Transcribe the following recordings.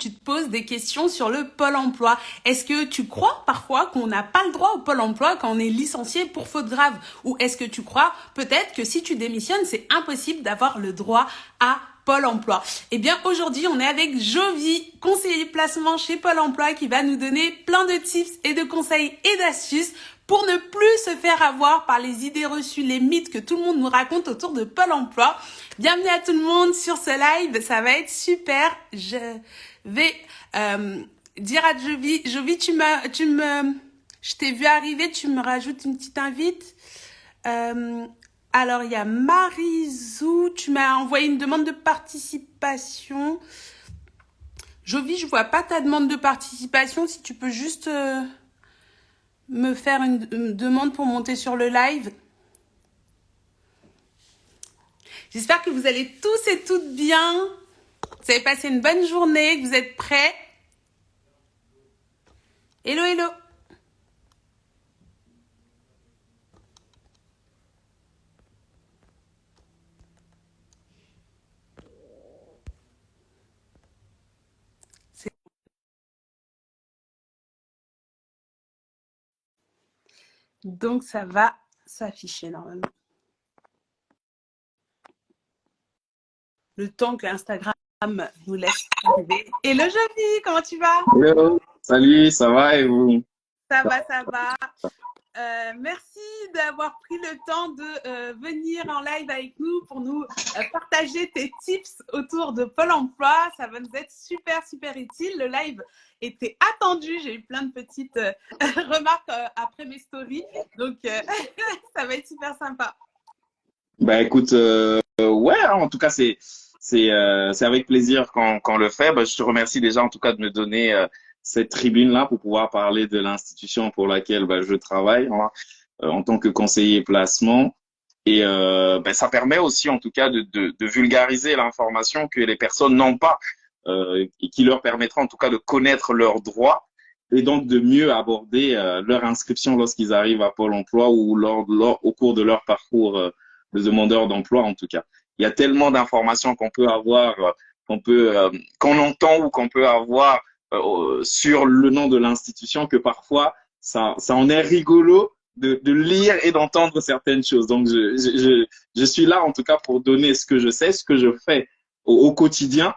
tu te poses des questions sur le Pôle emploi. Est-ce que tu crois parfois qu'on n'a pas le droit au Pôle emploi quand on est licencié pour faute grave? Ou est-ce que tu crois peut-être que si tu démissionnes, c'est impossible d'avoir le droit à Pôle emploi? Eh bien, aujourd'hui, on est avec Jovi, conseiller placement chez Pôle emploi, qui va nous donner plein de tips et de conseils et d'astuces pour ne plus se faire avoir par les idées reçues, les mythes que tout le monde nous raconte autour de Pôle emploi. Bienvenue à tout le monde sur ce live, ça va être super. Je vais dire à Jovi, je t'ai vu arriver, tu me rajoutes une petite invite. Alors, il y a Marizou, tu m'as envoyé une demande de participation. Jovi, je vois pas ta demande de participation, si tu peux juste me faire une demande pour monter sur le live. J'espère que vous allez tous et toutes bien. Vous avez passé une bonne journée, que vous êtes prêts. Hello, hello. Donc, ça va s'afficher normalement. Le temps que Instagram nous laisse arriver. Hello, Jovi, comment tu vas? Hello, salut, ça va et vous? Ça va, ça va. Merci d'avoir pris le temps de venir en live avec nous pour nous partager tes tips autour de Pôle emploi. Ça va nous être super, super utile. Le live était attendu. J'ai eu plein de petites remarques après mes stories. Donc, ça va être super sympa. Bah écoute, ouais, hein, en tout cas, c'est avec plaisir qu'on le fait. Bah, je te remercie déjà en tout cas de me donner cette tribune-là pour pouvoir parler de l'institution pour laquelle bah, je travaille, hein, en tant que conseiller placement. Et bah, ça permet aussi en tout cas de vulgariser l'information que les personnes n'ont pas et qui leur permettra en tout cas de connaître leurs droits et donc de mieux aborder leur inscription lorsqu'ils arrivent à Pôle emploi ou au cours de leur parcours de demandeur d'emploi en tout cas. Il y a tellement d'informations qu'on peut avoir, qu'on entend ou qu'on peut avoir sur le nom de l'institution que parfois ça en est rigolo de lire et d'entendre certaines choses. Donc je suis là en tout cas pour donner ce que je sais, ce que je fais au quotidien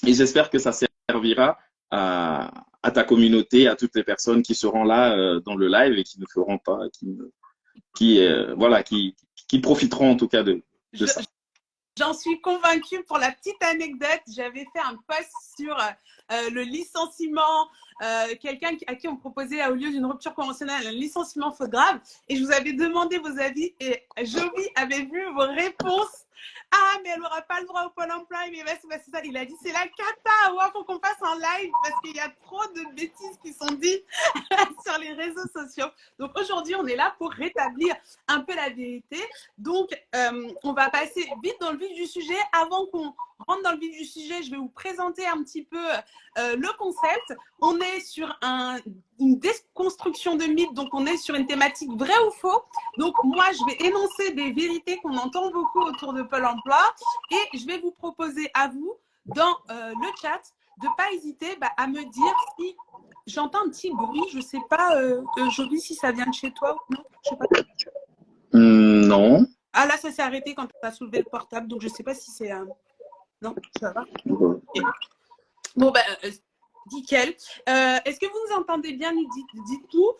et j'espère que ça servira à ta communauté, à toutes les personnes qui seront là dans le live et qui ne feront pas, qui profiteront en tout cas de ça. J'en suis convaincue. Pour la petite anecdote, j'avais fait un post sur le licenciement, quelqu'un à qui on proposait au lieu d'une rupture conventionnelle un licenciement faute grave, et je vous avais demandé vos avis et Jovi avait vu vos réponses. Ah, mais elle n'aura pas le droit au Pôle emploi, mais c'est ça. Il a dit c'est la cata, ouais, faut qu'on fasse en live parce qu'il y a trop de bêtises qui sont dites sur les réseaux sociaux. Donc aujourd'hui, on est là pour rétablir un peu la vérité. Donc, on va passer vite dans le vif du sujet. Avant qu'on rentre dans le vif du sujet, je vais vous présenter un petit peu le concept. On est sur une déconstruction de mythes, donc on est sur une thématique vrai ou faux. Donc, moi, je vais énoncer des vérités qu'on entend beaucoup autour de Pôle emploi et je vais vous proposer à vous, dans le chat, de ne pas hésiter à me dire si j'entends un petit bruit. Je ne sais pas, Jovi, si ça vient de chez toi ou non. Je sais pas. Non. Ah là, ça s'est arrêté quand tu as soulevé le portable, donc je ne sais pas si c'est... Non, ça va. Okay. Bon, nickel. Est-ce que vous nous entendez bien? Dites tout.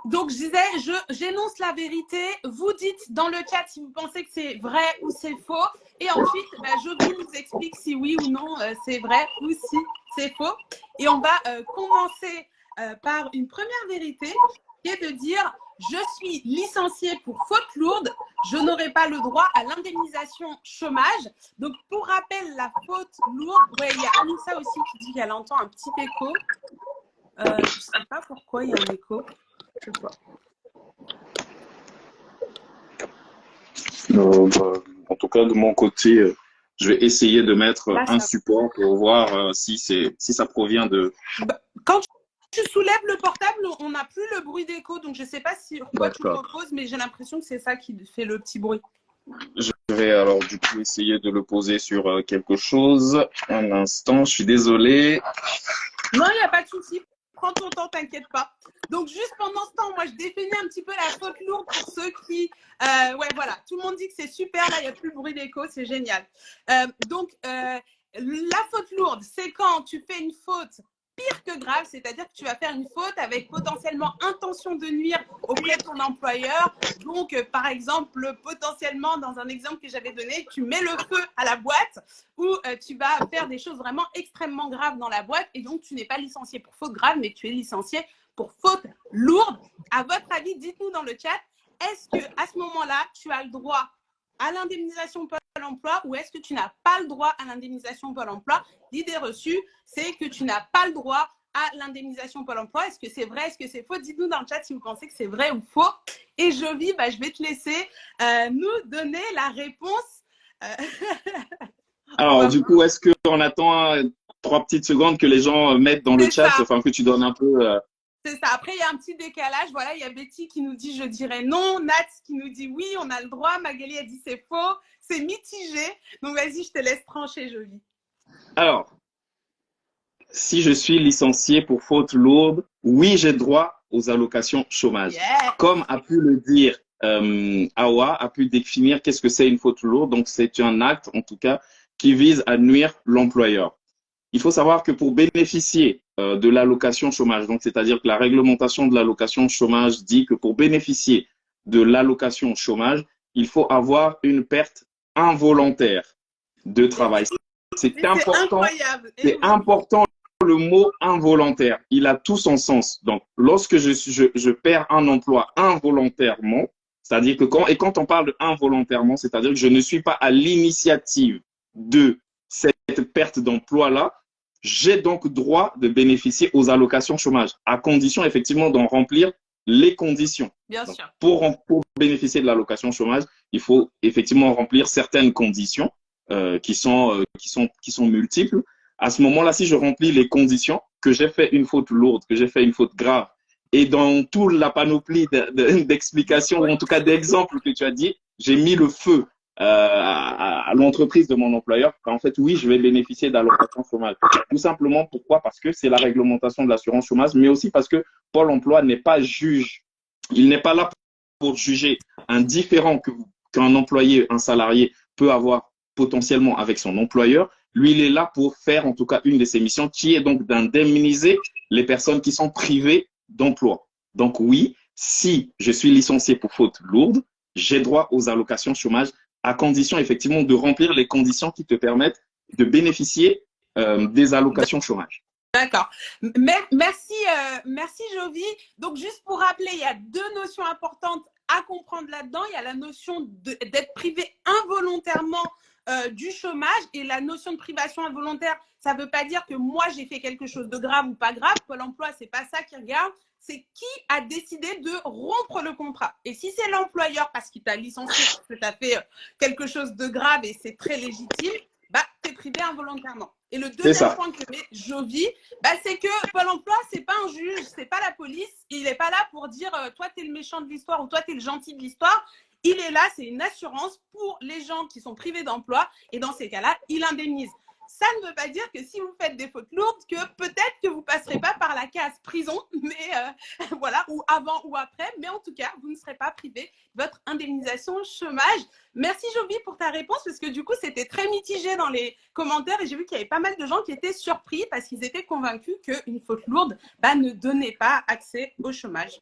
Donc, je disais, j'énonce la vérité. Vous dites dans le chat si vous pensez que c'est vrai ou c'est faux. Et ensuite, Jovi nous explique si oui ou non c'est vrai ou si c'est faux. Et on va commencer par une première vérité qui est de dire « Je suis licenciée pour faute lourde. Je n'aurai pas le droit à l'indemnisation chômage. » Donc, pour rappel, la faute lourde, ouais, il y a Anissa aussi qui dit qu'elle entend un petit écho. Je ne sais pas pourquoi il y a un écho. Je sais pas. En tout cas, de mon côté, je vais essayer de mettre un support pour voir si ça provient de... Quand tu soulèves le portable, on n'a plus le bruit d'écho. Donc, je ne sais pas si quoi tu proposes, mais j'ai l'impression que c'est ça qui fait le petit bruit. Je vais alors du coup essayer de le poser sur quelque chose. Un instant, je suis désolé. Non, il n'y a pas de souci. Prends ton temps, t'inquiète pas. Donc, juste pendant ce temps, moi, je définis un petit peu la faute lourde pour ceux qui… ouais, voilà. Tout le monde dit que c'est super. Là, il n'y a plus le bruit d'écho. C'est génial. La faute lourde, c'est quand tu fais une faute pire que grave, c'est-à-dire que tu vas faire une faute avec potentiellement intention de nuire auprès de ton employeur. Donc, par exemple, potentiellement, dans un exemple que j'avais donné, tu mets le feu à la boîte ou tu vas faire des choses vraiment extrêmement graves dans la boîte et donc tu n'es pas licencié pour faute grave, mais tu es licencié pour faute lourde. À votre avis, dites-nous dans le chat, est-ce qu'à ce moment-là, tu as le droit à l'indemnisation Pôle emploi ou est-ce que tu n'as pas le droit à l'indemnisation Pôle emploi? L'idée reçue, c'est que tu n'as pas le droit à l'indemnisation Pôle emploi. Est-ce que c'est vrai? Est-ce que c'est faux? Dites-nous dans le chat si vous pensez que c'est vrai ou faux. Et Jovi, je vais te laisser nous donner la réponse. Alors, du coup, est-ce qu'on attend 3 petites secondes que les gens mettent dans le chat, enfin que tu donnes un peu… C'est ça. Après, il y a un petit décalage. Voilà, il y a Betty qui nous dit je dirais non. Nat qui nous dit oui, on a le droit. Magali a dit c'est faux. C'est mitigé. Donc, vas-y, je te laisse trancher, Jovi. Alors, si je suis licencié pour faute lourde, oui, j'ai droit aux allocations chômage. Yeah. Comme a pu le dire Awa, a pu définir qu'est-ce que c'est une faute lourde. Donc, c'est un acte, en tout cas, qui vise à nuire l'employeur. Il faut savoir que pour bénéficier de l'allocation chômage, donc c'est-à-dire que la réglementation de l'allocation chômage dit que pour bénéficier de l'allocation chômage, il faut avoir une perte involontaire de travail. C'est important. C'est important le mot involontaire. Il a tout son sens. Donc, lorsque je perds un emploi involontairement, c'est-à-dire que quand on parle de involontairement, c'est-à-dire que je ne suis pas à l'initiative de cette perte d'emploi-là, j'ai donc droit de bénéficier aux allocations chômage, à condition effectivement d'en remplir les conditions. Bien donc, sûr. Pour bénéficier de l'allocation chômage, il faut effectivement remplir certaines conditions qui sont multiples. À ce moment-là, si je remplis les conditions, que j'ai fait une faute lourde, que j'ai fait une faute grave, et dans toute la panoplie d'explications, ou en tout cas d'exemples que tu as dit, j'ai mis le feu à l'entreprise de mon employeur, en fait, oui, je vais bénéficier d'allocation chômage. Tout simplement, pourquoi? Parce que c'est la réglementation de l'assurance chômage, mais aussi parce que Pôle emploi n'est pas juge. Il n'est pas là pour juger un différend qu'un employé, un salarié peut avoir potentiellement avec son employeur. Lui, il est là pour faire, en tout cas, une de ses missions, qui est donc d'indemniser les personnes qui sont privées d'emploi. Donc, oui, si je suis licencié pour faute lourde, j'ai droit aux allocations chômage à condition effectivement de remplir les conditions qui te permettent de bénéficier des allocations chômage. D'accord. Merci, merci Jovi. Donc, juste pour rappeler, il y a deux notions importantes à comprendre là-dedans. Il y a la notion d'être privé involontairement du chômage et la notion de privation involontaire, ça ne veut pas dire que moi, j'ai fait quelque chose de grave ou pas grave. Pôle emploi, ce n'est pas ça qui regarde. C'est qui a décidé de rompre le contrat. Et si c'est l'employeur parce qu'il t'a licencié parce que tu as fait quelque chose de grave et c'est très légitime, bah, tu es privé involontairement. Et le deuxième point que met Jovi, bah, c'est que Pôle emploi, ce n'est pas un juge, ce n'est pas la police. Il n'est pas là pour dire toi, tu es le méchant de l'histoire ou toi, tu es le gentil de l'histoire. Il est là, c'est une assurance pour les gens qui sont privés d'emploi. Et dans ces cas-là, il indemnise. Ça ne veut pas dire que si vous faites des fautes lourdes, que peut-être que vous ne passerez pas par la case prison, mais voilà, ou avant ou après. Mais en tout cas, vous ne serez pas privé de votre indemnisation chômage. Merci Jovi pour ta réponse, parce que du coup, c'était très mitigé dans les commentaires et j'ai vu qu'il y avait pas mal de gens qui étaient surpris parce qu'ils étaient convaincus qu'une faute lourde ne donnait pas accès au chômage.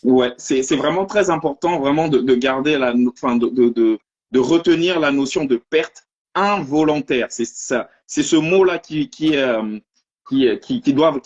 Ouais, c'est vraiment très important vraiment de garder de retenir la notion de perte involontaire. C'est ça, c'est ce mot-là qui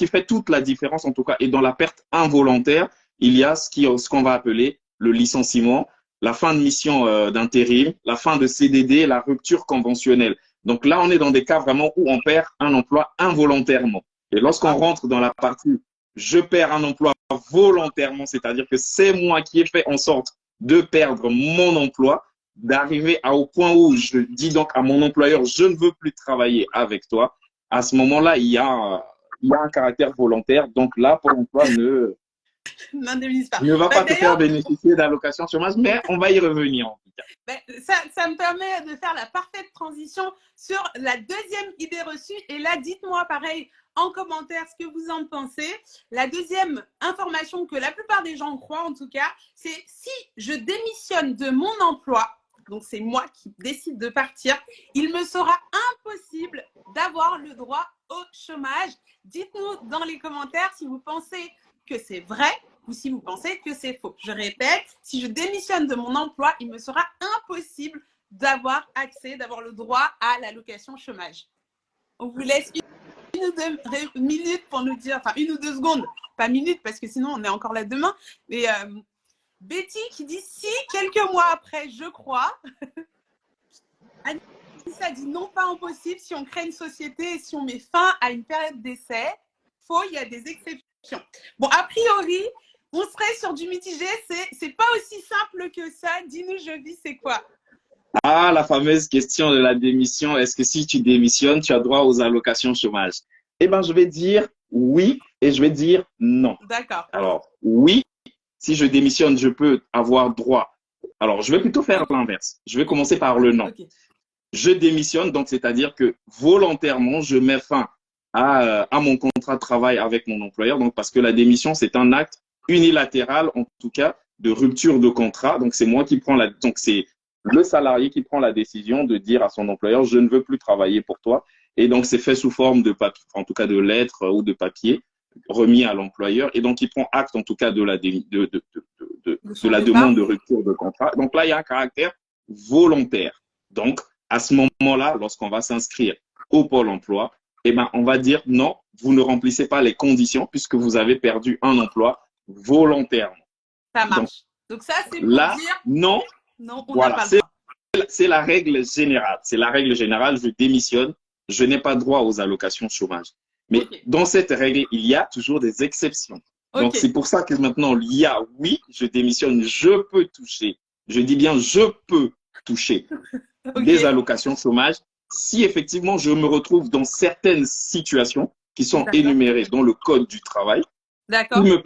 fait toute la différence en tout cas. Et dans la perte involontaire, il y a ce qu'on va appeler le licenciement, la fin de mission d'intérim, la fin de CDD, la rupture conventionnelle. Donc là, on est dans des cas vraiment où on perd un emploi involontairement. Et lorsqu'on rentre dans la partie je perds un emploi volontairement, c'est-à-dire que c'est moi qui ai fait en sorte de perdre mon emploi, d'arriver au point où je dis donc à mon employeur, je ne veux plus travailler avec toi. À ce moment-là, il y a un caractère volontaire. Donc là, Pôle emploi n'indemnise pas. Je ne vais pas te faire D'ailleurs, bénéficier d'allocation chômage, mais on va y revenir en tout cas. ça me permet de faire la parfaite transition sur la deuxième idée reçue. Et là, dites-moi pareil en commentaire ce que vous en pensez. La deuxième information que la plupart des gens croient, en tout cas, c'est si je démissionne de mon emploi, donc c'est moi qui décide de partir, il me sera impossible d'avoir le droit au chômage. Dites-nous dans les commentaires si vous pensez que c'est vrai ou si vous pensez que c'est faux. Je répète, si je démissionne de mon emploi, il me sera impossible d'avoir accès, d'avoir le droit à l'allocation chômage. On vous laisse une ou deux minutes pour nous dire, enfin 1 ou 2 secondes, pas minutes parce que sinon on est encore là demain. Mais Betty qui dit si quelques mois après, je crois. Anissa dit non, pas impossible si on crée une société et si on met fin à une période d'essai. Faux, il y a des exceptions. Bon, a priori, on serait sur du mitigé. C'est pas aussi simple que ça. Dis-nous, je vis, c'est quoi? Ah, la fameuse question de la démission. Est-ce que si tu démissionnes, tu as droit aux allocations chômage? Eh bien, je vais dire oui et je vais dire non. D'accord. Alors, oui, si je démissionne, je peux avoir droit. Alors, je vais plutôt faire l'inverse. Je vais commencer par le non. Okay. Je démissionne, donc c'est-à-dire que volontairement, je mets fin à mon contrat de travail avec mon employeur. Donc, parce que la démission, c'est un acte unilatéral, en tout cas, de rupture de contrat. Donc, c'est moi qui prends la. Donc, c'est le salarié qui prend la décision de dire à son employeur, je ne veux plus travailler pour toi. Et donc, c'est fait sous forme de papier, en tout cas de lettres ou de papier remis à l'employeur. Et donc, il prend acte, en tout cas, de la demande de rupture de contrat. Donc là, il y a un caractère volontaire. Donc, à ce moment-là, lorsqu'on va s'inscrire au Pôle emploi, eh ben, on va dire non, vous ne remplissez pas les conditions puisque vous avez perdu un emploi volontairement. Ça marche. Donc ça, c'est pour là, dire non. Non, on voilà, n'a pas le droit. C'est la règle générale. C'est la règle générale. Je démissionne, je n'ai pas droit aux allocations chômage. Mais dans cette règle, il y a toujours des exceptions. Donc, c'est pour ça que maintenant, il y a, oui, je démissionne, je peux toucher. Je dis bien, je peux toucher des allocations chômage si effectivement je me retrouve dans certaines situations qui sont énumérées dans le Code du travail qui me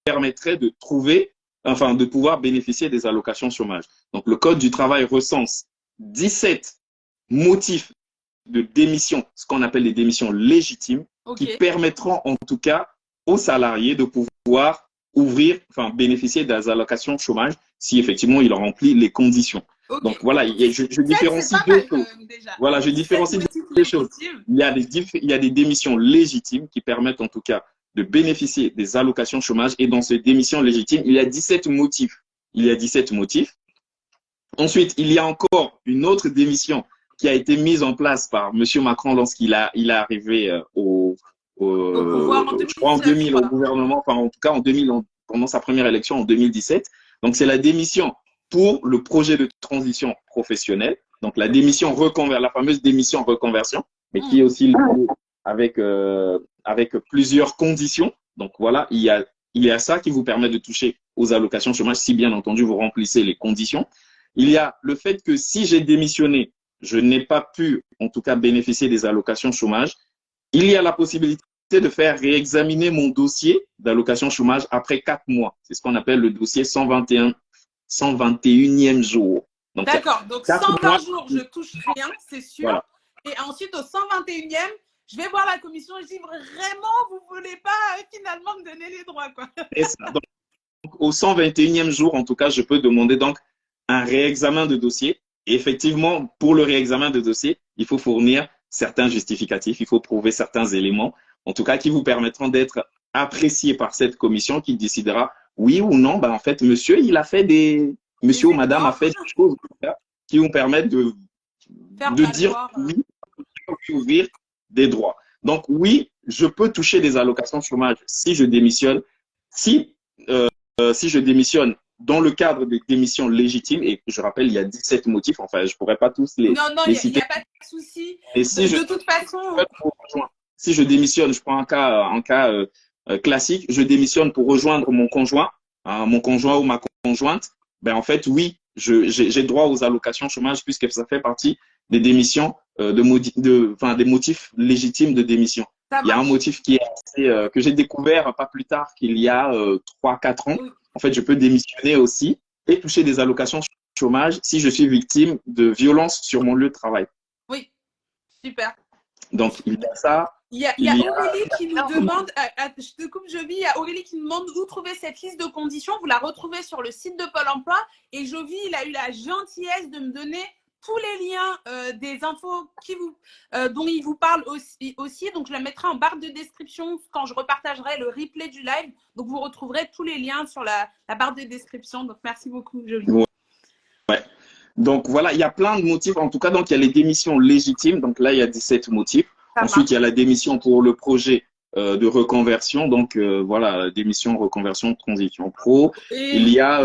permettraient de trouver, enfin, de pouvoir bénéficier des allocations chômage. Donc, le Code du travail recense 17 motifs de démission, ce qu'on appelle les démissions légitimes, qui permettront en tout cas aux salariés de pouvoir bénéficier des allocations chômage si effectivement il remplit les conditions. Donc voilà, je différencie deux choses. Voilà, je différencie deux choses. Il y a des démissions légitimes qui permettent en tout cas de bénéficier des allocations chômage et dans ces démissions légitimes, il y a 17 motifs. Il y a 17 motifs. Ensuite, il y a encore une autre démission qui a été mise en place par M. Macron lorsqu'il est arrivé je crois en 2000 au gouvernement, enfin en tout cas en 2000, pendant sa première élection en 2017. Donc c'est la démission pour le projet de transition professionnelle. Donc la démission la fameuse démission reconversion, mais qui est aussi avec plusieurs conditions. Donc voilà, il y a ça qui vous permet de toucher aux allocations chômage si bien entendu vous remplissez les conditions. Il y a le fait que si j'ai démissionné, je n'ai pas pu en tout cas bénéficier des allocations chômage. Il y a la possibilité de faire réexaminer mon dossier d'allocation chômage après 4 mois. C'est ce qu'on appelle le dossier 121e jour. D'accord, donc 120 jours, je touche rien, c'est sûr. Voilà. Et ensuite, au 121e, je vais voir la commission et je dis vraiment, vous ne voulez pas finalement me donner les droits, quoi. Et ça, donc, au 121e jour, en tout cas, je peux demander donc un réexamen de dossier. Et effectivement, pour le réexamen de dossier, il faut fournir certains justificatifs, il faut prouver certains éléments, en tout cas qui vous permettront d'être appréciés par cette commission qui décidera oui ou non, en fait, monsieur ou madame a fait des choses qui vont permettre de dire oui, ouvrir des droits. Donc oui, je peux toucher des allocations chômage si je démissionne, si je démissionne dans le cadre des démissions légitimes, et je rappelle, il y a 17 motifs, enfin, je ne pourrais pas tous les Non, il n'y a pas de souci. Et si de toute façon… Si je démissionne, je prends un cas classique, je démissionne pour rejoindre mon conjoint ou ma conjointe, en fait, oui, j'ai droit aux allocations chômage puisque ça fait partie des démissions, des motifs légitimes de démission. Ça Il y a un marche. motif qui est que j'ai découvert pas plus tard qu'il y a 3-4 ans. Oui, En fait, je peux démissionner aussi et toucher des allocations chômage si je suis victime de violences sur mon lieu de travail. oui, super. Donc, il y a ça. Il y Il a y Aurélie qui nous a demande, je te coupe, Jovi, il y a Aurélie qui nous demande où trouver cette liste de conditions. Vous la retrouvez sur le site de Pôle emploi. Et Jovi, il a eu la gentillesse de me donner tous les liens des infos dont il vous parle aussi. Donc, je la mettrai en barre de description quand je repartagerai le replay du live. Donc, vous retrouverez tous les liens sur la barre de description. Donc, merci beaucoup, Jovi. Ouais. Donc voilà, il y a plein de motifs. En tout cas, donc il y a les démissions légitimes. Donc là, il y a 17 motifs. Ça Ensuite, il y a marche. la démission pour le projet de reconversion. Donc voilà, démission, reconversion, transition pro. Il Et, y a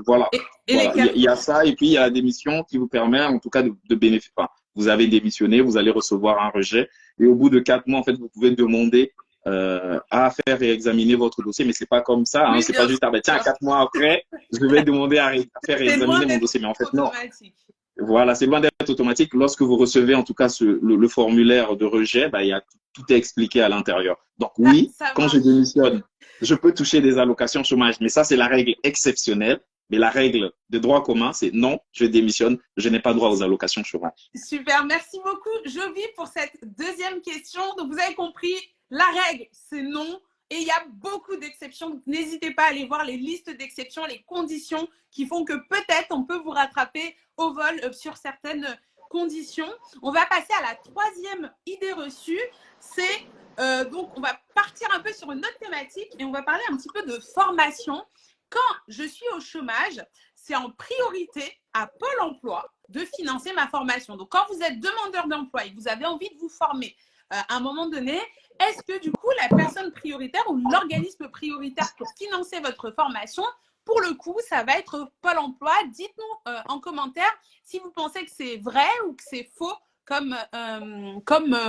voilà, et les il y a ça. Et puis il y a la démission qui vous permet, en tout cas, de bénéficier. Enfin, vous avez démissionné, vous allez recevoir un rejet. Et au bout de 4 mois, en fait, vous pouvez demander à faire réexaminer votre dossier. Mais c'est pas comme ça. Hein. oui, C'est bien pas juste, ah ben tiens, sûr. 4 mois après, je vais demander à faire C'est loin réexaminer mon d'être dossier. Mais en fait, non. automatique. Voilà, c'est loin d'être automatique. Lorsque vous recevez en tout cas le formulaire de rejet, bah, il y a tout est expliqué à l'intérieur. Donc oui, Ça quand je marche. démissionne, je peux toucher des allocations chômage, mais ça c'est la règle exceptionnelle. Mais la règle de droit commun, c'est non, je démissionne, je n'ai pas droit aux allocations chômage. Super, merci beaucoup, Jovi, pour cette deuxième question. Donc, vous avez compris, la règle, c'est non. Et il y a beaucoup d'exceptions. Donc, n'hésitez pas à aller voir les listes d'exceptions, les conditions qui font que peut-être on peut vous rattraper au vol sur certaines conditions. On va passer à la troisième idée reçue. C'est donc, on va partir un peu sur une autre thématique et on va parler un petit peu de formation. Quand je suis au chômage, c'est en priorité à Pôle emploi de financer ma formation. Donc, quand vous êtes demandeur d'emploi et que vous avez envie de vous former à un moment donné, est-ce que du coup, la personne prioritaire ou l'organisme prioritaire pour financer votre formation, pour le coup, ça va être Pôle emploi? Dites-nous en commentaire si vous pensez que c'est vrai ou que c'est faux comme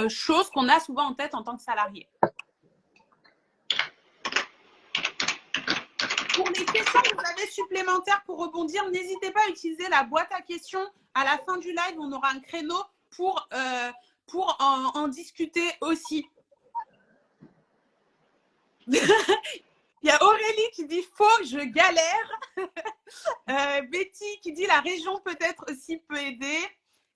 chose qu'on a souvent en tête en tant que salarié. Pour les questions que vous avez supplémentaires pour rebondir, n'hésitez pas à utiliser la boîte à questions. À la fin du live, on aura un créneau pour en discuter aussi. Il y a Aurélie qui dit faux, je galère. Betty qui dit la région peut-être aussi peut aider.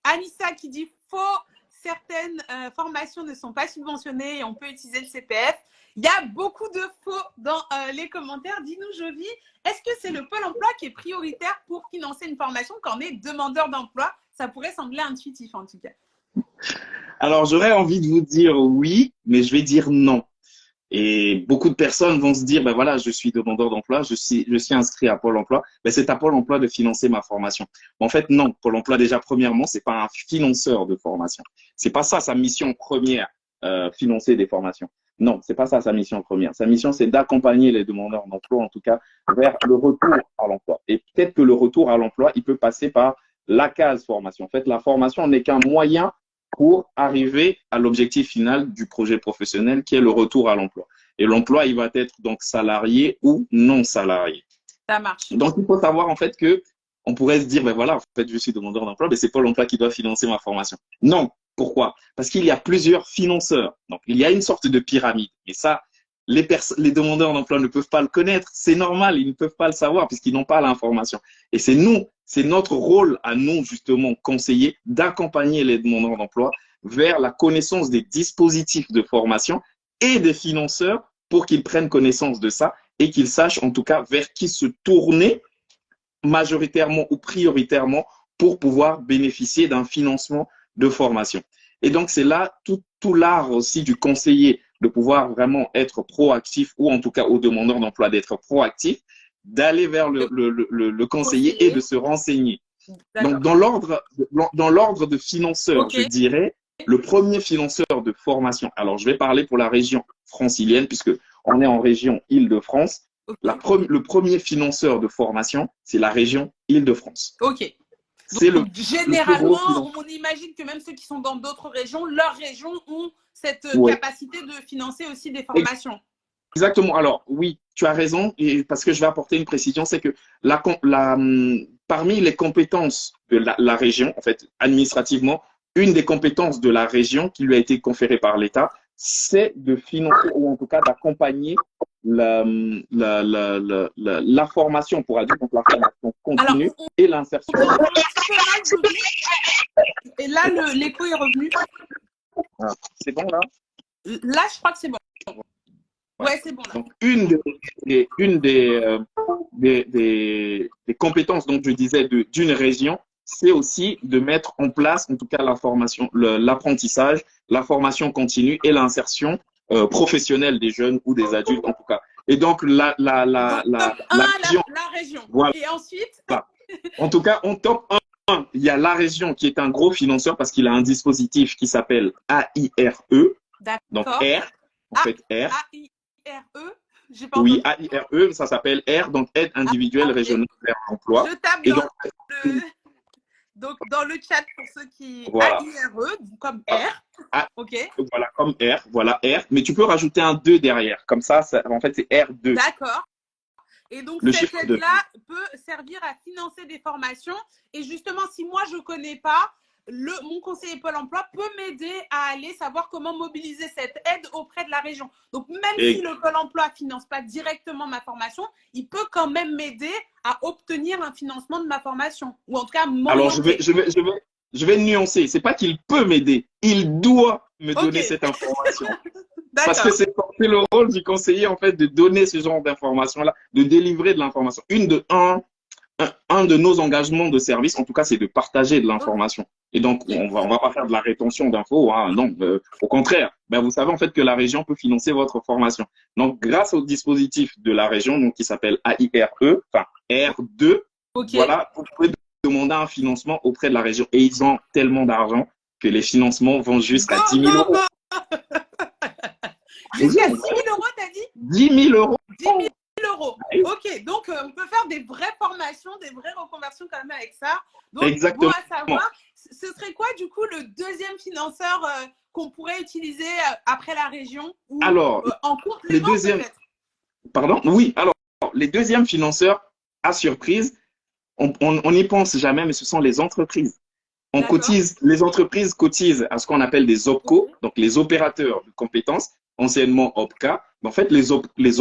Anissa qui dit faux, certaines formations ne sont pas subventionnées et on peut utiliser le CPF. Il y a beaucoup de faux dans les commentaires. Dis-nous, Jovi, est-ce que c'est le Pôle emploi qui est prioritaire pour financer une formation quand on est demandeur d'emploi? Ça pourrait sembler intuitif en tout cas. Alors j'aurais envie de vous dire oui, mais je vais dire non. Et beaucoup de personnes vont se dire, ben voilà, je suis demandeur d'emploi, je suis inscrit à Pôle emploi, ben c'est à Pôle emploi de financer ma formation. En fait, non, Pôle emploi, déjà, premièrement, c'est pas un financeur de formation. C'est pas ça sa mission première, financer des formations. Non, c'est pas ça sa mission première. Sa mission, c'est d'accompagner les demandeurs d'emploi, en tout cas, vers le retour à l'emploi. Et peut-être que le retour à l'emploi, il peut passer par la case formation. En fait, la formation n'est qu'un moyen pour arriver à l'objectif final du projet professionnel qui est le retour à l'emploi. Et l'emploi, il va être donc salarié ou non salarié. Ça marche. Donc, il faut savoir en fait que on pourrait se dire, ben voilà, en fait, je suis demandeur d'emploi, mais c'est pas l'emploi qui doit financer ma formation. Non. Pourquoi? Parce qu'il y a plusieurs financeurs. Donc, il y a une sorte de pyramide. Et ça, les demandeurs d'emploi ne peuvent pas le connaître. C'est normal, ils ne peuvent pas le savoir puisqu'ils n'ont pas l'information. Et c'est nous, c'est notre rôle à nous, justement, conseillers, d'accompagner les demandeurs d'emploi vers la connaissance des dispositifs de formation et des financeurs pour qu'ils prennent connaissance de ça et qu'ils sachent en tout cas vers qui se tourner majoritairement ou prioritairement pour pouvoir bénéficier d'un financement de formation. Et donc, c'est là tout l'art aussi du conseiller de pouvoir vraiment être proactif ou en tout cas aux demandeurs d'emploi d'être proactif, d'aller vers le conseiller et de se renseigner. Donc, dans l'ordre de financeurs, je dirais le premier financeur de formation. Alors, je vais parler pour la région francilienne puisque on est en région Île-de-France. Le premier financeur de formation, c'est la région Île-de-France. Ok. Donc, généralement, on imagine que même ceux qui sont dans d'autres régions, leurs régions ont cette capacité de financer aussi des formations. Exactement. Alors, oui, tu as raison, et parce que je vais apporter une précision, c'est que parmi les compétences de la région, en fait, administrativement, une des compétences de la région qui lui a été conférée par l'État, c'est de financer ou en tout cas d'accompagner la formation pour adultes, donc la formation continue et l'insertion. Et là, l'écho est revenu. Ah, c'est bon là? Là, je crois que c'est bon. Ouais, c'est bon là. Donc, une des compétences, donc je disais, d'une région, c'est aussi de mettre en place, en tout cas, la formation, l'apprentissage, la formation continue et l'insertion professionnelle des jeunes ou des adultes, en tout cas. Et donc, la région. Voilà. Et ensuite? Voilà. En tout cas, en top 1, il y a la région qui est un gros financeur parce qu'il a un dispositif qui s'appelle AIRE. Donc, R, en fait, R. AIRE? Oui, AIRE, ça s'appelle R, donc Aide individuelle régionale vers l'emploi. Je tape donc, dans le chat pour ceux qui… Voilà. AIRE, comme R. OK. Voilà, comme R. Voilà, R. Mais tu peux rajouter un 2 derrière. Comme ça en fait, c'est R2. D'accord. Et donc, cette aide-là peut servir à financer des formations. Et justement, si moi, je ne connais pas, mon conseiller Pôle emploi peut m'aider à aller savoir comment mobiliser cette aide auprès de la région. Donc, même si le Pôle emploi ne finance pas directement ma formation, il peut quand même m'aider à obtenir un financement de ma formation. Ou en tout cas, m'orienter. Alors, je vais nuancer. Ce n'est pas qu'il peut m'aider. Il doit me donner cette information. Parce que c'est le rôle du conseiller, en fait, de donner ce genre d'informations-là, de délivrer de l'information. Un de nos engagements de service, en tout cas, c'est de partager de l'information. Et donc, on va pas faire de la rétention d'infos. Hein, non, au contraire. Ben, vous savez, en fait, que la région peut financer votre formation. Donc, grâce au dispositif de la région, donc, qui s'appelle AIRE, enfin, R2, voilà, vous pouvez demander un financement auprès de la région. Et ils ont tellement d'argent que les financements vont jusqu'à 10 000 euros. Jusqu'à 6 000 euros, t'as dit? 10 000 euros. 10 000 euros. Ok, donc on peut faire des vraies formations, des vraies reconversions quand même avec ça. Donc, exactement. Bon à savoir, ce serait quoi du coup le deuxième financeur qu'on pourrait utiliser après la région ou alors, en complément peut-être? Pardon? Oui, alors, les deuxièmes financeurs, à surprise, on n'y pense jamais, mais ce sont les entreprises. Les entreprises cotisent à ce qu'on appelle des OPCO, donc les opérateurs de compétences, anciennement OPCA. En fait, les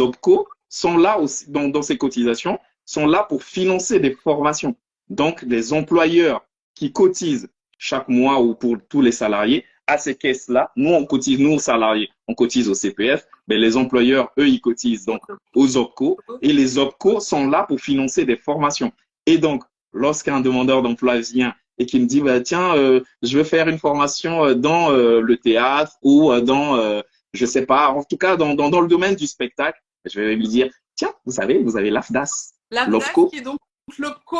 OPCO sont là aussi, dans ces cotisations, sont là pour financer des formations. Donc, les employeurs qui cotisent chaque mois ou pour tous les salariés à ces caisses-là, nous salariés, on cotise au CPF, mais les employeurs, eux, ils cotisent donc aux OPCO et les OPCO sont là pour financer des formations. Et donc, lorsqu'un demandeur d'emploi vient et qui me dit, bah, tiens, je veux faire une formation dans le théâtre ou je sais pas, en tout cas, dans le domaine du spectacle, je vais lui dire, tiens, vous avez l'AFDAS. L'AFDAS qui est donc l'OPCO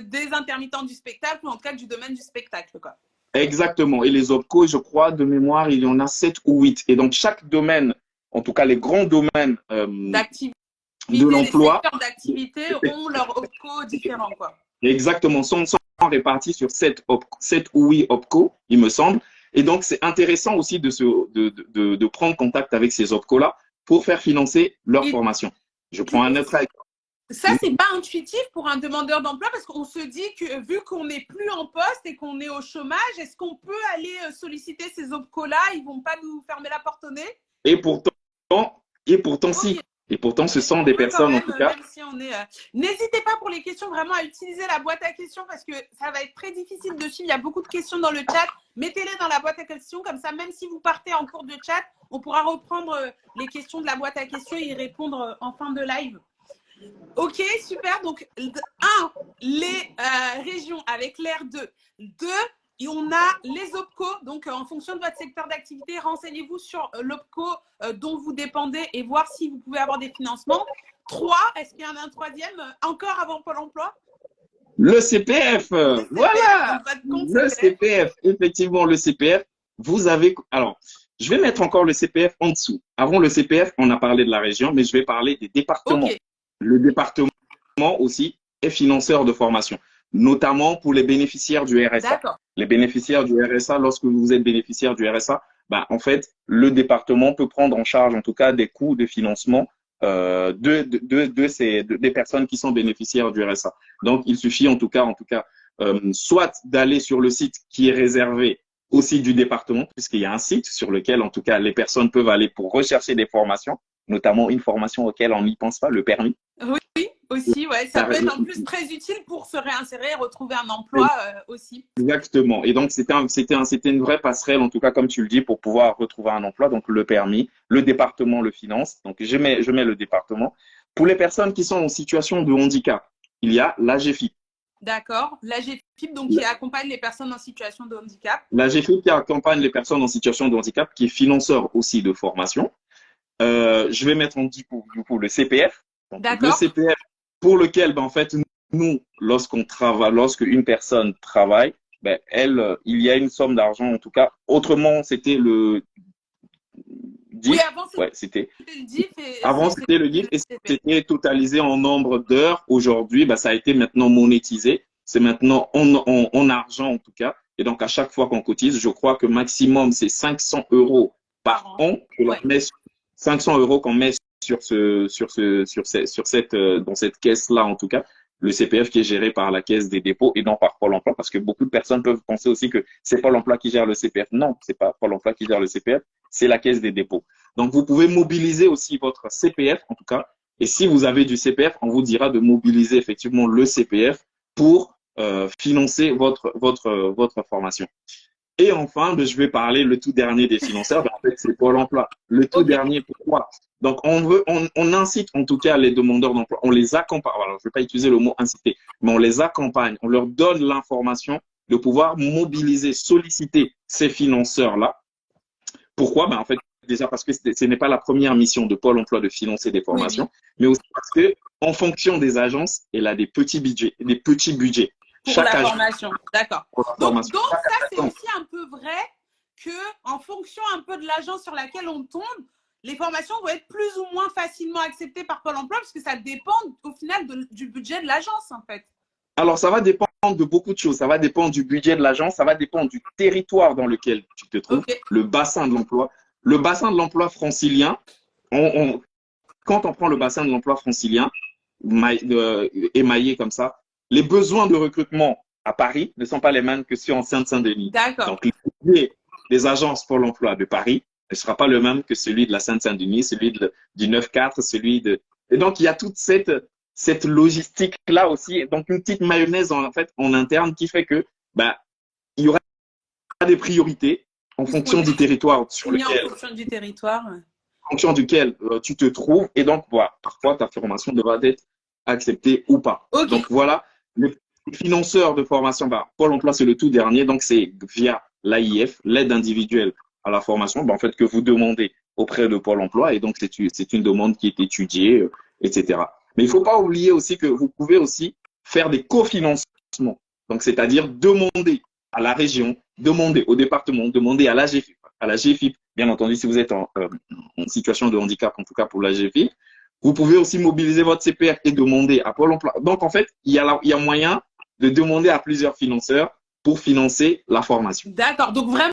des intermittents du spectacle ou en tout cas du domaine du spectacle, quoi. Exactement. Et les OPCO, je crois, de mémoire, il y en a 7 ou 8. Et donc, chaque domaine, en tout cas, les grands domaines de l'emploi. Les secteurs d'activité ont leurs OPCO différents, quoi. Exactement. Sont répartis sur 7 ou 8 OPCO, il me semble. Et donc, c'est intéressant aussi de prendre contact avec ces OPCO-là pour faire financer leur formation. Je prends un autre exemple. Ça, c'est pas intuitif pour un demandeur d'emploi parce qu'on se dit que vu qu'on n'est plus en poste et qu'on est au chômage, est-ce qu'on peut aller solliciter ces OPCO-là? Ils vont pas nous fermer la porte au nez? Et pourtant, si. Et pourtant, ce sont des personnes, en tout cas. Même si on est, n'hésitez pas pour les questions vraiment à utiliser la boîte à questions parce que ça va être très difficile de suivre. Il y a beaucoup de questions dans le chat. Mettez-les dans la boîte à questions. Comme ça, même si vous partez en cours de chat, on pourra reprendre les questions de la boîte à questions et y répondre en fin de live. Ok, super. Donc, 1, les régions avec l'air 2. 2, et on a les OPCO. Donc, en fonction de votre secteur d'activité, renseignez-vous sur l'OPCO dont vous dépendez et voir si vous pouvez avoir des financements. 3, est-ce qu'il y en a un troisième encore avant Pôle emploi? Le CPF. Voilà. Le CPF. Effectivement, le CPF. Vous avez… Alors, je vais mettre encore le CPF en dessous. Avant le CPF, on a parlé de la région, mais je vais parler des départements. Okay. Le département aussi est financeur de formation, notamment pour les bénéficiaires du RSA. Les bénéficiaires du RSA, lorsque vous êtes bénéficiaire du RSA, bah, en fait, le département peut prendre en charge, en tout cas, des coûts de financement des personnes qui sont bénéficiaires du RSA. Donc, il suffit, en tout cas, soit d'aller sur le site qui est réservé au site du département, puisqu'il y a un site sur lequel, en tout cas, les personnes peuvent aller pour rechercher des formations, notamment une formation auquel on n'y pense pas, le permis. Oui, aussi, ouais. Ça peut être en plus très utile pour se réinsérer, retrouver un emploi aussi. Exactement. Et donc, c'était une vraie passerelle, en tout cas, comme tu le dis, pour pouvoir retrouver un emploi. Donc, le permis, le département le finance. Donc, je mets le département. Pour les personnes qui sont en situation de handicap, il y a l'AGFIP. D'accord. L'AGFIP, donc, qui accompagne les personnes en situation de handicap. L'AGFIP qui accompagne les personnes en situation de handicap, qui est financeur aussi de formation. Je vais mettre du coup le CPF. Donc, le CPF pour lequel, ben, en fait, nous, lorsqu'une personne travaille, ben, il y a une somme d'argent, en tout cas. Autrement, c'était le DIF. Oui, avant, c'était le DIF. Avant, c'était le DIF et c'était totalisé en nombre d'heures. Aujourd'hui, ben, ça a été maintenant monétisé. C'est maintenant en argent, en tout cas. Et donc, à chaque fois qu'on cotise, je crois que maximum, c'est 500 € par an. 500 € qu'on met dans cette caisse-là, en tout cas, le CPF qui est géré par la Caisse des dépôts et non par Pôle emploi, parce que beaucoup de personnes peuvent penser aussi que c'est Pôle emploi qui gère le CPF. Non, c'est pas Pôle emploi qui gère le CPF, c'est la Caisse des dépôts. Donc, vous pouvez mobiliser aussi votre CPF, en tout cas, et si vous avez du CPF, on vous dira de mobiliser effectivement le CPF pour financer votre formation. Et enfin, je vais parler le tout dernier des financeurs. En fait, c'est Pôle emploi. Le tout dernier, pourquoi? Donc, on incite en tout cas les demandeurs d'emploi, on les accompagne. Alors, je ne vais pas utiliser le mot inciter, mais on les accompagne, on leur donne l'information de pouvoir mobiliser, solliciter ces financeurs-là. Pourquoi? Ben, en fait, déjà parce que ce n'est pas la première mission de Pôle emploi de financer des formations, mais aussi parce que en fonction des agences, elle a des petits budgets. Pour la formation, d'accord. Donc ça, c'est aussi un peu vrai que en fonction un peu de l'agence sur laquelle on tombe, les formations vont être plus ou moins facilement acceptées par Pôle emploi parce que ça dépend au final du budget de l'agence, en fait. Alors, ça va dépendre de beaucoup de choses. Ça va dépendre du budget de l'agence, ça va dépendre du territoire dans lequel tu te trouves, le bassin de l'emploi. Le bassin de l'emploi francilien, quand on prend le bassin de l'emploi francilien, émaillé comme ça, les besoins de recrutement à Paris ne sont pas les mêmes que ceux en Seine-Saint-Denis. D'accord. Donc, le budget des agences Pôle emploi de Paris ne sera pas le même que celui de la Seine-Saint-Denis, celui du 9-4, Et donc, il y a toute cette logistique-là aussi. Donc, une petite mayonnaise en interne qui fait que il y aura des priorités en fonction du territoire sur lequel, en fonction duquel tu te trouves. Et donc, voilà, parfois, ta formation devra être acceptée ou pas. Donc, voilà, les financeurs de formation, Pôle emploi, c'est le tout dernier. Donc, c'est via l'AIF, l'aide individuelle à la formation, en fait, que vous demandez auprès de Pôle emploi. Et donc, c'est une demande qui est étudiée, etc. Mais il ne faut pas oublier aussi que vous pouvez aussi faire des cofinancements. Donc, c'est-à-dire demander à la région, demander au département, demander à l'AGFIP, bien entendu, si vous êtes en situation de handicap, en tout cas pour l'AGFIP, vous pouvez aussi mobiliser votre CPF et demander à Pôle emploi. Donc, en fait, il y a moyen de demander à plusieurs financeurs pour financer la formation. D'accord. Donc, vraiment,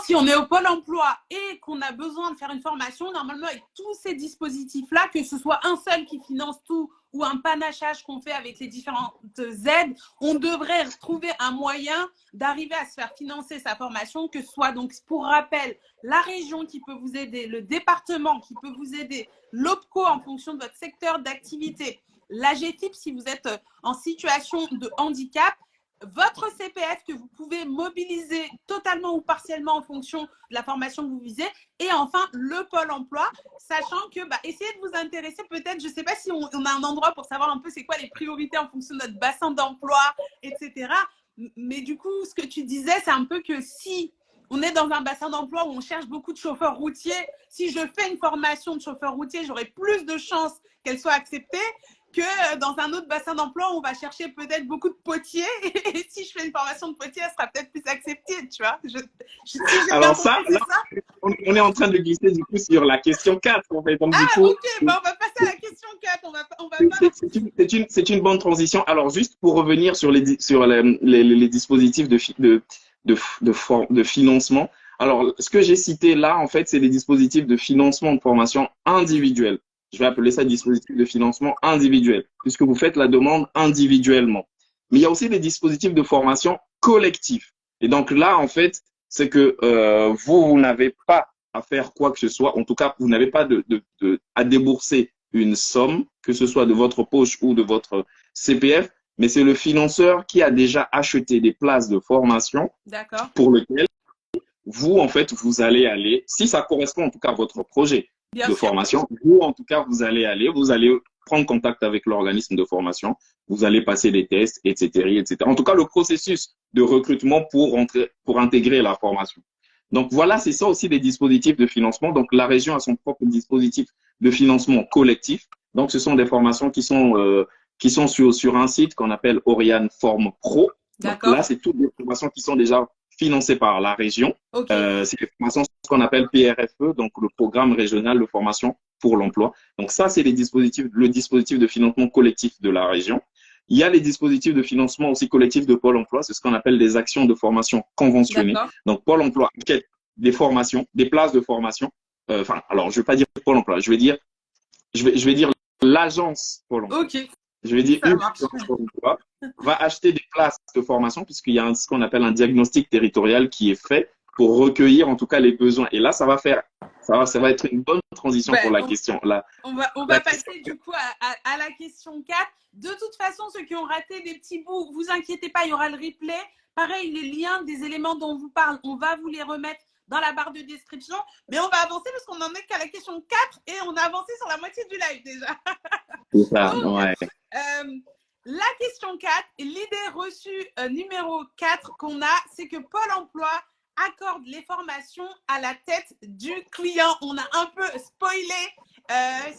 si on est au Pôle emploi et qu'on a besoin de faire une formation, normalement, avec tous ces dispositifs-là, que ce soit un seul qui finance tout ou un panachage qu'on fait avec les différentes aides, on devrait trouver un moyen d'arriver à se faire financer sa formation, que ce soit donc, pour rappel, la région qui peut vous aider, le département qui peut vous aider, l'OPCO en fonction de votre secteur d'activité, l'AGFIP si vous êtes en situation de handicap, votre CPF que vous pouvez mobiliser totalement ou partiellement en fonction de la formation que vous visez. Et enfin, le Pôle emploi, sachant que essayez de vous intéresser peut-être, je ne sais pas si on a un endroit pour savoir un peu c'est quoi les priorités en fonction de notre bassin d'emploi, etc. Mais du coup, ce que tu disais, c'est un peu que si on est dans un bassin d'emploi où on cherche beaucoup de chauffeurs routiers, si je fais une formation de chauffeur routier, j'aurai plus de chances qu'elle soit acceptée que dans un autre bassin d'emploi, on va chercher peut-être beaucoup de potiers. Et si je fais une formation de potier, elle sera peut-être plus acceptée, tu vois. Alors ça, on est en train de glisser du coup sur la question 4. En fait. Donc, ok, on va passer à la question 4. C'est une bonne transition. Alors, juste pour revenir sur les dispositifs de financement. Alors, ce que j'ai cité là, en fait, c'est les dispositifs de financement de formation individuelle. Je vais appeler ça dispositif de financement individuel, puisque vous faites la demande individuellement. mais il y a aussi des dispositifs de formation collectifs. Et donc là, en fait, c'est que vous n'avez pas à faire quoi que ce soit. En tout cas, vous n'avez pas à débourser une somme, que ce soit de votre poche ou de votre CPF, mais c'est le financeur qui a déjà acheté des places de formation pour lequel vous, en fait, vous allez aller, si ça correspond en tout cas à votre projet de formation, vous, en tout cas, vous allez prendre contact avec l'organisme de formation, vous allez passer des tests, etc., etc. En tout cas, le processus de recrutement pour intégrer la formation. Donc voilà, c'est ça aussi des dispositifs de financement. Donc la région a son propre dispositif de financement collectif. Donc ce sont des formations qui sont sur un site qu'on appelle Oriane Forme Pro. Donc là, c'est toutes des formations qui sont déjà financées par la région. C'est des formations qu'on appelle PRFE, donc le programme régional de formation pour l'emploi. Donc ça, c'est le dispositif de financement collectif de la région. Il y a les dispositifs de financement aussi collectif de Pôle emploi, c'est ce qu'on appelle des actions de formation conventionnées. Donc Pôle emploi achète des formations, des places de formation. Alors je ne vais pas dire Pôle emploi, je vais dire l'agence Pôle emploi. Je vais dire une agence Pôle emploi va acheter des places de formation puisqu'il y a ce qu'on appelle un diagnostic territorial qui est fait pour recueillir en tout cas les besoins. Et là, ça va être une bonne transition pour la question. On va passer du coup à la question 4. De toute façon, ceux qui ont raté des petits bouts, vous inquiétez pas, il y aura le replay. Pareil, les liens des éléments dont on vous parle, on va vous les remettre dans la barre de description. Mais on va avancer parce qu'on n'en est qu'à la question 4 et on a avancé sur la moitié du live déjà. C'est ça, donc, ouais. La question 4, l'idée reçue numéro 4 qu'on a, c'est que Pôle emploi accorde les formations à la tête du client. On a un peu spoilé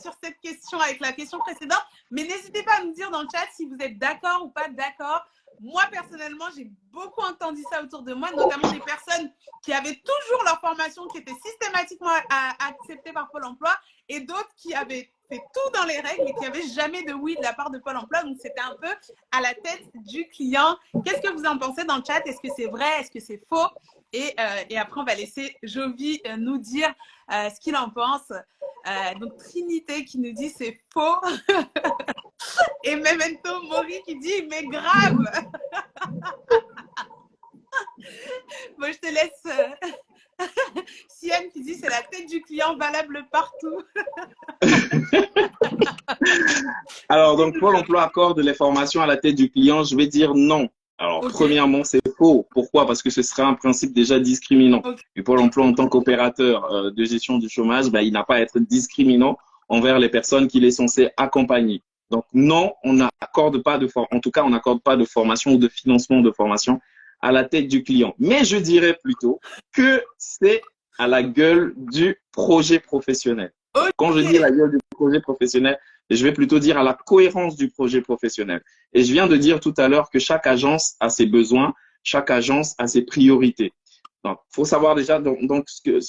sur cette question avec la question précédente, mais n'hésitez pas à nous dire dans le chat si vous êtes d'accord ou pas d'accord. Moi, personnellement, j'ai beaucoup entendu ça autour de moi, notamment des personnes qui avaient toujours leur formation qui était systématiquement acceptée par Pôle emploi et d'autres qui avaient fait tout dans les règles et qui n'avaient jamais de oui de la part de Pôle emploi. Donc, c'était un peu à la tête du client. Qu'est-ce que vous en pensez dans le chat? Est-ce que c'est vrai? Est-ce que c'est faux? Et après, on va laisser Jovi nous dire ce qu'il en pense. Donc, Trinité qui nous dit c'est faux. Et Memento Mori qui dit mais grave. Bon, je te laisse. Sienne qui dit c'est la tête du client valable partout. Alors, donc, Pôle emploi accorde les formations à la tête du client. Je vais dire non. Alors, premièrement, c'est faux. Pourquoi? Parce que ce serait un principe déjà discriminant. Et Pôle emploi, en tant qu'opérateur de gestion du chômage, il n'a pas à être discriminant envers les personnes qu'il est censé accompagner. Donc, non, on n'accorde pas en tout cas, on n'accorde pas de formation ou de financement de formation à la tête du client. Mais je dirais plutôt que c'est à la gueule du projet professionnel. Quand je dis la gueule du projet professionnel, je vais plutôt dire à la cohérence du projet professionnel. Et je viens de dire tout à l'heure que chaque agence a ses besoins, chaque agence a ses priorités. Donc, faut savoir déjà, donc,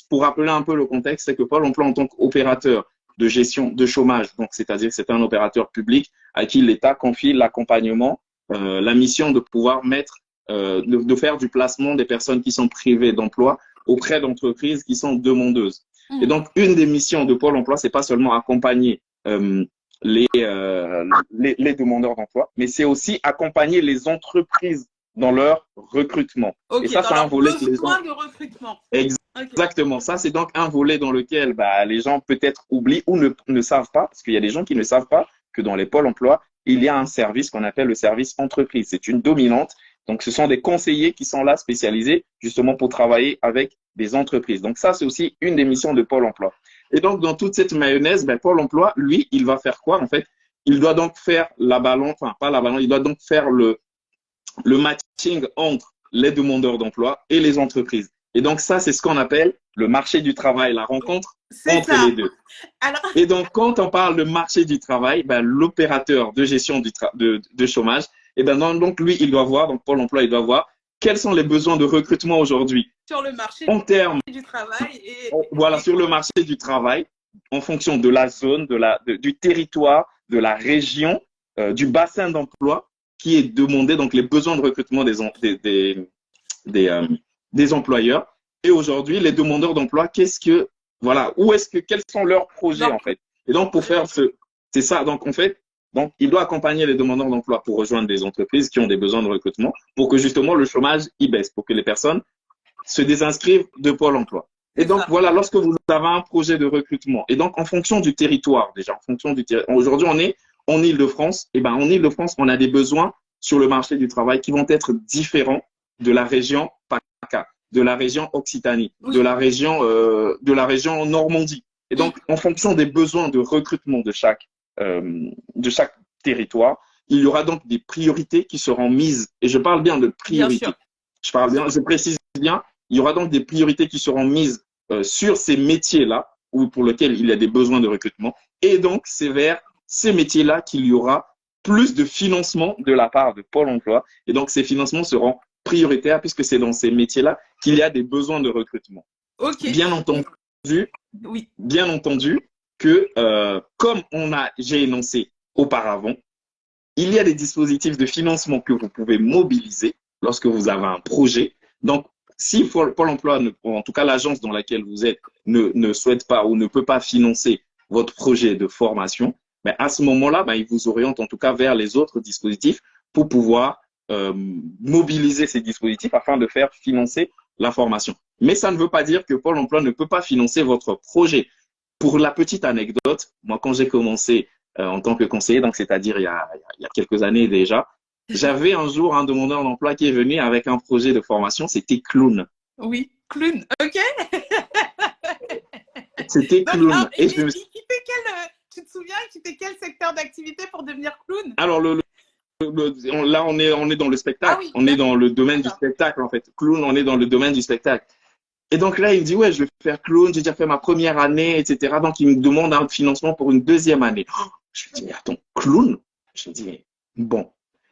pour rappeler un peu le contexte, c'est que Pôle emploi en tant qu'opérateur de gestion de chômage, donc c'est-à-dire que c'est un opérateur public à qui l'État confie l'accompagnement, la mission de pouvoir de faire du placement des personnes qui sont privées d'emploi auprès d'entreprises qui sont demandeuses. Et donc, une des missions de Pôle emploi, c'est pas seulement accompagner les demandeurs d'emploi, mais c'est aussi accompagner les entreprises dans leur recrutement. Et ça, c'est un volet que les gens... de recrutement. Exactement. Ça, c'est donc un volet dans lequel les gens peut-être oublient ou ne savent pas, parce qu'il y a des gens qui ne savent pas que dans les pôles emploi, il y a un service qu'on appelle le service entreprise. C'est une dominante. Donc, ce sont des conseillers qui sont là spécialisés justement pour travailler avec des entreprises. Donc, ça, c'est aussi une des missions de Pôle emploi. Et donc, dans toute cette mayonnaise, Pôle emploi, lui, il va faire quoi en fait? Il doit donc faire il doit donc faire le matching entre les demandeurs d'emploi et les entreprises. Et donc, ça, c'est ce qu'on appelle le marché du travail, la rencontre entre les deux. Et donc, quand on parle de marché du travail, l'opérateur de gestion de chômage, donc lui, il doit voir, donc Pôle emploi, il doit voir quels sont les besoins de recrutement aujourd'hui. Sur le marché du travail. Sur le marché du travail, en fonction de la zone, du territoire, de la région, du bassin d'emploi qui est demandé, donc les besoins de recrutement des employeurs. Et aujourd'hui, les demandeurs d'emploi, quels sont leurs projets en fait. Et donc, pour faire c'est ça. Donc, en fait, Donc, il doit accompagner les demandeurs d'emploi pour rejoindre des entreprises qui ont des besoins de recrutement pour que justement le chômage y baisse, pour que les personnes se désinscrivent de Pôle emploi. Et donc, voilà, lorsque vous avez un projet de recrutement, et donc en fonction du territoire, déjà, en fonction du territoire, aujourd'hui, on est en Île-de-France, et ben en Île-de-France, on a des besoins sur le marché du travail qui vont être différents de la région PACA, de la région Occitanie, de la région Normandie. Et donc, en fonction des besoins de recrutement de chaque territoire, il y aura donc des priorités qui seront mises. Et je parle bien de priorités. Je précise bien, il y aura donc des priorités qui seront mises sur ces métiers-là, ou pour lesquels il y a des besoins de recrutement. Et donc, c'est vers ces métiers-là qu'il y aura plus de financement de la part de Pôle emploi. Et donc, ces financements seront prioritaires puisque c'est dans ces métiers-là qu'il y a des besoins de recrutement. Okay. Bien entendu que, comme j'ai énoncé auparavant, il y a des dispositifs de financement que vous pouvez mobiliser lorsque vous avez un projet. Donc, si Pôle emploi, en tout cas l'agence dans laquelle vous êtes, ne souhaite pas ou ne peut pas financer votre projet de formation, ben à ce moment-là, ben, il vous oriente en tout cas vers les autres dispositifs pour pouvoir mobiliser ces dispositifs afin de faire financer la formation. Mais ça ne veut pas dire que Pôle emploi ne peut pas financer votre projet. Pour la petite anecdote, moi, quand j'ai commencé en tant que conseiller, donc c'est-à-dire il y a quelques années déjà, j'avais un jour un demandeur d'emploi qui est venu avec un projet de formation, c'était clown. Oui, clown, ok. C'était clown. Et tu te souviens, il quittait quel secteur d'activité pour devenir clown? Alors, là, on est dans le spectacle. Ah oui, on est dans le domaine du spectacle, en fait. Clown, on est dans le domaine du spectacle. Et donc là, il me dit, ouais, je vais faire clown, j'ai déjà fait ma première année, etc. Donc, il me demande un financement pour une deuxième année. Je me dis, mais attends, clown? Je me dis, mais bon.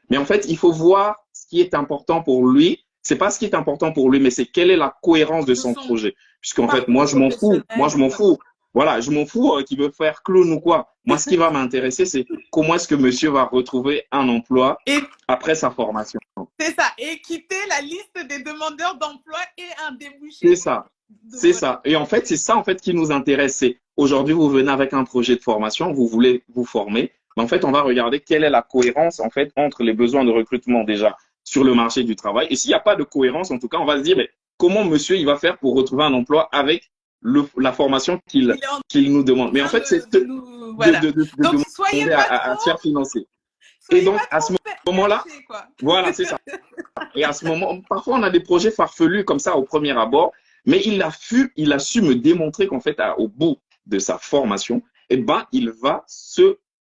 Mais en fait, il faut voir ce qui est important pour lui. C'est pas ce qui est important pour lui, mais c'est quelle est la cohérence de son projet. Puisqu'en fait, moi, je m'en fous. Voilà, je m'en fous qu'il veut faire clown ou quoi. Moi, ce qui va m'intéresser, c'est comment est-ce que monsieur va retrouver un emploi après sa formation. C'est ça. Et quitter la liste des demandeurs d'emploi et un débouché. C'est ça. C'est ça. Et en fait, c'est ça en fait qui nous intéresse. C'est aujourd'hui, vous venez avec un projet de formation, vous voulez vous former. Mais en fait, on va regarder quelle est la cohérence en fait entre les besoins de recrutement déjà sur le marché du travail. Et s'il n'y a pas de cohérence, en tout cas, on va se dire mais comment monsieur il va faire pour retrouver un emploi avec la formation qu'il nous demande. Mais en fait, c'est de demander à se faire financer. Et donc, à ce moment-là, voilà, c'est ça. Et à ce moment, parfois, on a des projets farfelus comme ça au premier abord, mais il a su me démontrer qu'en fait, au bout de sa formation, eh ben, il va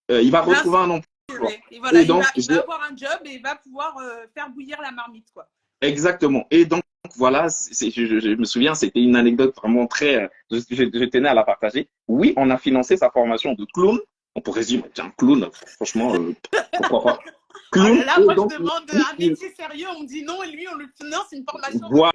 retrouver un emploi. Et voilà, il va avoir un job et il va pouvoir faire bouillir la marmite, quoi. Exactement. Et donc, voilà, je me souviens, c'était une anecdote vraiment très, je tenais à la partager. Oui, on a financé sa formation de clown. On pourrait se dire, tiens, clown, franchement, pourquoi pas. Clown. Oh là là, moi, je demande un métier sérieux, on me dit non, et lui, on le finance une formation de clown.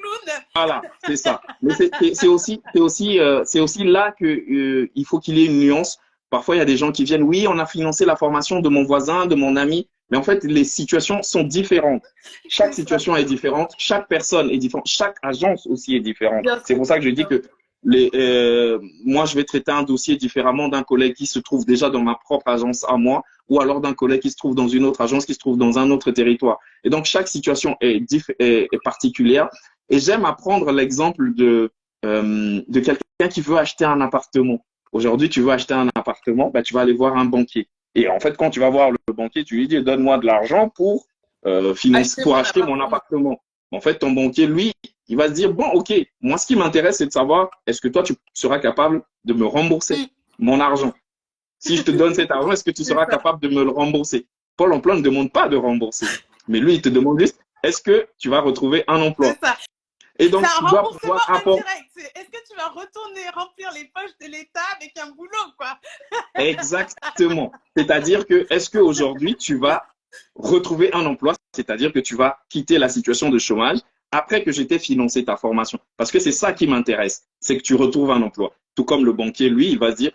Voilà, c'est ça. Mais c'est aussi là que il faut qu'il y ait une nuance. Parfois, il y a des gens qui viennent, oui, on a financé la formation de mon voisin, de mon ami. Mais en fait, les situations sont différentes. Chaque situation est différente, chaque personne est différente, chaque agence aussi est différente. C'est pour ça que je dis que moi, je vais traiter un dossier différemment d'un collègue qui se trouve déjà dans ma propre agence à moi, ou alors d'un collègue qui se trouve dans une autre agence, qui se trouve dans un autre territoire. Et donc, chaque situation est particulière. Et j'aime apprendre l'exemple de quelqu'un qui veut acheter un appartement. Aujourd'hui, tu veux acheter un appartement, bah, tu vas aller voir un banquier. Et en fait, quand tu vas voir le banquier, tu lui dis, donne-moi de l'argent pour acheter mon appartement. En fait, ton banquier, lui, il va se dire, bon, ok, moi, ce qui m'intéresse, c'est de savoir, est-ce que toi, tu seras capable de me rembourser mon argent? Si je te donne cet argent, est-ce que tu seras capable de me le rembourser? Pôle emploi ne demande pas de rembourser. Mais lui, il te demande juste, est-ce que tu vas retrouver un emploi? C'est ça. Et donc, tu dois pouvoir apporter. Est-ce que tu vas retourner remplir les poches de l'État avec un boulot, quoi? Exactement. C'est-à-dire que, est-ce qu'aujourd'hui, tu vas retrouver un emploi? C'est-à-dire que tu vas quitter la situation de chômage après que j'ai financé ta formation. Parce que c'est ça qui m'intéresse, c'est que tu retrouves un emploi. Tout comme le banquier, lui, il va se dire,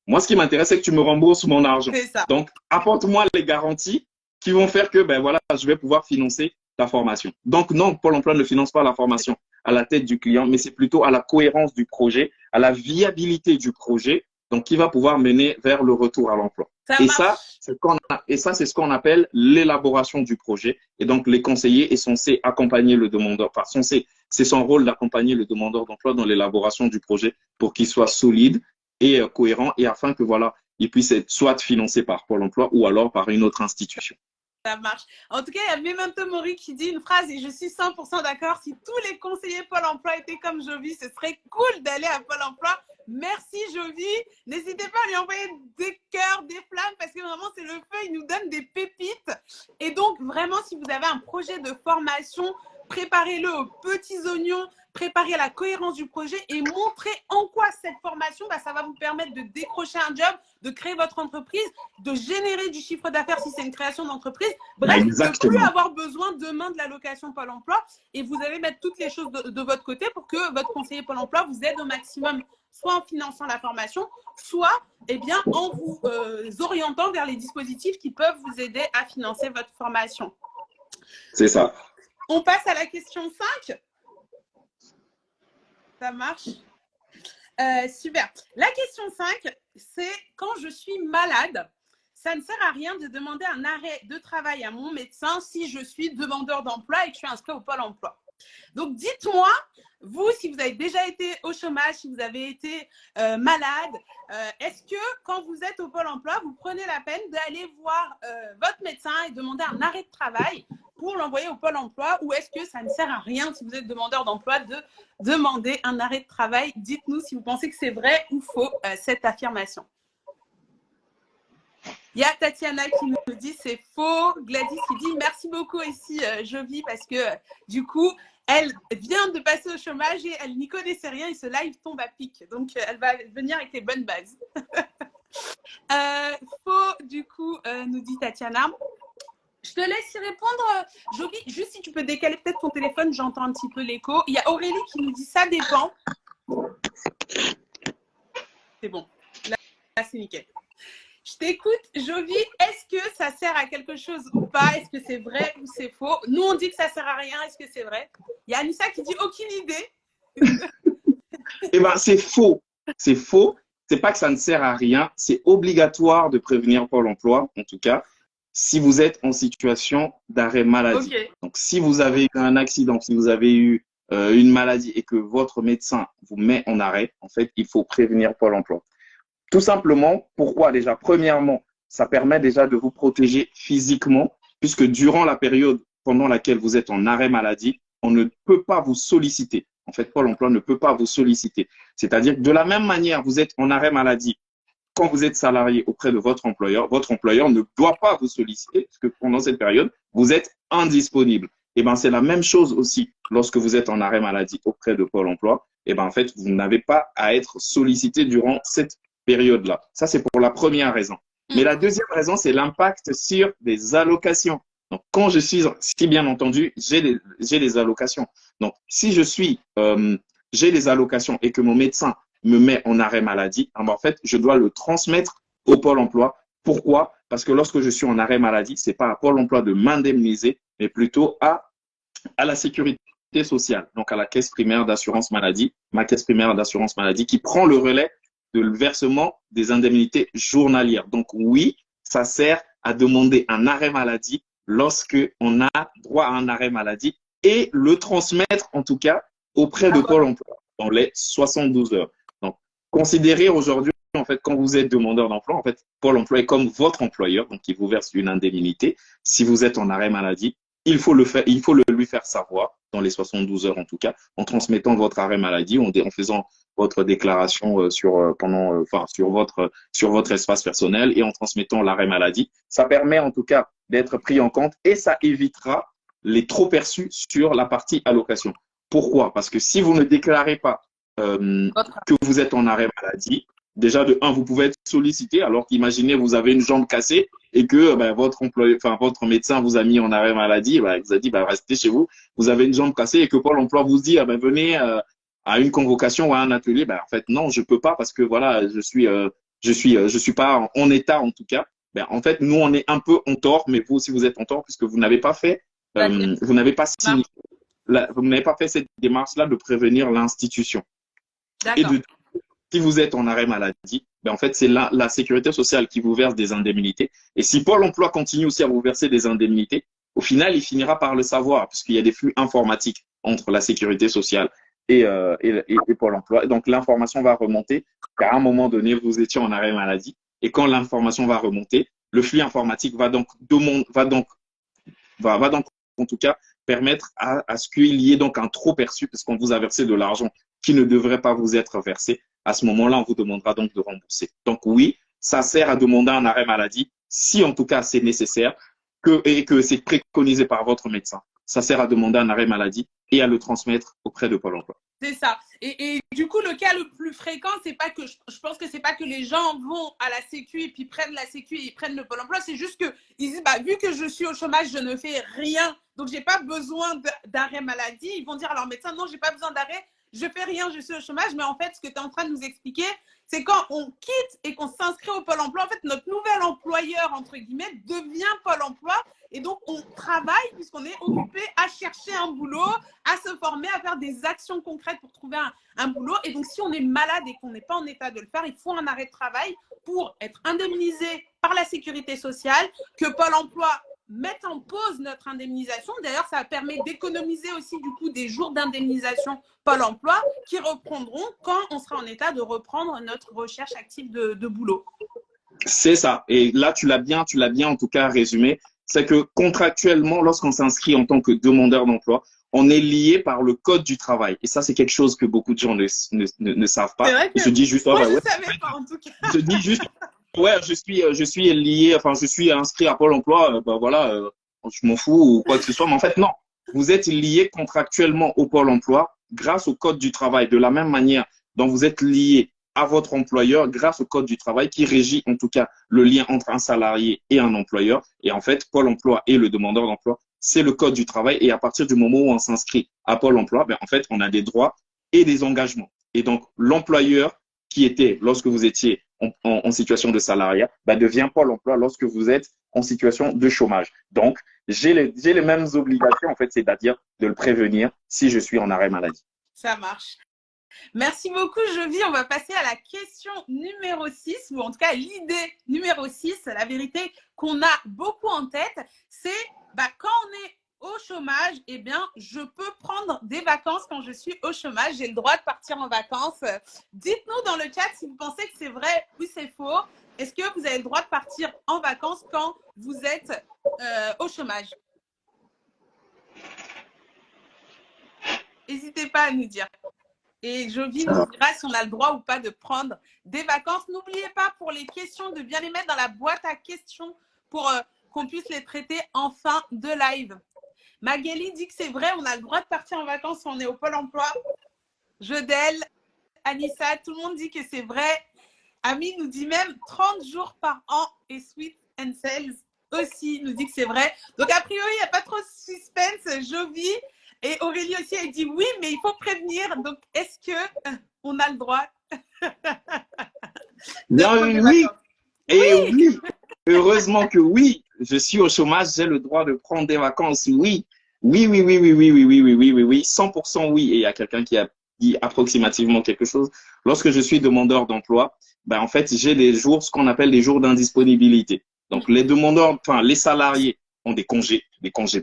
moi, ce qui m'intéresse, c'est que tu me rembourses mon argent. Donc, apporte-moi les garanties qui vont faire que, ben voilà, je vais pouvoir financer ta formation. Donc, non, Pôle emploi ne finance pas la formation à la tête du client, mais c'est plutôt à la cohérence du projet, à la viabilité du projet donc qui va pouvoir mener vers le retour à l'emploi. Ça marche. C'est ce qu'on appelle l'élaboration du projet. Et donc, les conseillers est censé accompagner le demandeur, c'est son rôle d'accompagner le demandeur d'emploi dans l'élaboration du projet pour qu'il soit solide et cohérent et afin que, voilà, il puisse être soit financé par Pôle emploi ou alors par une autre institution. Ça marche. En tout cas, il y a Memento Mori qui dit une phrase et je suis 100% d'accord. Si tous les conseillers Pôle emploi étaient comme Jovi, ce serait cool d'aller à Pôle emploi. Merci Jovi. N'hésitez pas à lui envoyer des cœurs, des flammes parce que vraiment, c'est le feu. Il nous donne des pépites. Et donc, vraiment, si vous avez un projet de formation, préparez-le aux petits oignons. Préparez la cohérence du projet et montrez en quoi cette formation, ça va vous permettre de décrocher un job, de créer votre entreprise, de générer du chiffre d'affaires si c'est une création d'entreprise. Bref, Exactement. de ne plus avoir besoin demain de l'allocation Pôle emploi et vous allez mettre toutes les choses de votre côté pour que votre conseiller Pôle emploi vous aide au maximum, soit en finançant la formation, soit en vous orientant vers les dispositifs qui peuvent vous aider à financer votre formation. C'est ça. On passe à la question 5. Ça marche. Super. La question 5, c'est quand je suis malade, ça ne sert à rien de demander un arrêt de travail à mon médecin si je suis demandeur d'emploi et que je suis inscrit au Pôle emploi. Donc, dites-moi, vous, si vous avez déjà été au chômage, si vous avez été malade, est-ce que quand vous êtes au Pôle emploi, vous prenez la peine d'aller voir votre médecin et demander un arrêt de travail pour l'envoyer au Pôle emploi ou est-ce que ça ne sert à rien si vous êtes demandeur d'emploi de demander un arrêt de travail? Dites-nous si vous pensez que c'est vrai ou faux cette affirmation. Il y a Tatiana qui nous dit c'est faux. Gladys qui dit merci beaucoup ici Jovi parce que du coup elle vient de passer au chômage et elle n'y connaissait rien et ce live tombe à pic. Donc elle va venir avec les bonnes bases. Faux du coup nous dit Tatiana. Je te laisse y répondre, Jovi. Juste si tu peux décaler peut-être ton téléphone, j'entends un petit peu l'écho. Il y a Aurélie qui nous dit ça dépend. C'est bon. Là c'est nickel. Je t'écoute, Jovi. Est-ce que ça sert à quelque chose ou pas? Est-ce que c'est vrai ou c'est faux? Nous, on dit que ça sert à rien. Est-ce que c'est vrai? Il y a Anissa qui dit aucune idée. Eh bien, c'est faux. C'est faux. C'est pas que ça ne sert à rien. C'est obligatoire de prévenir Pôle emploi, en tout cas, si vous êtes en situation d'arrêt maladie. Okay. Donc, si vous avez eu un accident, si vous avez eu une maladie et que votre médecin vous met en arrêt, en fait, il faut prévenir Pôle emploi. Tout simplement, pourquoi déjà? Premièrement, ça permet déjà de vous protéger physiquement, puisque durant la période pendant laquelle vous êtes en arrêt maladie, on ne peut pas vous solliciter. En fait, Pôle emploi ne peut pas vous solliciter. C'est-à-dire que de la même manière, vous êtes en arrêt maladie quand vous êtes salarié auprès de votre employeur ne doit pas vous solliciter, parce que pendant cette période, vous êtes indisponible. Et ben, c'est la même chose aussi lorsque vous êtes en arrêt maladie auprès de Pôle emploi. Et ben, en fait, vous n'avez pas à être sollicité durant cette période-là. Ça, c'est pour la première raison. Mais la deuxième raison, c'est l'impact sur les allocations. Donc, quand je suis, si bien entendu, j'ai les allocations. Donc, si j'ai les allocations et que mon médecin me met en arrêt maladie, en fait, je dois le transmettre au Pôle emploi. Pourquoi? Parce que lorsque je suis en arrêt maladie, c'est pas à Pôle emploi de m'indemniser, mais plutôt à la sécurité sociale, donc à la caisse primaire d'assurance maladie, ma caisse primaire d'assurance maladie qui prend le relais de versement des indemnités journalières. Donc oui, ça sert à demander un arrêt maladie lorsque on a droit à un arrêt maladie et le transmettre en tout cas auprès de Pôle emploi dans les 72 heures. Donc, considérez aujourd'hui, en fait, quand vous êtes demandeur d'emploi, en fait, Pôle emploi est comme votre employeur, donc il vous verse une indemnité. Si vous êtes en arrêt maladie, il faut le lui faire savoir dans les 72 heures en tout cas, en transmettant votre arrêt maladie, en faisant votre déclaration sur votre espace personnel et en transmettant l'arrêt maladie. Ça permet en tout cas d'être pris en compte et ça évitera les trop perçus sur la partie allocation. Pourquoi? Parce que si vous ne déclarez pas que vous êtes en arrêt maladie, déjà de un, vous pouvez être sollicité. Alors qu'imaginez, vous avez une jambe cassée et que votre médecin vous a mis en arrêt maladie, il vous a dit restez chez vous. Vous avez une jambe cassée et que Pôle emploi vous dit venez à une convocation ou à un atelier. En fait non, je peux pas parce que voilà, je suis pas en état en tout cas. En fait, nous on est un peu en tort, mais vous aussi vous êtes en tort puisque vous n'avez pas fait, vous n'avez pas signé. Vous n'avez pas fait cette démarche-là de prévenir l'institution. Et si vous êtes en arrêt maladie, ben en fait, c'est la sécurité sociale qui vous verse des indemnités. Et si Pôle emploi continue aussi à vous verser des indemnités, au final, il finira par le savoir, puisqu'il y a des flux informatiques entre la sécurité sociale et Pôle emploi. Et donc, l'information va remonter, car à un moment donné, vous étiez en arrêt maladie. Et quand l'information va remonter, le flux informatique va donc en tout cas permettre à ce qu'il y ait donc un trop perçu, parce qu'on vous a versé de l'argent qui ne devrait pas vous être versé. À ce moment-là, on vous demandera donc de rembourser. Donc oui, ça sert à demander un arrêt maladie, si en tout cas c'est nécessaire et que c'est préconisé par votre médecin. Ça sert à demander un arrêt maladie et à le transmettre auprès de Pôle emploi. C'est ça. Et du coup, le cas le plus fréquent, c'est pas que je pense que c'est pas que les gens vont à la Sécu et puis prennent la Sécu et ils prennent le Pôle emploi. C'est juste que ils disent, bah, vu que je suis au chômage, je ne fais rien, donc j'ai pas besoin d'arrêt maladie. Ils vont dire à leur médecin, non, j'ai pas besoin d'arrêt, je fais rien, je suis au chômage. Mais en fait, ce que tu es en train de nous expliquer, c'est quand on quitte et qu'on s'inscrit au Pôle emploi, en fait, notre nouvel employeur, entre guillemets, devient Pôle emploi. Et donc, on travaille puisqu'on est occupé à chercher un boulot, à se former, à faire des actions concrètes pour trouver un boulot. Et donc, si on est malade et qu'on n'est pas en état de le faire, il faut un arrêt de travail pour être indemnisé par la sécurité sociale, que Pôle emploi mette en pause notre indemnisation. D'ailleurs, ça permet d'économiser aussi du coup des jours d'indemnisation Pôle emploi qui reprendront quand on sera en état de reprendre notre recherche active de boulot. C'est ça. Et là, tu l'as bien en tout cas résumé. C'est que contractuellement, lorsqu'on s'inscrit en tant que demandeur d'emploi, on est lié par le code du travail. Et ça, c'est quelque chose que beaucoup de gens ne savent pas. Vrai que ils se disent juste, moi, je ne savais pas en tout cas. Ils se disent juste, ouais, je suis lié, enfin, je suis inscrit à Pôle emploi, bah voilà, je m'en fous ou quoi que ce soit. Mais en fait, non. Vous êtes lié contractuellement au Pôle emploi grâce au code du travail. De la même manière dont vous êtes lié à votre employeur grâce au code du travail qui régit en tout cas le lien entre un salarié et un employeur. Et en fait, Pôle emploi et le demandeur d'emploi, c'est le code du travail. Et à partir du moment où on s'inscrit à Pôle emploi, ben, en fait, on a des droits et des engagements. Et donc, l'employeur qui était, lorsque vous étiez en situation de salariat, ben, devient Pôle emploi lorsque vous êtes en situation de chômage. Donc, j'ai les mêmes obligations, en fait, c'est-à-dire de le prévenir si je suis en arrêt maladie. Ça marche. Merci beaucoup, Jovi. On va passer à la question numéro 6, ou en tout cas l'idée numéro 6. La vérité qu'on a beaucoup en tête, c'est quand on est au chômage, eh bien, je peux prendre des vacances quand je suis au chômage. J'ai le droit de partir en vacances. Dites-nous dans le chat si vous pensez que c'est vrai ou c'est faux. Est-ce que vous avez le droit de partir en vacances quand vous êtes au chômage? N'hésitez pas à nous dire. Et Jovi nous dira si on a le droit ou pas de prendre des vacances. N'oubliez pas pour les questions de bien les mettre dans la boîte à questions pour qu'on puisse les traiter en fin de live. Magali dit que c'est vrai, on a le droit de partir en vacances quand on est au Pôle emploi. Jodel, Anissa, tout le monde dit que c'est vrai. Ami nous dit même 30 jours par an et Sweet and Sales aussi nous dit que c'est vrai. Donc a priori, il n'y a pas trop de suspense. Jovi et Aurélie aussi, elle dit oui, mais il faut prévenir. Donc, est-ce qu'on a le droit oui. Et oui, heureusement que oui, je suis au chômage, j'ai le droit de prendre des vacances. Oui, oui, 100% oui. Et il y a quelqu'un qui a dit approximativement quelque chose. Lorsque je suis demandeur d'emploi, ben en fait, j'ai des jours, ce qu'on appelle des jours d'indisponibilité. Donc, les demandeurs, enfin, les salariés ont des congés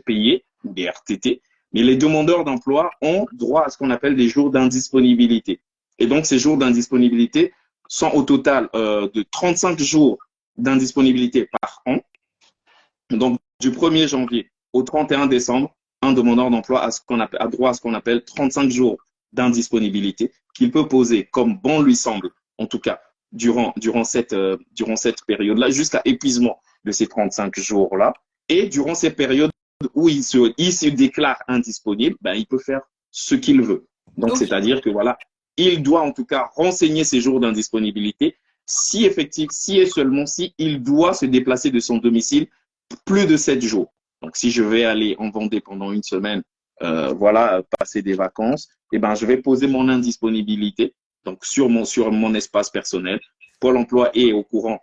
payés ou des RTT. Mais les demandeurs d'emploi ont droit à ce qu'on appelle des jours d'indisponibilité. Et donc, ces jours d'indisponibilité sont au total de 35 jours d'indisponibilité par an. Donc, du 1er janvier au 31 décembre, un demandeur d'emploi a droit à ce qu'on appelle 35 jours d'indisponibilité qu'il peut poser comme bon lui semble, en tout cas, durant cette période-là, jusqu'à épuisement de ces 35 jours-là. Et durant ces périodes où il se déclare indisponible, ben, il peut faire ce qu'il veut. Donc, c'est-à-dire que voilà, il doit en tout cas renseigner ses jours d'indisponibilité si et seulement si il doit se déplacer de son domicile plus de 7 jours. Donc, si je vais aller en Vendée pendant une semaine, passer des vacances, eh ben, je vais poser mon indisponibilité donc sur mon espace personnel. Pôle emploi est au courant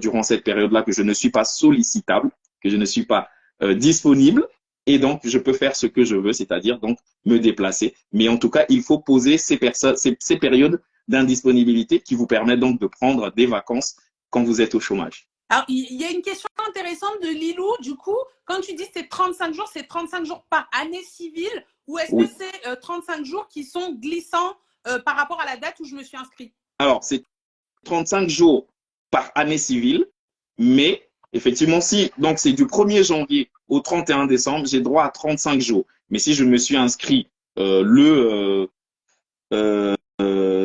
durant cette période-là que je ne suis pas sollicitable, que je ne suis pas disponible et donc je peux faire ce que je veux, c'est-à-dire donc me déplacer. Mais en tout cas, il faut poser ces périodes d'indisponibilité qui vous permet donc de prendre des vacances quand vous êtes au chômage. Alors, il y a une question intéressante de Lilou. Du coup, quand tu dis c'est 35 jours, c'est 35 jours par année civile ou est-ce que c'est 35 jours qui sont glissants par rapport à la date où je me suis inscrite? Alors, c'est 35 jours par année civile, mais effectivement, si donc c'est du 1er janvier au 31 décembre, j'ai droit à 35 jours. Mais si je me suis inscrit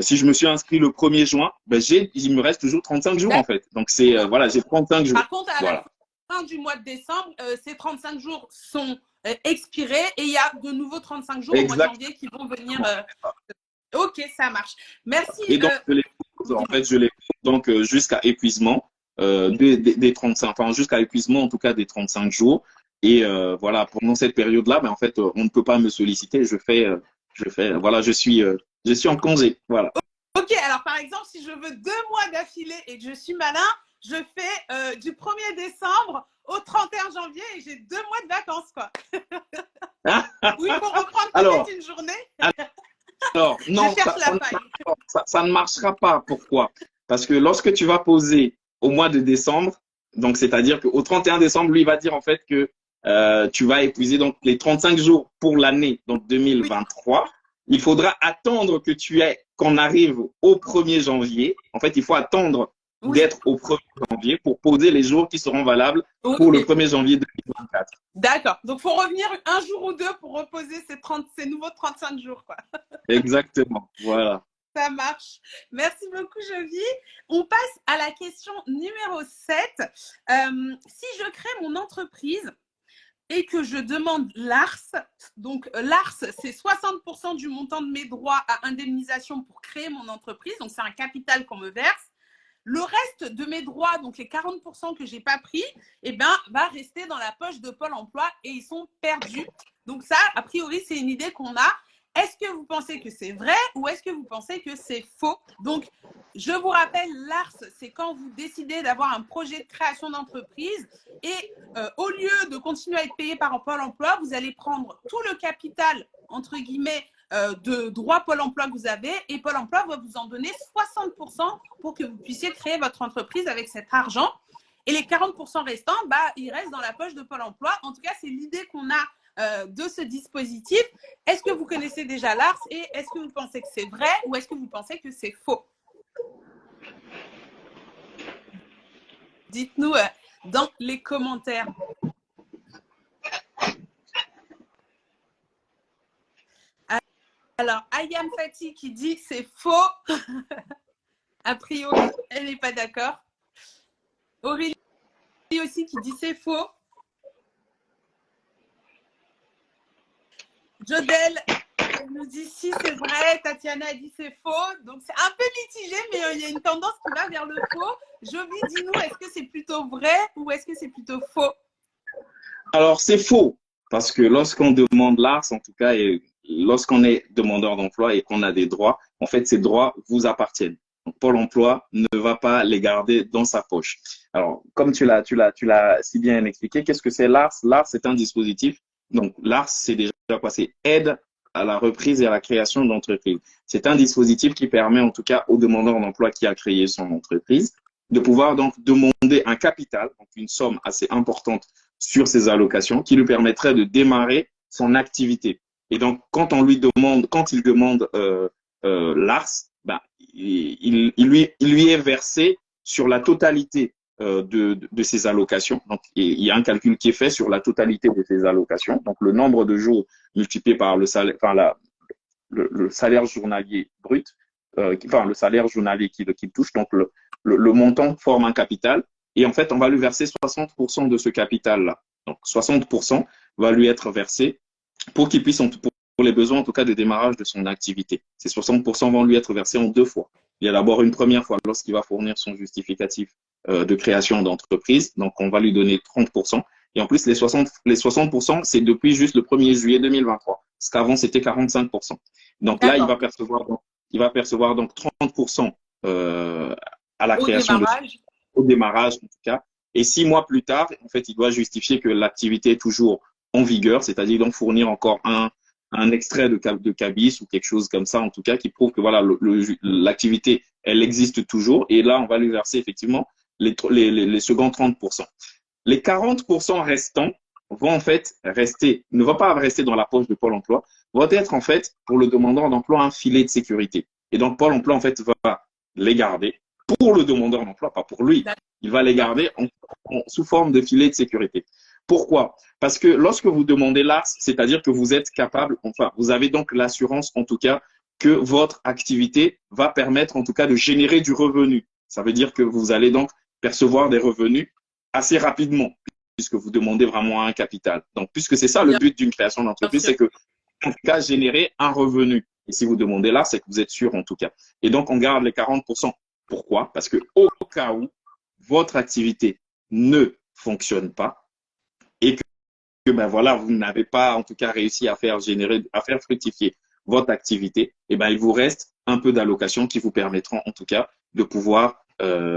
si je me suis inscrit le 1er juin, ben il me reste toujours 35 jours en fait. Donc c'est voilà, j'ai 35 jours. Par contre, à la fin du mois de décembre, ces 35 jours sont expirés et il y a de nouveaux 35 jours au mois de janvier qui vont venir. Ok, ça marche. Merci. Et donc je les pose donc jusqu'à épuisement des 35, enfin jusqu'à épuisement en tout cas des 35 jours. Et voilà, pendant cette période-là, ben en fait, on ne peut pas me solliciter. Voilà, je suis en congé. Voilà. Ok, alors par exemple, si je veux 2 mois d'affilée et que je suis malin, je fais du 1er décembre au 31 janvier et j'ai 2 mois de vacances, quoi. Oui, pour reprendre peut-être une journée. Alors, non, ça ne marchera pas. Pourquoi? Parce que lorsque tu vas poser au mois de décembre, donc c'est-à-dire qu'au 31 décembre, lui, il va dire en fait que tu vas épuiser donc les 35 jours pour l'année donc 2023. Oui. Il faudra attendre qu'on arrive au 1er janvier. En fait, il faut attendre d'être au 1er janvier pour poser les jours qui seront valables pour le 1er janvier 2024. D'accord. Donc, il faut revenir un jour ou deux pour reposer ces nouveaux 35 jours, quoi. Exactement. Voilà. Ça marche. Merci beaucoup, Jovi. On passe à la question numéro 7. Si je crée mon entreprise et que je demande l'ARS, donc l'ARS, c'est 60% du montant de mes droits à indemnisation pour créer mon entreprise, donc c'est un capital qu'on me verse. Le reste de mes droits, donc les 40% que je n'ai pas pris, eh ben, va rester dans la poche de Pôle emploi et ils sont perdus. Donc ça, a priori, c'est une idée qu'on a. Est-ce que vous pensez que c'est vrai ou est-ce que vous pensez que c'est faux? Donc, je vous rappelle, l'ARS, c'est quand vous décidez d'avoir un projet de création d'entreprise et au lieu de continuer à être payé par Pôle emploi, vous allez prendre tout le capital, entre guillemets, de droits Pôle emploi que vous avez et Pôle emploi va vous en donner 60% pour que vous puissiez créer votre entreprise avec cet argent. Et les 40% restants, bah, ils restent dans la poche de Pôle emploi. En tout cas, c'est l'idée qu'on a de ce dispositif. Est-ce que vous connaissez déjà l'ARS et est-ce que vous pensez que c'est vrai ou est-ce que vous pensez que c'est faux? Dites-nous dans les commentaires. Alors, Ayam Fati qui dit c'est faux. A priori, elle n'est pas d'accord. Aurélie aussi qui dit c'est faux. Jodel, elle nous dit si c'est vrai. Tatiana dit c'est faux. Donc, c'est un peu mitigé, mais il y a une tendance qui va vers le faux. Jovi, dis-nous, est-ce que c'est plutôt vrai ou est-ce que c'est plutôt faux? Alors, c'est faux. Parce que lorsqu'on demande l'ARS, en tout cas, et lorsqu'on est demandeur d'emploi et qu'on a des droits, en fait, ces droits vous appartiennent. Donc, Pôle emploi ne va pas les garder dans sa poche. Alors, comme tu l'as si bien expliqué, qu'est-ce que c'est l'ARS? L'ARS, c'est un dispositif. Donc, l'ARS, c'est déjà quoi? C'est aide à la reprise et à la création d'entreprise. C'est un dispositif qui permet, en tout cas, au demandeur d'emploi qui a créé son entreprise, de pouvoir donc demander un capital, donc une somme assez importante sur ses allocations, qui lui permettrait de démarrer son activité. Et donc, quand il demande l'ARS, ben, il lui est versé sur la totalité de ses allocations. Donc, il y a un calcul qui est fait sur la totalité de ses allocations. Donc, le nombre de jours multiplié par le salaire, le salaire journalier brut, le salaire journalier qu'il touche. Donc, le montant forme un capital. Et en fait, on va lui verser 60% de ce capital-là. Donc, 60% va lui être versé pour qu'il puisse, pour les besoins en tout cas de démarrage de son activité. Ces 60% vont lui être versés en 2 fois. Il y a d'abord une première fois lorsqu'il va fournir son justificatif de création d'entreprise. Donc, on va lui donner 30%. Et en plus, les 60%, c'est depuis juste le 1er juillet 2023. Parce qu'avant, c'était 45%. Donc là, il va percevoir donc 30% à la création au démarrage en tout cas. Et 6 mois plus tard, en fait, il doit justifier que l'activité est toujours en vigueur, c'est-à-dire donc fournir encore un extrait de CABIS ou quelque chose comme ça, en tout cas, qui prouve que voilà, l'activité, elle existe toujours. Et là, on va lui verser effectivement les seconds 30%. Les 40% restants vont en fait rester, ne vont pas rester dans la poche de Pôle emploi, vont être en fait pour le demandeur d'emploi un filet de sécurité. Et donc Pôle emploi en fait va les garder pour le demandeur d'emploi, pas pour lui. Il va les garder sous forme de filet de sécurité. Pourquoi? Parce que lorsque vous demandez l'ARS, c'est-à-dire que vous êtes capable, enfin, vous avez donc l'assurance en tout cas que votre activité va permettre en tout cas de générer du revenu. Ça veut dire que vous allez donc percevoir des revenus assez rapidement, puisque vous demandez vraiment un capital. Donc, puisque c'est ça le but d'une création d'entreprise, c'est que, en tout cas, générer un revenu. Et si vous demandez là, c'est que vous êtes sûr en tout cas. Et donc, on garde les 40%. Pourquoi? Parce que au cas où votre activité ne fonctionne pas et que ben voilà, vous n'avez pas en tout cas réussi à faire fructifier votre activité, et ben il vous reste un peu d'allocations qui vous permettront en tout cas de pouvoir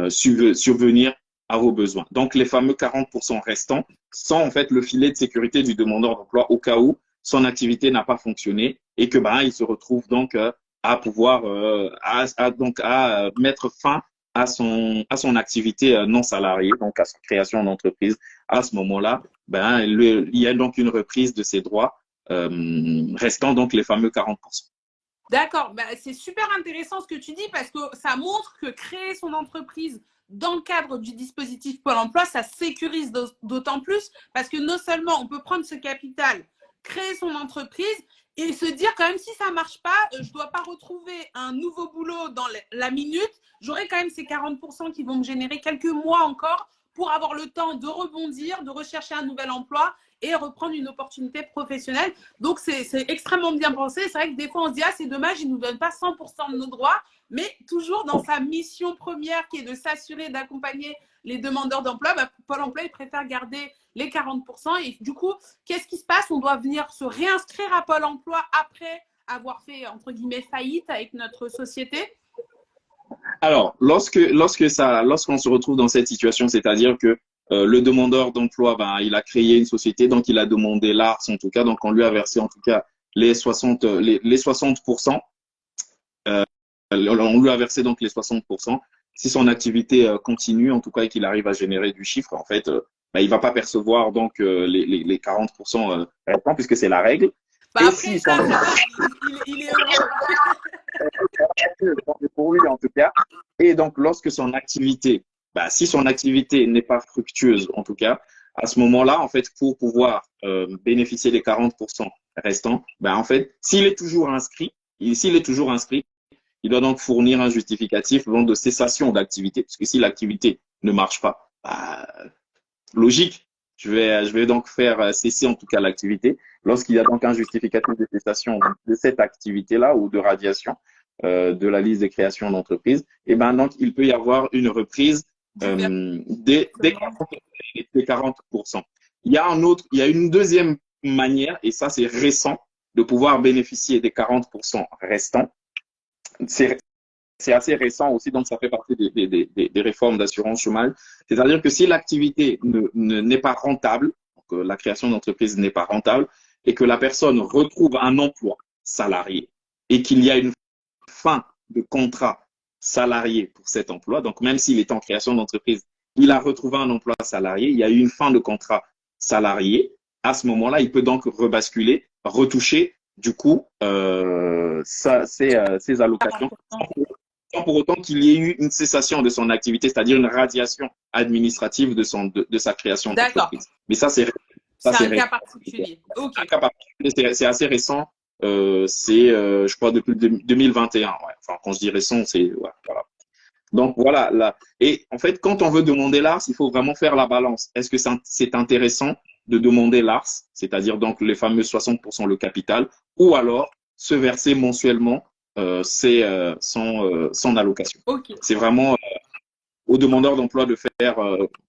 subvenir à vos besoins. Donc les fameux 40% restants sont en fait le filet de sécurité du demandeur d'emploi au cas où son activité n'a pas fonctionné et que ben il se retrouve donc à pouvoir à mettre fin à son activité non salariée, donc à sa création d'entreprise. À ce moment-là, ben il y a donc une reprise de ses droits restant donc les fameux 40%. D'accord, bah, c'est super intéressant ce que tu dis parce que ça montre que créer son entreprise dans le cadre du dispositif Pôle emploi, ça sécurise d'autant plus parce que non seulement on peut prendre ce capital, créer son entreprise et se dire quand même si ça ne marche pas, je ne dois pas retrouver un nouveau boulot dans la minute, j'aurai quand même ces 40% qui vont me générer quelques mois encore pour avoir le temps de rebondir, de rechercher un nouvel emploi et reprendre une opportunité professionnelle. Donc, c'est extrêmement bien pensé. C'est vrai que des fois, on se dit, ah, c'est dommage, ils ne nous donnent pas 100% de nos droits, mais toujours dans sa mission première qui est de s'assurer d'accompagner les demandeurs d'emploi, bah, Pôle emploi, il préfère garder les 40%. Et du coup, qu'est-ce qui se passe? On doit venir se réinscrire à Pôle emploi après avoir fait, entre guillemets, faillite avec notre société. Alors, lorsqu'on se retrouve dans cette situation, c'est-à-dire que le demandeur d'emploi, ben, il a créé une société, donc il a demandé l'ARS en tout cas, donc on lui a versé en tout cas les 60%. On lui a versé donc les 60%. Si son activité continue, en tout cas, et qu'il arrive à générer du chiffre, en fait, ben, il va pas percevoir donc les 40% restants, puisque c'est la règle. Bah, après, ça, il est heureux. Pour lui en tout cas. Et donc, lorsque son activité, bah, si son activité n'est pas fructueuse en tout cas, à ce moment-là, en fait, pour pouvoir bénéficier des 40% restants, bah, en fait, s'il est toujours inscrit, il doit donc fournir un justificatif donc, de cessation d'activité, parce que si l'activité ne marche pas, bah, logique, je vais donc faire cesser en tout cas l'activité. Lorsqu'il y a donc un justificatif de cessation de cette activité-là ou de radiation de la liste de création d'entreprise, et ben donc il peut y avoir une reprise des 40%. Il y a une deuxième manière, et ça c'est récent, de pouvoir bénéficier des 40% restants. C'est assez récent aussi, donc ça fait partie des réformes d'assurance chômage. C'est-à-dire que si l'activité n'est pas rentable, donc la création d'entreprise n'est pas rentable, et que la personne retrouve un emploi salarié, et qu'il y a une fin de contrat salarié pour cet emploi, donc même s'il est en création d'entreprise, il a retrouvé un emploi salarié, il y a eu une fin de contrat salarié, à ce moment-là, il peut donc rebasculer, retoucher du coup ses allocations sans pour autant qu'il y ait eu une cessation de son activité, c'est-à-dire une radiation administrative de sa création d'entreprise. Mais ça, c'est un cas particulier. Okay. Un cas particulier, c'est assez récent. Je crois, depuis 2021. Ouais. Enfin, quand je dis récent, c'est ouais, voilà. Donc voilà. Là. Et en fait, quand on veut demander l'ARS, il faut vraiment faire la balance. Est-ce que c'est intéressant de demander l'ARS, c'est-à-dire donc les fameux 60% le capital, ou alors se verser mensuellement son allocation. Okay. C'est vraiment aux demandeurs d'emploi de faire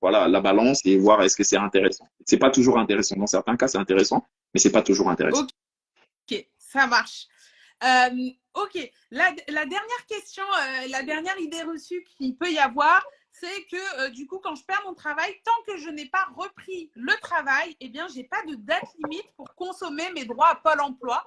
voilà, la balance et voir est-ce que c'est intéressant. C'est pas toujours intéressant. Dans certains cas, c'est intéressant, mais c'est pas toujours intéressant. Ok, ça marche. Ok, la dernière question, la dernière idée reçue qu'il peut y avoir, c'est que du coup, quand je perds mon travail, tant que je n'ai pas repris le travail, eh bien, j'ai pas de date limite pour consommer mes droits à Pôle emploi.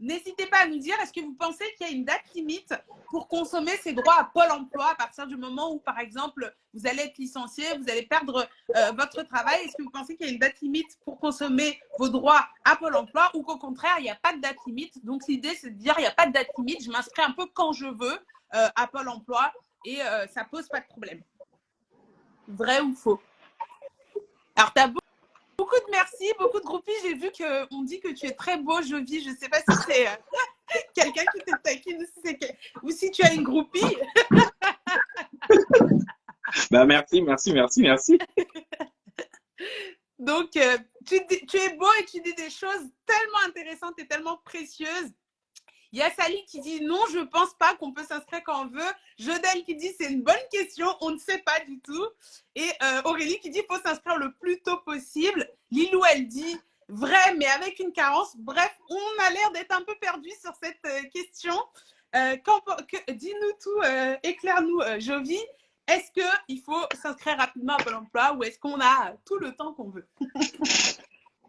N'hésitez pas à nous dire, est-ce que vous pensez qu'il y a une date limite pour consommer ces droits à Pôle emploi à partir du moment où, par exemple, vous allez être licencié, vous allez perdre votre travail? Est-ce que vous pensez qu'il y a une date limite pour consommer vos droits à Pôle emploi ou qu'au contraire, il n'y a pas de date limite? Donc, l'idée, c'est de dire, il n'y a pas de date limite, je m'inscris un peu quand je veux à Pôle emploi et ça ne pose pas de problème. Vrai ou faux? Alors, tu as beaucoup de merci, beaucoup de groupies. J'ai vu qu'on dit que tu es très beau, Jovi. Je ne sais pas si c'est quelqu'un qui te taquine ou si tu as une groupie. Bah, merci. Donc, tu es beau et tu dis des choses tellement intéressantes et tellement précieuses. Il y a Sally qui dit non, je ne pense pas qu'on peut s'inscrire quand on veut. Jodel qui dit c'est une bonne question, on ne sait pas du tout. Et Aurélie qui dit qu'il faut s'inscrire le plus tôt possible. Lilou, elle dit vrai, mais avec une carence. Bref, on a l'air d'être un peu perdu sur cette question. Dis-nous tout, éclaire-nous, Jovi. Est-ce qu'il faut s'inscrire rapidement à Pôle emploi ou est-ce qu'on a tout le temps qu'on veut?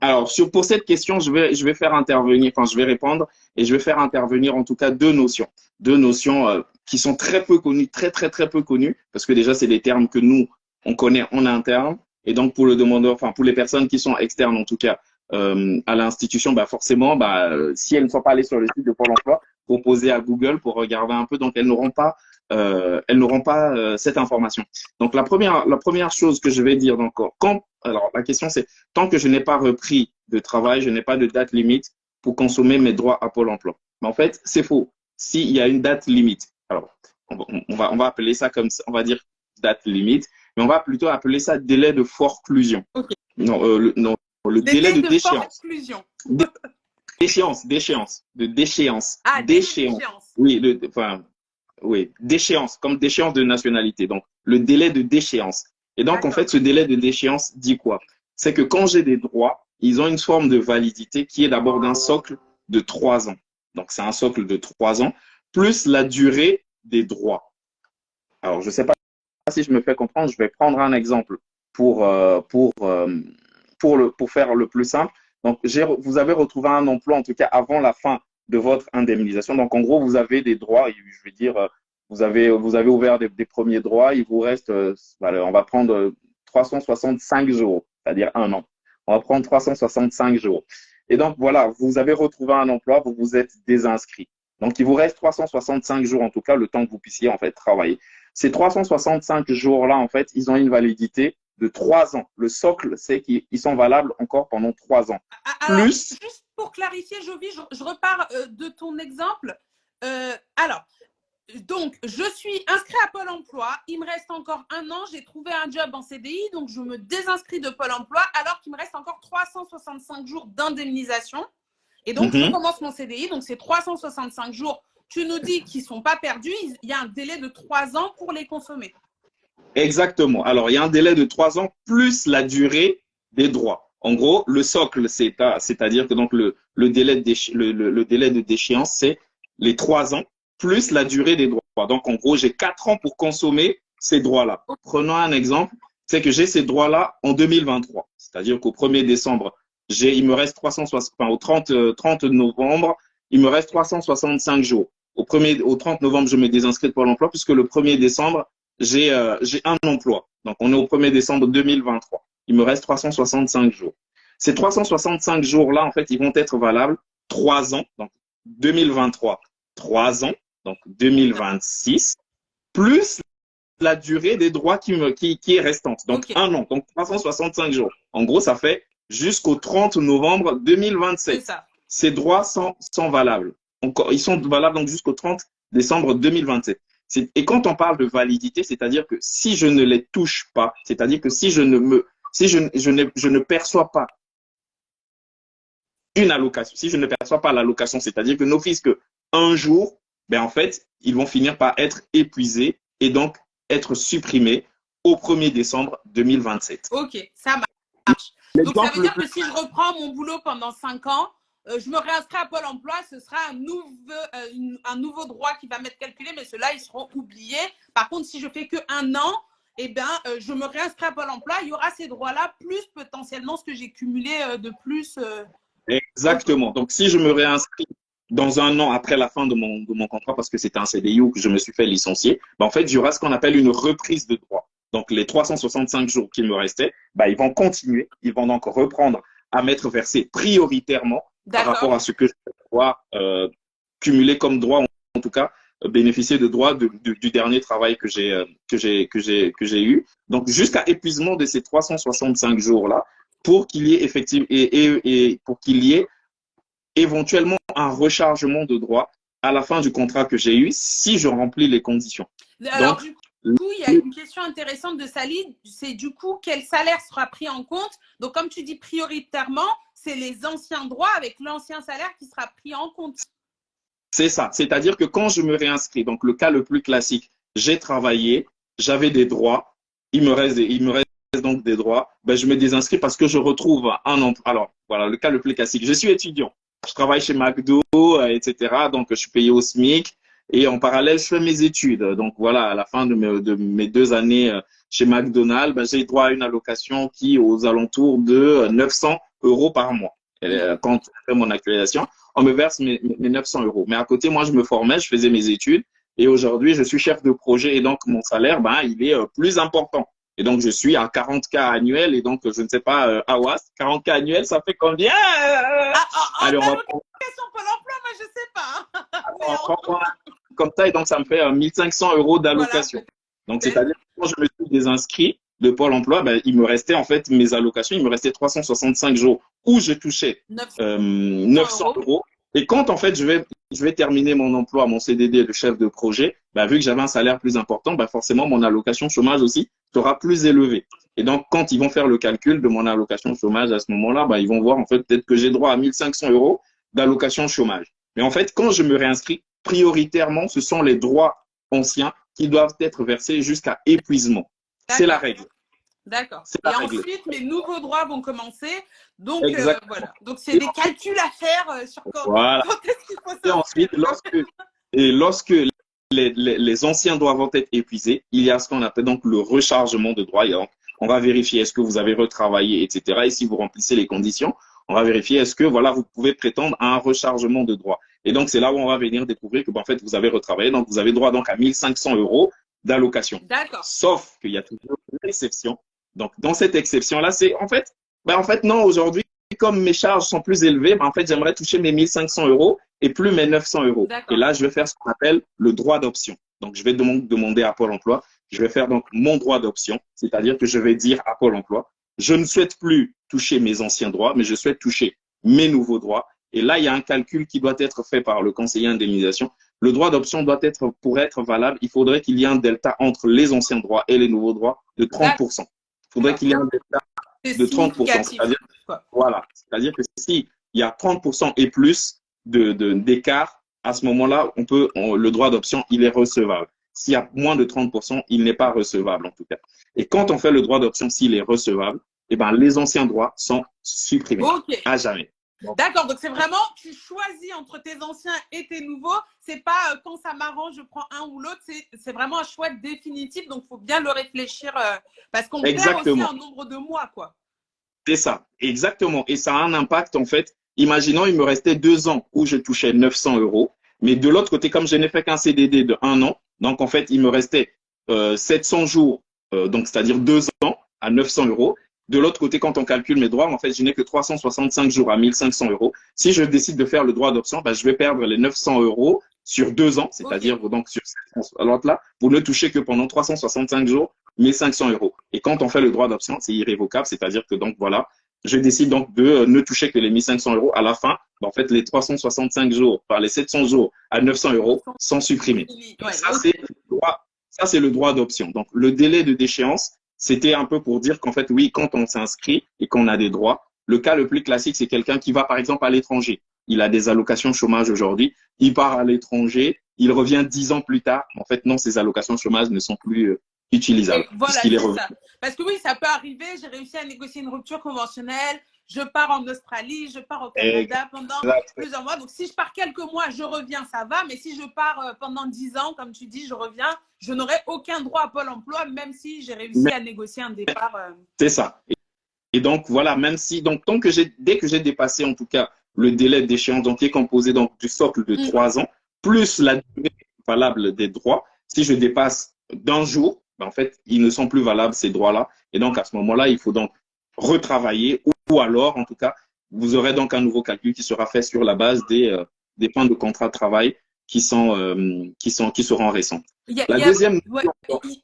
Alors, pour cette question, je vais faire intervenir, enfin, je vais répondre et je vais faire intervenir en tout cas deux notions qui sont très peu connues, très peu connues, parce que déjà, c'est des termes que nous, on connaît en interne. Et donc, pour le demandeur, enfin, pour les personnes qui sont externes, en tout cas, à l'institution, bah, forcément, bah, si elles ne sont pas allées sur le site de Pôle emploi, pour poser à Google pour regarder un peu, donc elles n'auront pas cette information. Donc, la première chose que je vais dire, donc, alors, la question, c'est tant que je n'ai pas repris de travail, je n'ai pas de date limite pour consommer mes droits à Pôle emploi. Mais en fait, c'est faux. S'il y a une date limite, alors, on va appeler ça comme ça, on va dire date limite, mais on va plutôt appeler ça délai de forclusion. Okay. Non, le délai de déchéance. Déchéance. Ah, déchéance. Oui, déchéance, comme déchéance de nationalité. Donc, le délai de déchéance. Et donc, en fait, ce délai de déchéance dit quoi? C'est que quand j'ai des droits, ils ont une forme de validité qui est d'abord d'un socle de 3 ans. Donc, c'est un socle de 3 ans, plus la durée des droits. Alors, je ne sais pas si je me fais comprendre, je vais prendre un exemple pour faire le plus simple. Donc, vous avez retrouvé un emploi, en tout cas avant la fin de votre indemnisation. Donc, en gros, vous avez des droits, je vais dire, vous avez ouvert des premiers droits, il vous reste, on va prendre 365 jours, c'est-à-dire un an. On va prendre 365 jours. Et donc, voilà, vous avez retrouvé un emploi, vous vous êtes désinscrit. Donc, il vous reste 365 jours, en tout cas, le temps que vous puissiez, en fait, travailler. Ces 365 jours-là, en fait, ils ont une validité de 3 ans. Le socle, c'est qu'ils sont valables encore pendant 3 ans. Alors, juste pour clarifier, Jovi, je repars de ton exemple. Donc, je suis inscrit à Pôle emploi. Il me reste encore un an. J'ai trouvé un job en CDI. Donc, je me désinscris de Pôle emploi alors qu'il me reste encore 365 jours d'indemnisation. Et donc, je commence mon CDI. Donc, ces 365 jours, tu nous dis qu'ils ne sont pas perdus. Il y a un délai de 3 ans pour les consommer. Exactement. Alors, il y a un délai de 3 ans plus la durée des droits. En gros, le socle, c'est-à-dire que donc le délai de déchéance, c'est les 3 ans plus la durée des droits. Donc, en gros, j'ai 4 ans pour consommer ces droits-là. Prenons un exemple, c'est que j'ai ces droits-là en 2023. C'est-à-dire qu'au 1er décembre, il me reste 360, enfin, au 30 novembre, il me reste 365 jours. Au 30 novembre, je me désinscris de Pôle emploi puisque le 1er décembre, j'ai un emploi. Donc, on est au 1er décembre 2023. Il me reste 365 jours. Ces 365 jours-là, en fait, ils vont être valables 3 ans. Donc, 2023, 3 ans. Donc, 2026, plus la durée des droits qui est restante. Donc, un an. Donc, 365 jours. En gros, ça fait jusqu'au 30 novembre 2027. C'est ça. Ces droits sont valables. Ils sont valables donc jusqu'au 30 décembre 2027. Et quand on parle de validité, c'est-à-dire que si je ne les touche pas, c'est-à-dire que si je ne perçois pas une allocation, si je ne perçois pas l'allocation, c'est-à-dire que n'office que un jour, ben en fait, ils vont finir par être épuisés et donc être supprimés au 1er décembre 2027. Ok, ça marche. Donc, ça veut dire que si je reprends mon boulot pendant 5 ans, je me réinscris à Pôle emploi, ce sera un nouveau droit qui va m'être calculé, mais ceux-là, ils seront oubliés. Par contre, si je fais qu'un an, eh bien, je me réinscris à Pôle emploi, il y aura ces droits-là, plus potentiellement ce que j'ai cumulé de plus Ok. Exactement. Donc, si je me réinscris dans un an après la fin de mon contrat, parce que c'était un CDI ou que je me suis fait licencier, ben, en fait, il y aura ce qu'on appelle une reprise de droit. Donc, les 365 jours qu'il me restait, ben, ils vont continuer, ils vont donc reprendre à m'être versés prioritairement par rapport D'accord. à ce que je vais pouvoir cumuler comme droit, en tout cas, bénéficier de droits du dernier travail que j'ai eu. Donc, jusqu'à épuisement de ces 365 jours-là, pour qu'il y ait effectivement et pour qu'il y ait éventuellement un rechargement de droits à la fin du contrat que j'ai eu si je remplis les conditions. Alors, Donc, du coup, il y a une question intéressante de Sally, c'est du coup quel salaire sera pris en compte. Donc, comme tu dis prioritairement, c'est les anciens droits avec l'ancien salaire qui sera pris en compte. c'est ça. C'est-à-dire que quand je me réinscris, donc le cas le plus classique, j'ai travaillé, j'avais des droits, il me reste donc des droits, ben, je me désinscris parce que je retrouve un emploi. Alors, voilà, le cas le plus classique. Je suis étudiant, je travaille chez McDo, etc. Donc, je suis payé au SMIC et en parallèle, je fais mes études. Donc, voilà, à la fin de mes 2 années chez McDonald's, ben, j'ai droit à une allocation qui est aux alentours de 900 euros par mois. Quand je fais mon actualisation, on me verse mes 900 euros. Mais à côté, moi, je me formais, je faisais mes études et aujourd'hui, je suis chef de projet et donc mon salaire, ben, il est plus important. Et donc, je suis à 40K annuel et donc, je ne sais pas, Awas, 40K annuel, ça fait combien? Ah, Allez, en on va allocation Pôle emploi, moi, je sais pas. Mais prendre comme ça et donc, ça me fait 1500 euros voilà, d'allocation. Donc, peut-être c'est-à-dire que quand je me suis désinscrit de Pôle emploi, ben, il me restait en fait mes allocations, il me restait 365 jours où je touchais 900 900 euros. euros. Et quand en fait je vais terminer mon emploi, mon CDD de chef de projet, bah, vu que j'avais un salaire plus important, bah, forcément mon allocation chômage aussi sera plus élevée. Et donc quand ils vont faire le calcul de mon allocation chômage à ce moment-là, bah, ils vont voir en fait peut-être que j'ai droit à 1500 euros d'allocation chômage. Mais en fait, quand je me réinscris, prioritairement, ce sont les droits anciens qui doivent être versés jusqu'à épuisement. C'est la D'accord. règle. D'accord. C'est la Et règle. ensuite, mes nouveaux droits vont commencer. Donc, Exactement. voilà. Donc, c'est Et des calculs à faire sur voilà. quand est-ce qu'il faut Et s'inscrire. ensuite, lorsque les anciens droits vont être épuisés, il y a ce qu'on appelle donc le rechargement de droits. Et donc, on va vérifier est-ce que vous avez retravaillé, etc. Et si vous remplissez les conditions, on va vérifier est-ce que voilà, vous pouvez prétendre à un rechargement de droits. Et donc, c'est là où on va venir découvrir que, ben, en fait, vous avez retravaillé. Donc, vous avez droit donc à 1500 euros d'allocation. D'accord. Sauf qu'il y a toujours une exception. Donc, dans cette exception-là, c'est en fait, non, aujourd'hui, comme mes charges sont plus élevées, ben, en fait, j'aimerais toucher mes 1500 euros et plus mes 900 euros. Et D'accord. là, je vais faire ce qu'on appelle le droit d'option. Donc, je vais demander à Pôle emploi, je vais faire donc mon droit d'option, c'est-à-dire que je vais dire à Pôle emploi, je ne souhaite plus toucher mes anciens droits, mais je souhaite toucher mes nouveaux droits. Et là, il y a un calcul qui doit être fait par le conseiller indemnisation. Le droit d'option doit être, pour être valable, il faudrait qu'il y ait un delta entre les anciens droits et les nouveaux droits de 30%. Il faudrait qu'il y ait un delta C'est de 30%. significatif. C'est-à-dire, Quoi. voilà. C'est-à-dire que si il y a 30% et plus d'écart, à ce moment-là, le droit d'option, il est recevable. S'il y a moins de 30%, il n'est pas recevable, en tout cas. Et quand on fait le droit d'option, s'il est recevable, eh ben, les anciens droits sont supprimés Ok. à jamais. Donc, D'accord. Donc, c'est vraiment, tu choisis entre tes anciens et tes nouveaux. C'est pas quand ça m'arrange, je prends un ou l'autre. C'est vraiment un choix définitif. Donc, il faut bien le réfléchir parce qu'on perd aussi exactement. un nombre de mois, quoi. C'est ça, exactement. Et ça a un impact, en fait. Imaginons, il me restait 2 ans où je touchais 900 euros. Mais de l'autre côté, comme je n'ai fait qu'un CDD de 1 an, donc en fait, il me restait 700 jours, donc c'est-à-dire 2 ans à 900 euros. De l'autre côté, quand on calcule mes droits, en fait, je n'ai que 365 jours à 1500 euros. Si je décide de faire le droit d'option, ben, je vais perdre les 900 euros sur 2 ans, c'est-à-dire Ok. donc sur l'autre là, pour ne toucher que pendant 365 jours 1500 euros. Et quand on fait le droit d'option, c'est irrévocable, c'est-à-dire que donc voilà, je décide donc de ne toucher que les 1500 euros. À la fin, ben, en fait, les 365 jours par les 700 jours à 900 euros sont supprimés. Donc Ouais, ça, ok. c'est le droit d'option. Donc le délai de déchéance, c'était un peu pour dire qu'en fait, oui, quand on s'inscrit et qu'on a des droits, le cas le plus classique, c'est quelqu'un qui va par exemple à l'étranger. Il a des allocations chômage aujourd'hui, il part à l'étranger, il revient 10 ans plus tard. En fait, non, ces allocations chômage ne sont plus Et utilisable voilà, puisqu'il est c'est revenu. ça. Parce que oui, ça peut arriver, j'ai réussi à négocier une rupture conventionnelle, je pars en Australie, je pars au Canada pendant Exact. plusieurs mois. Donc, si je pars quelques mois, je reviens, ça va. Mais si je pars pendant 10 ans, comme tu dis, je reviens, je n'aurai aucun droit à Pôle emploi, même si j'ai réussi Mais à négocier un départ. c'est ça. Et donc, voilà, même si, donc, dès que j'ai dépassé, en tout cas, le délai d'échéance, donc, qui est composé donc, du socle de 3 ans, plus la durée valable des droits, si je dépasse d'un jour, ben, en fait, ils ne sont plus valables, ces droits-là. Et donc, à ce moment-là, il faut donc retravailler ou alors, en tout cas, vous aurez donc un nouveau calcul qui sera fait sur la base des points de contrat de travail qui seront récents. Ouais.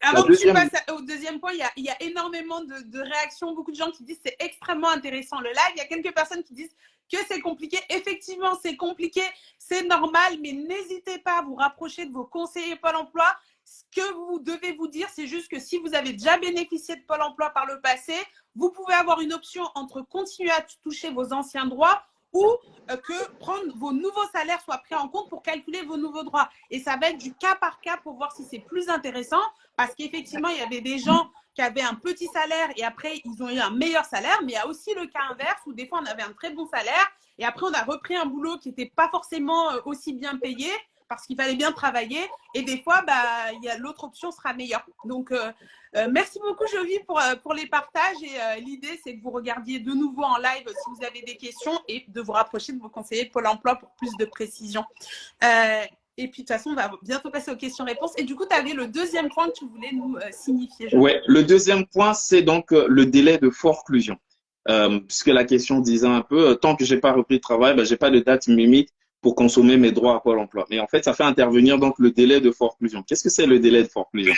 Avant que tu passes au deuxième point, il y a énormément de réactions, beaucoup de gens qui disent c'est extrêmement intéressant le live. Il y a quelques personnes qui disent que c'est compliqué. Effectivement, c'est compliqué, c'est normal, mais n'hésitez pas à vous rapprocher de vos conseillers Pôle emploi. Ce que vous devez vous dire, c'est juste que si vous avez déjà bénéficié de Pôle emploi par le passé, vous pouvez avoir une option entre continuer à toucher vos anciens droits ou que prendre vos nouveaux salaires soient pris en compte pour calculer vos nouveaux droits. Et ça va être du cas par cas pour voir si c'est plus intéressant parce qu'effectivement, il y avait des gens qui avaient un petit salaire et après, ils ont eu un meilleur salaire. Mais il y a aussi le cas inverse où des fois, on avait un très bon salaire et après, on a repris un boulot qui n'était pas forcément aussi bien payé parce qu'il fallait bien travailler. Et des fois, l'autre option sera meilleure. Donc, merci beaucoup, Jovi, pour les partages. Et l'idée, c'est que vous regardiez de nouveau en live si vous avez des questions et de vous rapprocher de vos conseillers Pôle emploi pour plus de précision. Et puis, de toute façon, on va bientôt passer aux questions-réponses. Et du coup, tu avais le deuxième point que tu voulais nous signifier. Oui, le deuxième point, c'est donc le délai de forclusion. Puisque la question disait un peu, tant que j'ai pas repris le travail, j'ai pas de date limite pour consommer mes droits à Pôle emploi. Mais en fait, ça fait intervenir donc le délai de forclusion. Qu'est-ce que c'est le délai de forclusion?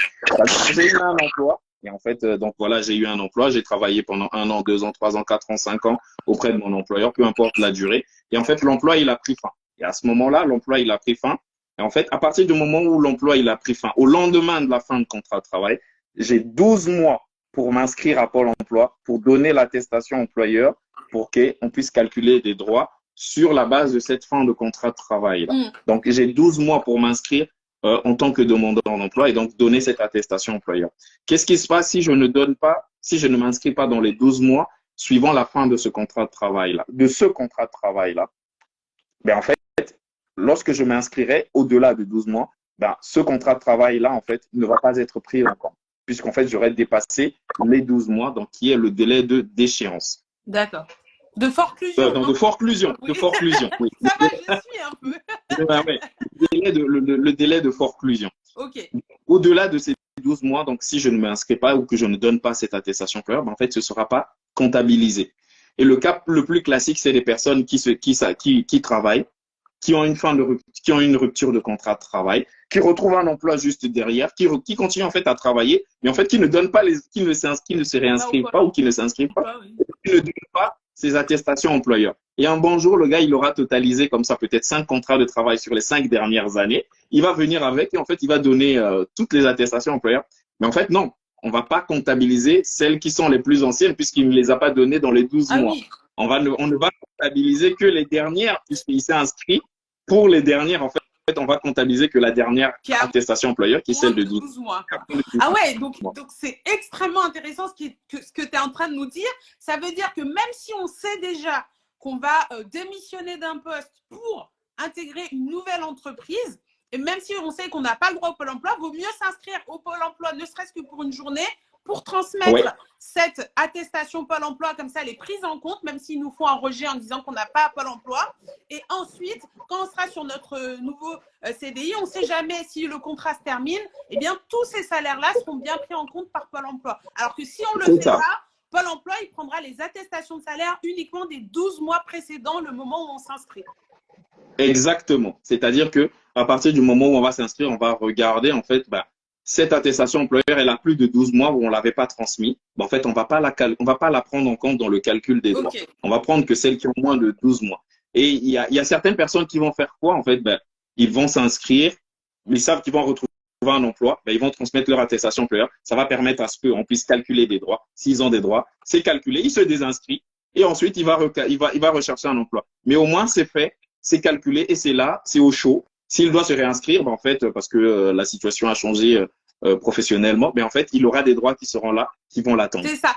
J'ai eu un emploi et en fait, donc voilà, j'ai eu un emploi, j'ai travaillé pendant 1 an, 2 ans, 3 ans, 4 ans, 5 ans auprès de mon employeur, peu importe la durée. Et en fait, l'emploi, il a pris fin. Et à ce moment-là, l'emploi, il a pris fin. Et en fait, à partir du moment où l'emploi, il a pris fin, au lendemain de la fin de contrat de travail, j'ai 12 mois pour m'inscrire à Pôle emploi, pour donner l'attestation employeur, pour qu'on puisse calculer des droits sur la base de cette fin de contrat de travail. Donc, j'ai 12 mois pour m'inscrire en tant que demandeur d'emploi et donc donner cette attestation employeur. Qu'est-ce qui se passe si je ne m'inscris pas dans les 12 mois suivant la fin de ce contrat de travail-là, en fait, lorsque je m'inscrirai au-delà de 12 mois, ce contrat de travail-là, en fait, ne va pas être pris en compte, puisqu'en fait, j'aurais dépassé les 12 mois, donc qui est le délai d'échéance. D'accord. De forclusion. De forclusion. Oui. De forclusion, oui. Ça va, je suis un peu. Le délai de forclusion. OK. Au-delà de ces 12 mois, donc si je ne m'inscris pas ou que je ne donne pas cette attestation employeur, en fait, ce ne sera pas comptabilisé. Et le cas le plus classique, c'est les personnes qui travaillent, qui ont une rupture de contrat de travail, qui retrouvent un emploi juste derrière, qui continuent en fait à travailler, mais en fait qui ne donnent pas qui ne se réinscrivent pas ou qui ne s'inscrivent pas, qui ne donnent pas ces attestations employeurs. Et un bon jour, le gars, il aura totalisé comme ça peut-être 5 contrats de travail sur les 5 dernières années. Il va venir avec et en fait, il va donner toutes les attestations employeurs. Mais en fait, non, on ne va pas comptabiliser celles qui sont les plus anciennes puisqu'il ne les a pas données dans les 12 mois. Oui. On ne va comptabiliser que les dernières puisqu'il s'est inscrit pour les dernières. En fait, on va comptabiliser que la dernière attestation employeur qui est celle de 12 mois. Ah ouais, donc c'est extrêmement intéressant ce que tu es en train de nous dire. Ça veut dire que même si on sait déjà qu'on va démissionner d'un poste pour intégrer une nouvelle entreprise, et même si on sait qu'on n'a pas le droit au Pôle emploi, vaut mieux s'inscrire au Pôle emploi, ne serait-ce que pour une journée, pour transmettre cette attestation Pôle emploi, comme ça, elle est prise en compte, même s'ils nous font un rejet en disant qu'on n'a pas Pôle emploi. Et ensuite, quand on sera sur notre nouveau CDI, on ne sait jamais si le contrat se termine, eh bien, tous ces salaires-là seront bien pris en compte par Pôle emploi. Alors que si on ne le fait pas, Pôle emploi, il prendra les attestations de salaire uniquement des 12 mois précédents, le moment où on s'inscrit. Exactement. C'est-à-dire que à partir du moment où on va s'inscrire, on va regarder, en fait, cette attestation employeur, elle a plus de 12 mois où on ne l'avait pas transmis. En fait, on ne va pas la prendre en compte dans le calcul des droits. On va prendre que celles qui ont moins de 12 mois. Et il y a certaines personnes qui vont faire quoi? En fait, ils vont s'inscrire, ils savent qu'ils vont retrouver un emploi, ils vont transmettre leur attestation employeur. Ça va permettre à ce qu'on puisse calculer des droits. S'ils ont des droits, c'est calculé, ils se désinscrivent et ensuite, il va rechercher un emploi. Mais au moins, c'est fait, c'est calculé et c'est là, c'est au chaud. S'il doit se réinscrire, en fait, parce que la situation a changé professionnellement, mais en fait, il aura des droits qui seront là, qui vont l'attendre. C'est ça.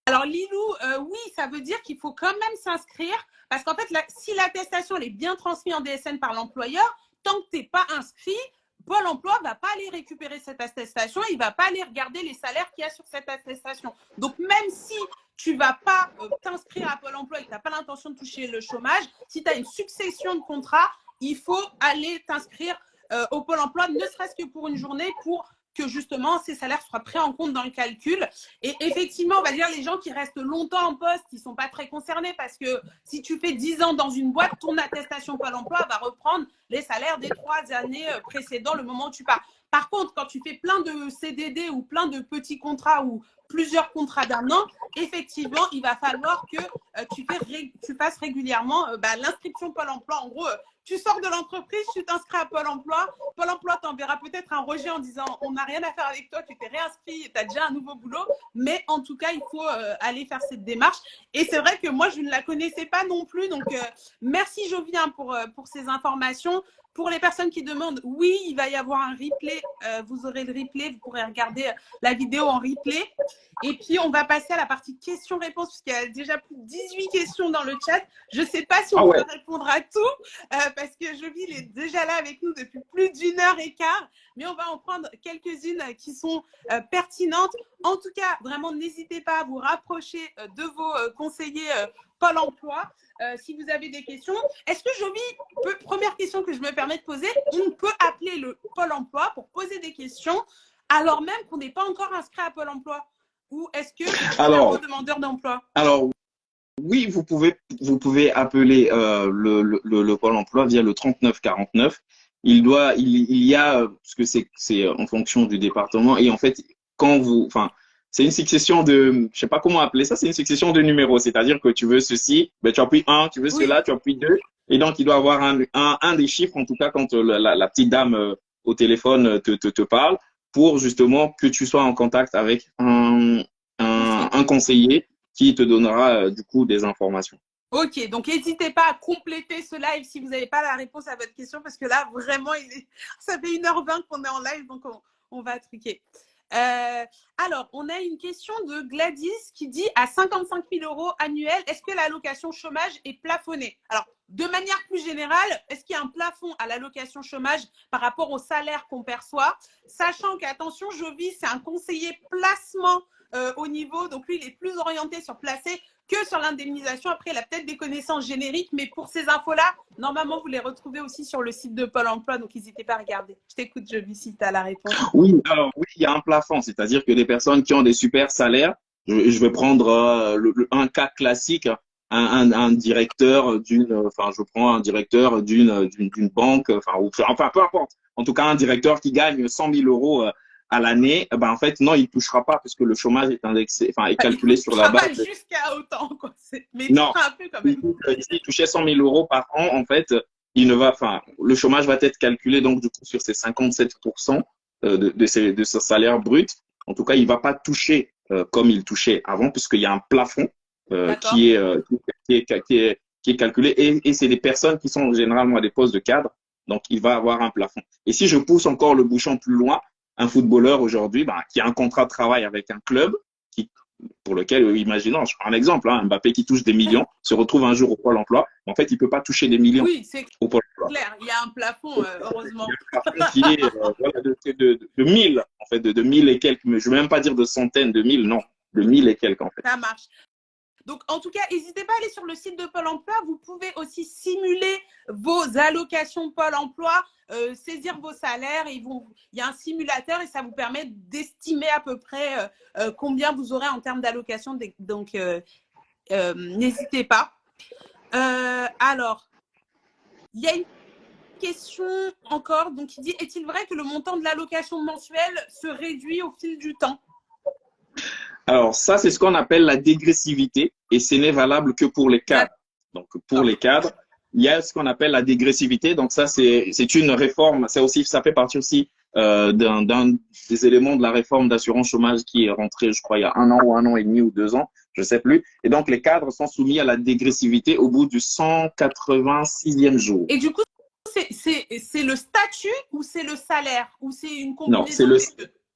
Alors, Lilou, oui, ça veut dire qu'il faut quand même s'inscrire parce qu'en fait, si l'attestation est bien transmise en DSN par l'employeur, tant que tu n'es pas inscrit, Pôle emploi ne va pas aller récupérer cette attestation, il ne va pas aller regarder les salaires qu'il y a sur cette attestation. Donc, même si tu ne vas pas t'inscrire à Pôle emploi et que tu n'as pas l'intention de toucher le chômage, si tu as une succession de contrats, il faut aller t'inscrire au Pôle emploi, ne serait-ce que pour une journée, pour que justement ces salaires soient pris en compte dans le calcul. Et effectivement, on va dire les gens qui restent longtemps en poste, ils ne sont pas très concernés parce que si tu fais 10 ans dans une boîte, ton attestation Pôle emploi va reprendre les salaires des 3 années précédentes, le moment où tu pars. Par contre, quand tu fais plein de CDD ou plein de petits contrats ou plusieurs contrats d'1 an, effectivement, il va falloir que tu fasses régulièrement l'inscription Pôle emploi. En gros, tu sors de l'entreprise, tu t'inscris à Pôle emploi. Pôle emploi t'enverra peut-être un rejet en disant on n'a rien à faire avec toi, tu t'es réinscrit, tu as déjà un nouveau boulot. Mais en tout cas, il faut aller faire cette démarche. Et c'est vrai que moi, je ne la connaissais pas non plus. Donc, merci Jovien pour ces informations. Pour les personnes qui demandent, oui, il va y avoir un replay. Vous aurez le replay, vous pourrez regarder la vidéo en replay. Et puis, on va passer à la partie questions-réponses, puisqu'il y a déjà plus de 18 questions dans le chat. Je ne sais pas si on peut répondre à tout, parce que Jovi il est déjà là avec nous depuis plus d'1 h 15. Mais on va en prendre quelques-unes qui sont pertinentes. En tout cas, vraiment, n'hésitez pas à vous rapprocher de vos conseillers Pôle emploi si vous avez des questions. Est-ce que Jovi, première question que je me permets de poser, on peut appeler le Pôle emploi pour poser des questions alors même qu'on n'est pas encore inscrit à Pôle emploi? Ou est-ce que c'est un demandeur d'emploi? Alors, oui, vous pouvez appeler le Pôle emploi via le 3949. Il y a, parce que c'est en fonction du département, et en fait, c'est une succession de, je sais pas comment appeler ça, c'est une succession de numéros. C'est-à-dire que tu veux ceci, ben, tu appuies 1, tu veux cela, tu appuies 2. Et donc, il doit avoir un des chiffres, en tout cas, quand la petite dame au téléphone te parle, pour justement que tu sois en contact avec un conseiller qui te donnera du coup des informations. Ok, donc n'hésitez pas à compléter ce live si vous n'avez pas la réponse à votre question, parce que là, vraiment, ça fait 1 h 20 qu'on est en live, donc on va truquer. Alors, on a une question de Gladys qui dit à 55 000 € annuels, est-ce que l'allocation chômage est plafonnée? Alors, de manière plus générale, est-ce qu'il y a un plafond à l'allocation chômage par rapport au salaire qu'on perçoit? Sachant qu'attention, Jovi, c'est un conseiller placement au niveau, donc lui, il est plus orienté sur placer que sur l'indemnisation. Après, il a peut-être des connaissances génériques, mais pour ces infos-là, normalement, vous les retrouvez aussi sur le site de Pôle emploi, donc n'hésitez pas à regarder. Je t'écoute, Jovi, si tu as la réponse. Oui, alors oui, il y a un plafond, c'est-à-dire que des personnes qui ont des super salaires, je vais prendre un cas classique, un directeur je prends un directeur d'une banque, enfin, peu importe. En tout cas, un directeur qui gagne 100 000 € à l'année, ben en fait non, il touchera pas parce que le chômage est indexé, est calculé sur la base. Jusqu'à autant, quoi. Mais non, un peu quand même. S'il touchait 100 000 € par an, en fait, le chômage va être calculé donc du coup sur ces 57% de ce salaire brut. En tout cas, il va pas toucher comme il touchait avant, puisqu'il y a un plafond qui est calculé, et c'est des personnes qui sont généralement à des postes de cadre, donc il va avoir un plafond. Et si je pousse encore le bouchon plus loin, un footballeur aujourd'hui qui a un contrat de travail avec un club pour lequel, imaginons, je prends un exemple, Mbappé qui touche des millions, se retrouve un jour au Pôle emploi, en fait, il ne peut pas toucher des millions au Pôle emploi. Clair, il y a un plafond, heureusement. Il y a un plafond qui est de 1000, en fait, de 1000 et quelques, mais je ne vais même pas dire de centaines, de 1000, non, de 1000 et quelques, en fait. Ça marche. Donc, en tout cas, n'hésitez pas à aller sur le site de Pôle emploi. Vous pouvez aussi simuler vos allocations Pôle emploi, saisir vos salaires. Il y a un simulateur et ça vous permet d'estimer à peu près combien vous aurez en termes d'allocation. Donc, n'hésitez pas. Alors, il y a une question encore qui dit, est-il vrai que le montant de l'allocation mensuelle se réduit au fil du temps? Alors, ça, c'est ce qu'on appelle la dégressivité et ce n'est valable que pour les cadres. Donc, pour les cadres, il y a ce qu'on appelle la dégressivité. Donc, ça, c'est une réforme. Ça fait partie aussi d'un des éléments de la réforme d'assurance chômage qui est rentrée, je crois, il y a 1 an ou 1 an et demi ou 2 ans, je ne sais plus. Et donc, les cadres sont soumis à la dégressivité au bout du 186e jour. Et du coup, c'est le statut ou c'est le salaire ou c'est une combinaison? Non,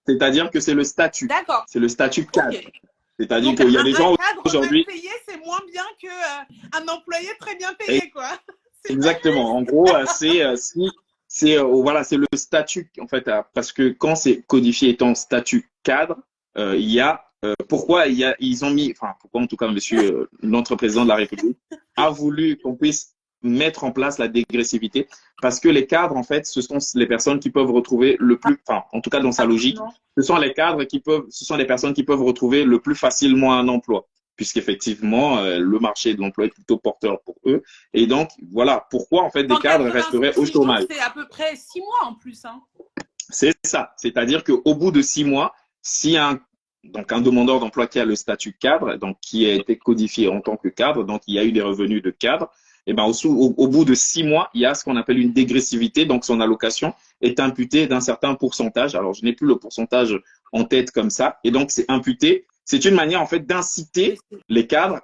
c'est-à-dire que c'est le statut. D'accord. C'est le statut cadre. Okay. C'est-à-dire qu'il y a des gens aujourd'hui. Mal payé, c'est moins bien qu'un employé très bien payé, quoi. Exactement. En gros, c'est le statut, en fait, parce que quand c'est codifié étant statut cadre, il y a pourquoi ils ont mis, enfin, pourquoi en tout cas, monsieur, notre président de la République a voulu qu'on puisse mettre en place la dégressivité, parce que les cadres, en fait, ce sont les personnes qui peuvent retrouver le plus, enfin, en tout cas dans sa logique, Rapidement. ce sont les cadres qui peuvent, ce sont les personnes qui peuvent retrouver le plus facilement un emploi, puisqu'effectivement, le marché de l'emploi est plutôt porteur pour eux. Et donc, voilà, pourquoi, en fait, des cadres resteraient au 186 jours, chômage. c'est à peu près 6 mois en plus. Hein. C'est ça. C'est-à-dire qu'au bout de 6 mois, si donc un demandeur d'emploi qui a le statut cadre, donc qui a été codifié en tant que cadre, donc il y a eu des revenus de cadre, et ben au bout de 6 mois, il y a ce qu'on appelle une dégressivité, donc son allocation est imputée d'un certain pourcentage. Alors je n'ai plus le pourcentage en tête comme ça, et donc c'est imputé. C'est une manière en fait d'inciter les cadres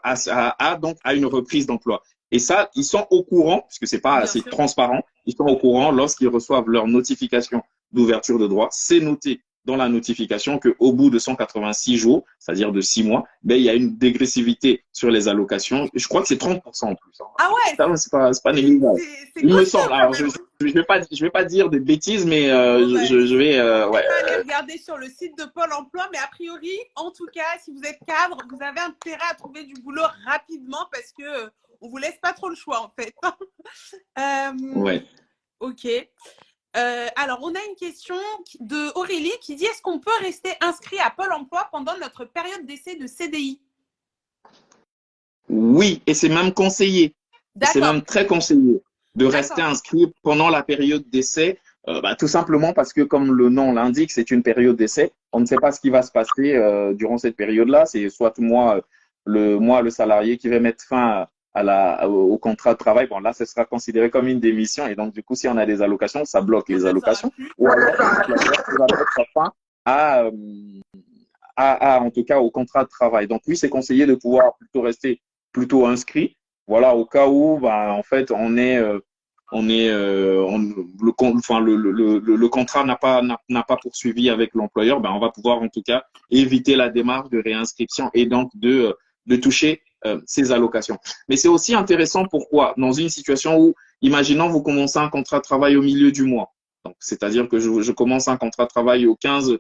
donc à une reprise d'emploi. Et ça, ils sont au courant, puisque c'est pas assez transparent, ils sont au courant lorsqu'ils reçoivent leur notification d'ouverture de droit. C'est noté dans la notification qu'au bout de 186 jours, c'est-à-dire de 6 mois, ben, il y a une dégressivité sur les allocations. Je crois que c'est 30% en plus. Hein. Ah ouais, c'est pas négligeable. Il me semble. Alors, je vais pas dire des bêtises, mais je vais. Ouais, aller regarder sur le site de Pôle emploi, mais a priori, en tout cas, si vous êtes cadre, vous avez intérêt à trouver du boulot rapidement parce que on vous laisse pas trop le choix en fait. Ouais. Ok. Alors, on a une question de Aurélie qui dit: est-ce qu'on peut rester inscrit à Pôle emploi pendant notre période d'essai de CDI? Oui, et c'est même conseillé. C'est même très conseillé de rester inscrit pendant la période d'essai, tout simplement parce que, comme le nom l'indique, c'est une période d'essai. On ne sait pas ce qui va se passer durant cette période-là. C'est soit moi, le salarié, qui va mettre fin au contrat de travail. Bon, là, ce sera considéré comme une démission. Et donc, du coup, si on a des allocations, ça bloque les allocations. Ou alors, l'employeur va mettre fin en tout cas, au contrat de travail. Donc, oui, c'est conseillé de pouvoir plutôt rester plutôt inscrit. Voilà, au cas où, en fait, le contrat n'a pas poursuivi avec l'employeur, on va pouvoir en tout cas éviter la démarche de réinscription et donc de toucher ces allocations. Mais c'est aussi intéressant, pourquoi? Dans une situation où, imaginons, vous commencez un contrat de travail au milieu du mois. Donc, c'est-à-dire que je commence un contrat de travail au 15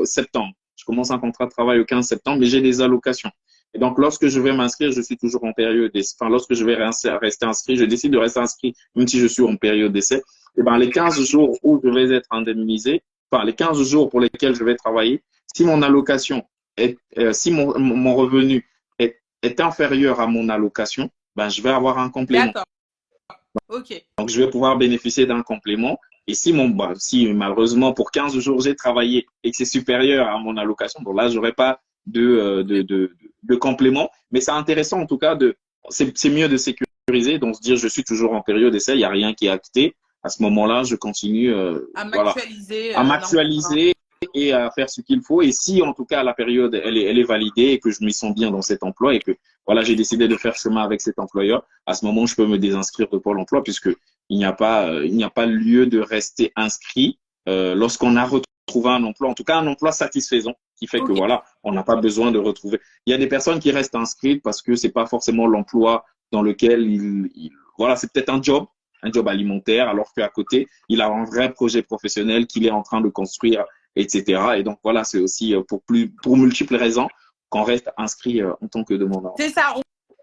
septembre. Je commence un contrat de travail au 15 septembre, mais j'ai des allocations. Et donc, lorsque je vais m'inscrire, je suis toujours en période d'essai. Enfin, lorsque je vais rester inscrit, je décide de rester inscrit, même si je suis en période d'essai. Et les 15 jours où je vais être indemnisé, enfin, les 15 jours pour lesquels je vais travailler, si mon allocation si mon revenu est inférieur à mon allocation, je vais avoir un complément. D'accord. Ok. Donc, je vais pouvoir bénéficier d'un complément. Et si malheureusement pour 15 jours j'ai travaillé et que c'est supérieur à mon allocation, bon là j'aurai pas de complément. Mais c'est intéressant en tout cas c'est mieux de sécuriser, donc se dire je suis toujours en période d'essai, il n'y a rien qui est acté. À ce moment-là, je continue à m'actualiser, et à faire ce qu'il faut. Et si en tout cas la période elle est validée et que je m'y sens bien dans cet emploi et que voilà, j'ai décidé de faire chemin avec cet employeur, à ce moment je peux me désinscrire de Pôle emploi, puisque il n'y a pas lieu de rester inscrit lorsqu'on a retrouvé un emploi, en tout cas un emploi satisfaisant, qui fait que voilà, on n'a pas besoin de retrouver. Il y a des personnes qui restent inscrites parce que c'est pas forcément l'emploi dans lequel voilà, c'est peut-être un job alimentaire, alors qu'à côté, il a un vrai projet professionnel qu'il est en train de construire, etc. Et donc voilà, c'est aussi pour multiples raisons qu'on reste inscrit en tant que demandeur. C'est ça,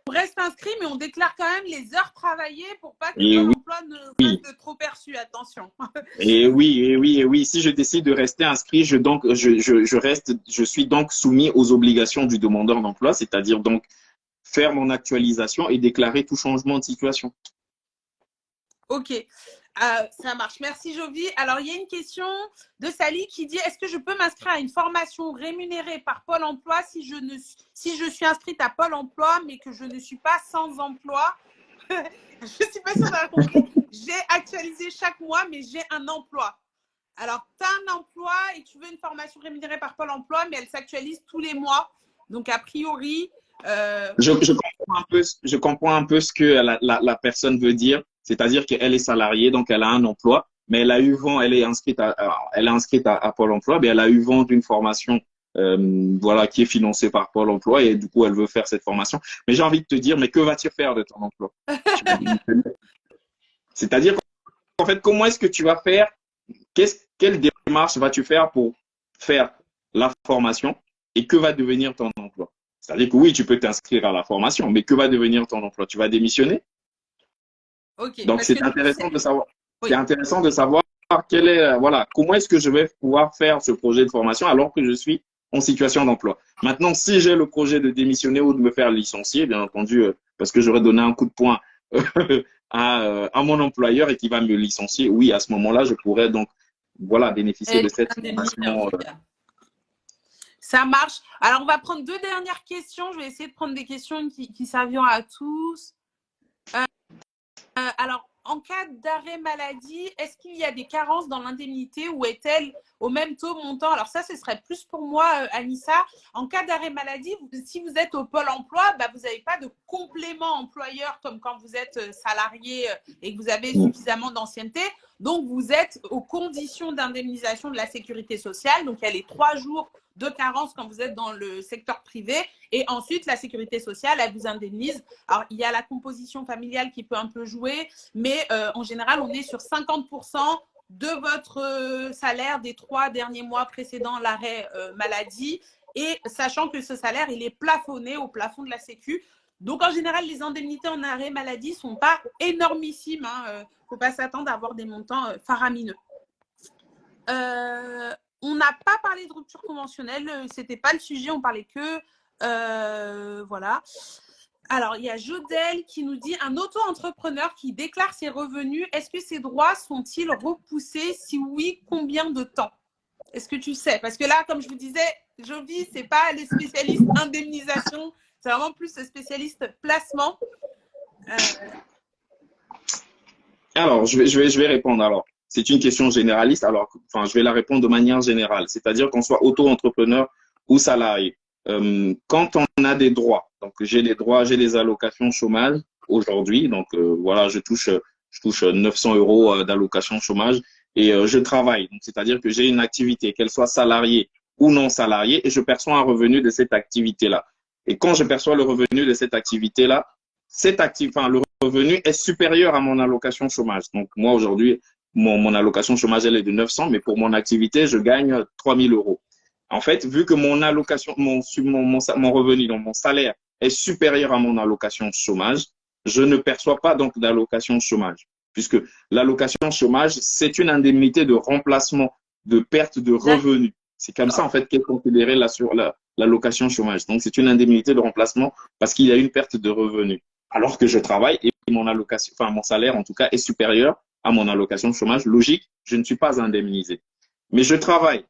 on reste inscrit, mais on déclare quand même les heures travaillées pour pas que l'emploi ne fasse de trop perçu. Attention. Et oui. Si je décide de rester inscrit, je suis donc soumis aux obligations du demandeur d'emploi, c'est-à-dire donc faire mon actualisation et déclarer tout changement de situation. Ok, ça marche. Merci Jovi. Alors, il y a une question de Sally qui dit: est-ce que je peux m'inscrire à une formation rémunérée par Pôle emploi si je suis inscrite à Pôle emploi mais que je ne suis pas sans emploi? Je ne suis pas sûre d'avoir compris. J'ai actualisé chaque mois, mais j'ai un emploi. Alors, tu as un emploi et tu veux une formation rémunérée par Pôle emploi, mais elle s'actualise tous les mois. Donc, a priori… Je comprends un peu ce que la personne veut dire. C'est-à-dire qu'elle est salariée, donc elle a un emploi, mais elle a eu vent, elle est inscrite à Pôle emploi, mais elle a eu vent d'une formation qui est financée par Pôle emploi et du coup, elle veut faire cette formation. Mais j'ai envie de te dire, mais que vas-tu faire de ton emploi? C'est-à-dire qu'en fait, comment est-ce que tu vas faire? Quelle démarche vas-tu faire pour faire la formation et que va devenir ton emploi? C'est-à-dire que oui, tu peux t'inscrire à la formation, mais que va devenir ton emploi? Tu vas démissionner? Ok, Donc, parce que c'est intéressant de savoir. C'est oui. intéressant de savoir quel est, voilà, comment est-ce que je vais pouvoir faire ce projet de formation alors que je suis en situation d'emploi. Maintenant, si j'ai le projet de démissionner ou de me faire licencier, bien entendu, parce que j'aurais donné un coup de poing à mon employeur et qui va me licencier, oui, à ce moment-là, je pourrais donc, voilà, bénéficier de Être cette indemnisé, en formation. tout cas. Ça marche. Alors, on va prendre deux dernières questions. Je vais essayer de prendre des questions qui serviront à tous. Alors, en cas d'arrêt maladie, est-ce qu'il y a des carences dans l'indemnité ou est-elle au même taux montant? Alors ça, ce serait plus pour moi, Anissa. En cas d'arrêt maladie, si vous êtes au Pôle emploi, bah, vous n'avez pas de complément employeur comme quand vous êtes salarié et que vous avez suffisamment d'ancienneté. Donc, vous êtes aux conditions d'indemnisation de la sécurité sociale. Donc, il y a les 3 jours de carence quand vous êtes dans le secteur privé. Et ensuite, la sécurité sociale, elle vous indemnise. Alors, il y a la composition familiale qui peut un peu jouer, mais en général, on est sur 50% de votre salaire des 3 derniers mois précédant l'arrêt maladie. Et sachant que ce salaire, il est plafonné au plafond de la Sécu. Donc, en général, les indemnités en arrêt maladie ne sont pas énormissimes. Il ne faut pas s'attendre à avoir des montants faramineux. On n'a pas parlé de rupture conventionnelle, c'était pas le sujet, on parlait que voilà. Alors, il y a Jodel qui nous dit un auto-entrepreneur qui déclare ses revenus, est-ce que ses droits sont-ils repoussés? Si oui, combien de temps? Est-ce que tu sais? Parce que là, comme je vous disais, Jovi, c'est pas les spécialistes indemnisation, c'est vraiment plus le spécialiste placement. Alors, je vais répondre. Alors, c'est une question généraliste. Alors, enfin, je vais la répondre de manière générale. C'est-à-dire qu'on soit auto-entrepreneur ou salarié. Quand on a des droits, donc j'ai des droits, j'ai des allocations chômage aujourd'hui. Donc, voilà, je touche 900 € d'allocation chômage et je travaille. Donc, c'est-à-dire que j'ai une activité, qu'elle soit salariée ou non salariée, et je perçois un revenu de cette activité-là. Et quand je perçois le revenu de cette activité-là, enfin, le revenu est supérieur à mon allocation chômage. Donc, moi, aujourd'hui, mon allocation chômage, elle est de 900, mais pour mon activité, je gagne 3000 €. En fait, vu que mon allocation, mon revenu, donc mon salaire est supérieur à mon allocation chômage, je ne perçois pas donc d'allocation chômage, puisque l'allocation chômage, c'est une indemnité de remplacement de perte de revenus. C'est comme ça, en fait, qu'est considérée l'allocation chômage. Donc, c'est une indemnité de remplacement parce qu'il y a une perte de revenus. Alors que je travaille et mon allocation, enfin, mon salaire, en tout cas, est supérieur à mon allocation de chômage. Logique, je ne suis pas indemnisé. Mais je travaille,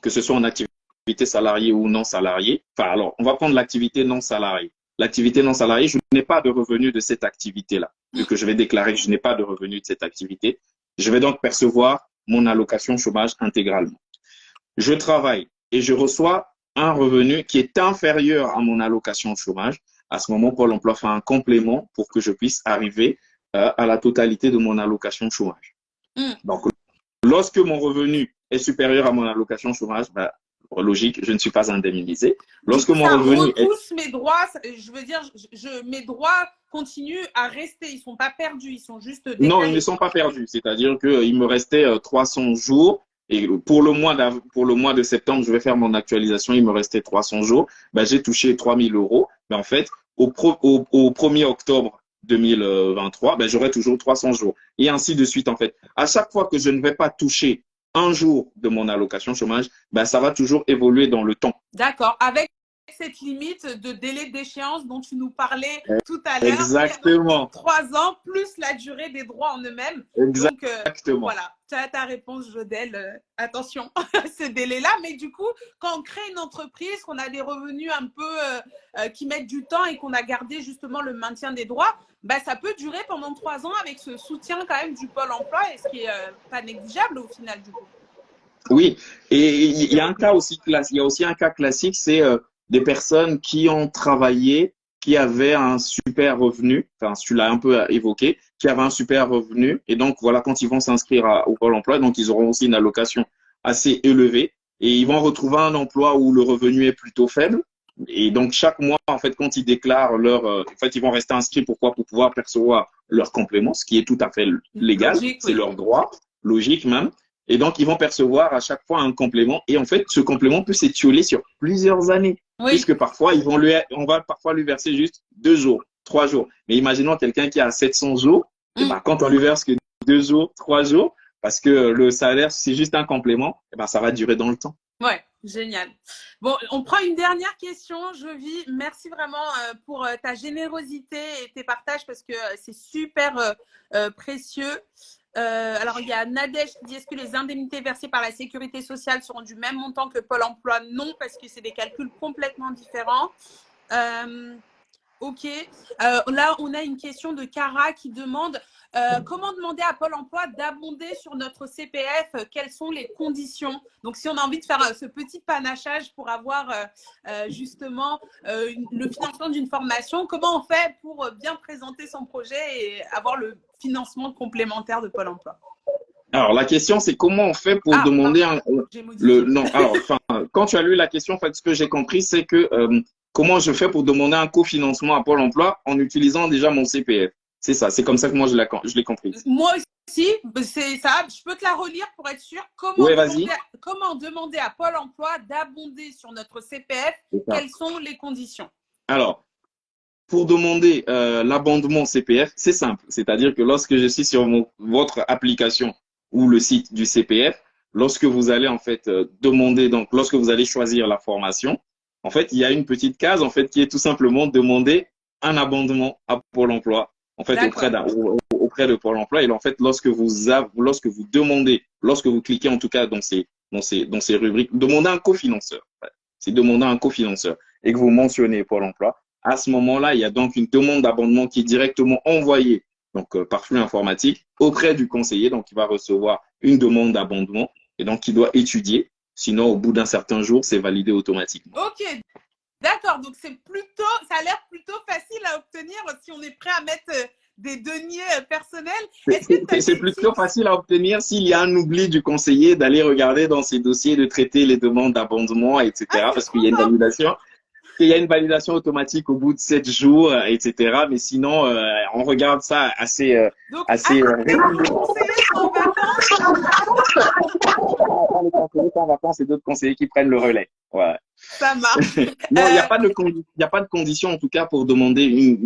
que ce soit en activité salariée ou non salariée. Enfin, alors, on va prendre l'activité non salariée. L'activité non salariée, je n'ai pas de revenu de cette activité-là. Vu que je vais déclarer que je n'ai pas de revenu de cette activité, je vais donc percevoir mon allocation chômage intégralement. Je travaille et je reçois un revenu qui est inférieur à mon allocation chômage. À ce moment, Pôle emploi fait un complément pour que je puisse arriver à la totalité de mon allocation chômage. Donc, lorsque mon revenu est supérieur à mon allocation chômage, bah, logique, je ne suis pas indemnisé. Lorsque du coup, mon revenu repousse mes droits, je veux dire, mes droits continuent à rester, ils ne sont pas perdus, ils sont juste décalés. Non, ils ne sont pas perdus. C'est-à-dire qu'il me restait 300 jours. Et pour le mois de septembre, je vais faire mon actualisation. Il me restait 300 jours. Ben, j'ai touché 3000 €. Mais en fait, au 1er octobre 2023, ben, j'aurai toujours 300 jours. Et ainsi de suite, en fait. À chaque fois que je ne vais pas toucher un jour de mon allocation chômage, ben, ça va toujours évoluer dans le temps. D'accord. Avec cette limite de délai d'échéance dont tu nous parlais tout à l'heure. Exactement. 3 ans plus la durée des droits en eux-mêmes. Exactement. Donc, voilà, tu as ta réponse, Jodel. Attention à ce délai-là. Mais du coup, quand on crée une entreprise, qu'on a des revenus un peu qui mettent du temps et qu'on a gardé justement le maintien des droits, bah, ça peut durer pendant 3 ans avec ce soutien quand même du Pôle emploi, et ce qui est pas négligeable au final du coup. Oui, et il y a un cas aussi, il y a aussi un cas classique, c'est des personnes qui ont travaillé, qui avaient un super revenu, enfin, tu l'as un peu évoqué, qui avaient un super revenu. Et donc, voilà, quand ils vont s'inscrire au Pôle emploi, donc ils auront aussi une allocation assez élevée et ils vont retrouver un emploi où le revenu est plutôt faible. Et donc, chaque mois, en fait, quand ils déclarent en fait, ils vont rester inscrits. Pourquoi? Pour pouvoir percevoir leur complément, ce qui est tout à fait légal. C'est leur droit, logique même. Et donc, ils vont percevoir à chaque fois un complément. Et en fait, ce complément peut s'étioler sur plusieurs années. Oui. Puisque parfois, on va parfois lui verser juste 2 jours, 3 jours. Mais imaginons quelqu'un qui a 700 jours. Et ben, quand on lui verse que 2 jours, 3 jours, parce que le salaire, c'est juste un complément, et ben, ça va durer dans le temps. Ouais, génial. Bon, on prend une dernière question, Jovi. Merci vraiment pour ta générosité et tes partages parce que c'est super précieux. Alors, il y a Nadège qui dit, est-ce que les indemnités versées par la sécurité sociale seront du même montant que Pôle emploi? Non, parce que c'est des calculs complètement différents. Ok. Là, on a une question de Cara qui demande comment demander à Pôle emploi d'abonder sur notre CPF? Quelles sont les conditions? Donc, si on a envie de faire ce petit panachage pour avoir justement le financement d'une formation, comment on fait pour bien présenter son projet et avoir le financement complémentaire de Pôle emploi? Alors, la question, c'est comment on fait pour demander non, alors, enfin, quand tu as lu la question, en fait, ce que j'ai compris, c'est que comment je fais pour demander un cofinancement à Pôle emploi en utilisant déjà mon CPF. C'est ça, c'est comme ça que moi, je l'ai compris. Moi aussi, c'est ça. Je peux te la relire pour être sûr. Comment demander à Pôle emploi d'abonder sur notre CPF? Quelles sont les conditions? Alors, pour demander l'abondement CPF, c'est simple. C'est-à-dire que lorsque je suis sur votre application ou le site du CPF, lorsque vous allez en fait demander, donc lorsque vous allez choisir la formation, en fait, il y a une petite case en fait qui est tout simplement demander un abondement à Pôle emploi, en fait auprès de Pôle emploi. Et en fait, lorsque vous demandez, lorsque vous cliquez en tout cas dans ces rubriques, demandez un cofinanceur. C'est demander un cofinanceur et que vous mentionnez Pôle emploi. À ce moment-là, il y a donc une demande d'abondement qui est directement envoyée par flux informatique auprès du conseiller. Donc, il va recevoir une demande d'abondement et donc il doit étudier. Sinon, au bout d'un certain jour, c'est validé automatiquement. Ok, d'accord. Donc, ça a l'air plutôt facile à obtenir si on est prêt à mettre des deniers personnels. C'est plutôt facile à obtenir s'il y a un oubli du conseiller d'aller regarder dans ses dossiers, de traiter les demandes d'abondement, etc. Parce qu'il y a une validation. Il y a une validation automatique au bout de 7 jours, etc. Mais sinon, on regarde ça assez régulièrement. Les conseillers sont en vacances et d'autres conseillers qui prennent le relais. Ouais. Ça marche. Non, il n'y a pas de condition en tout cas pour demander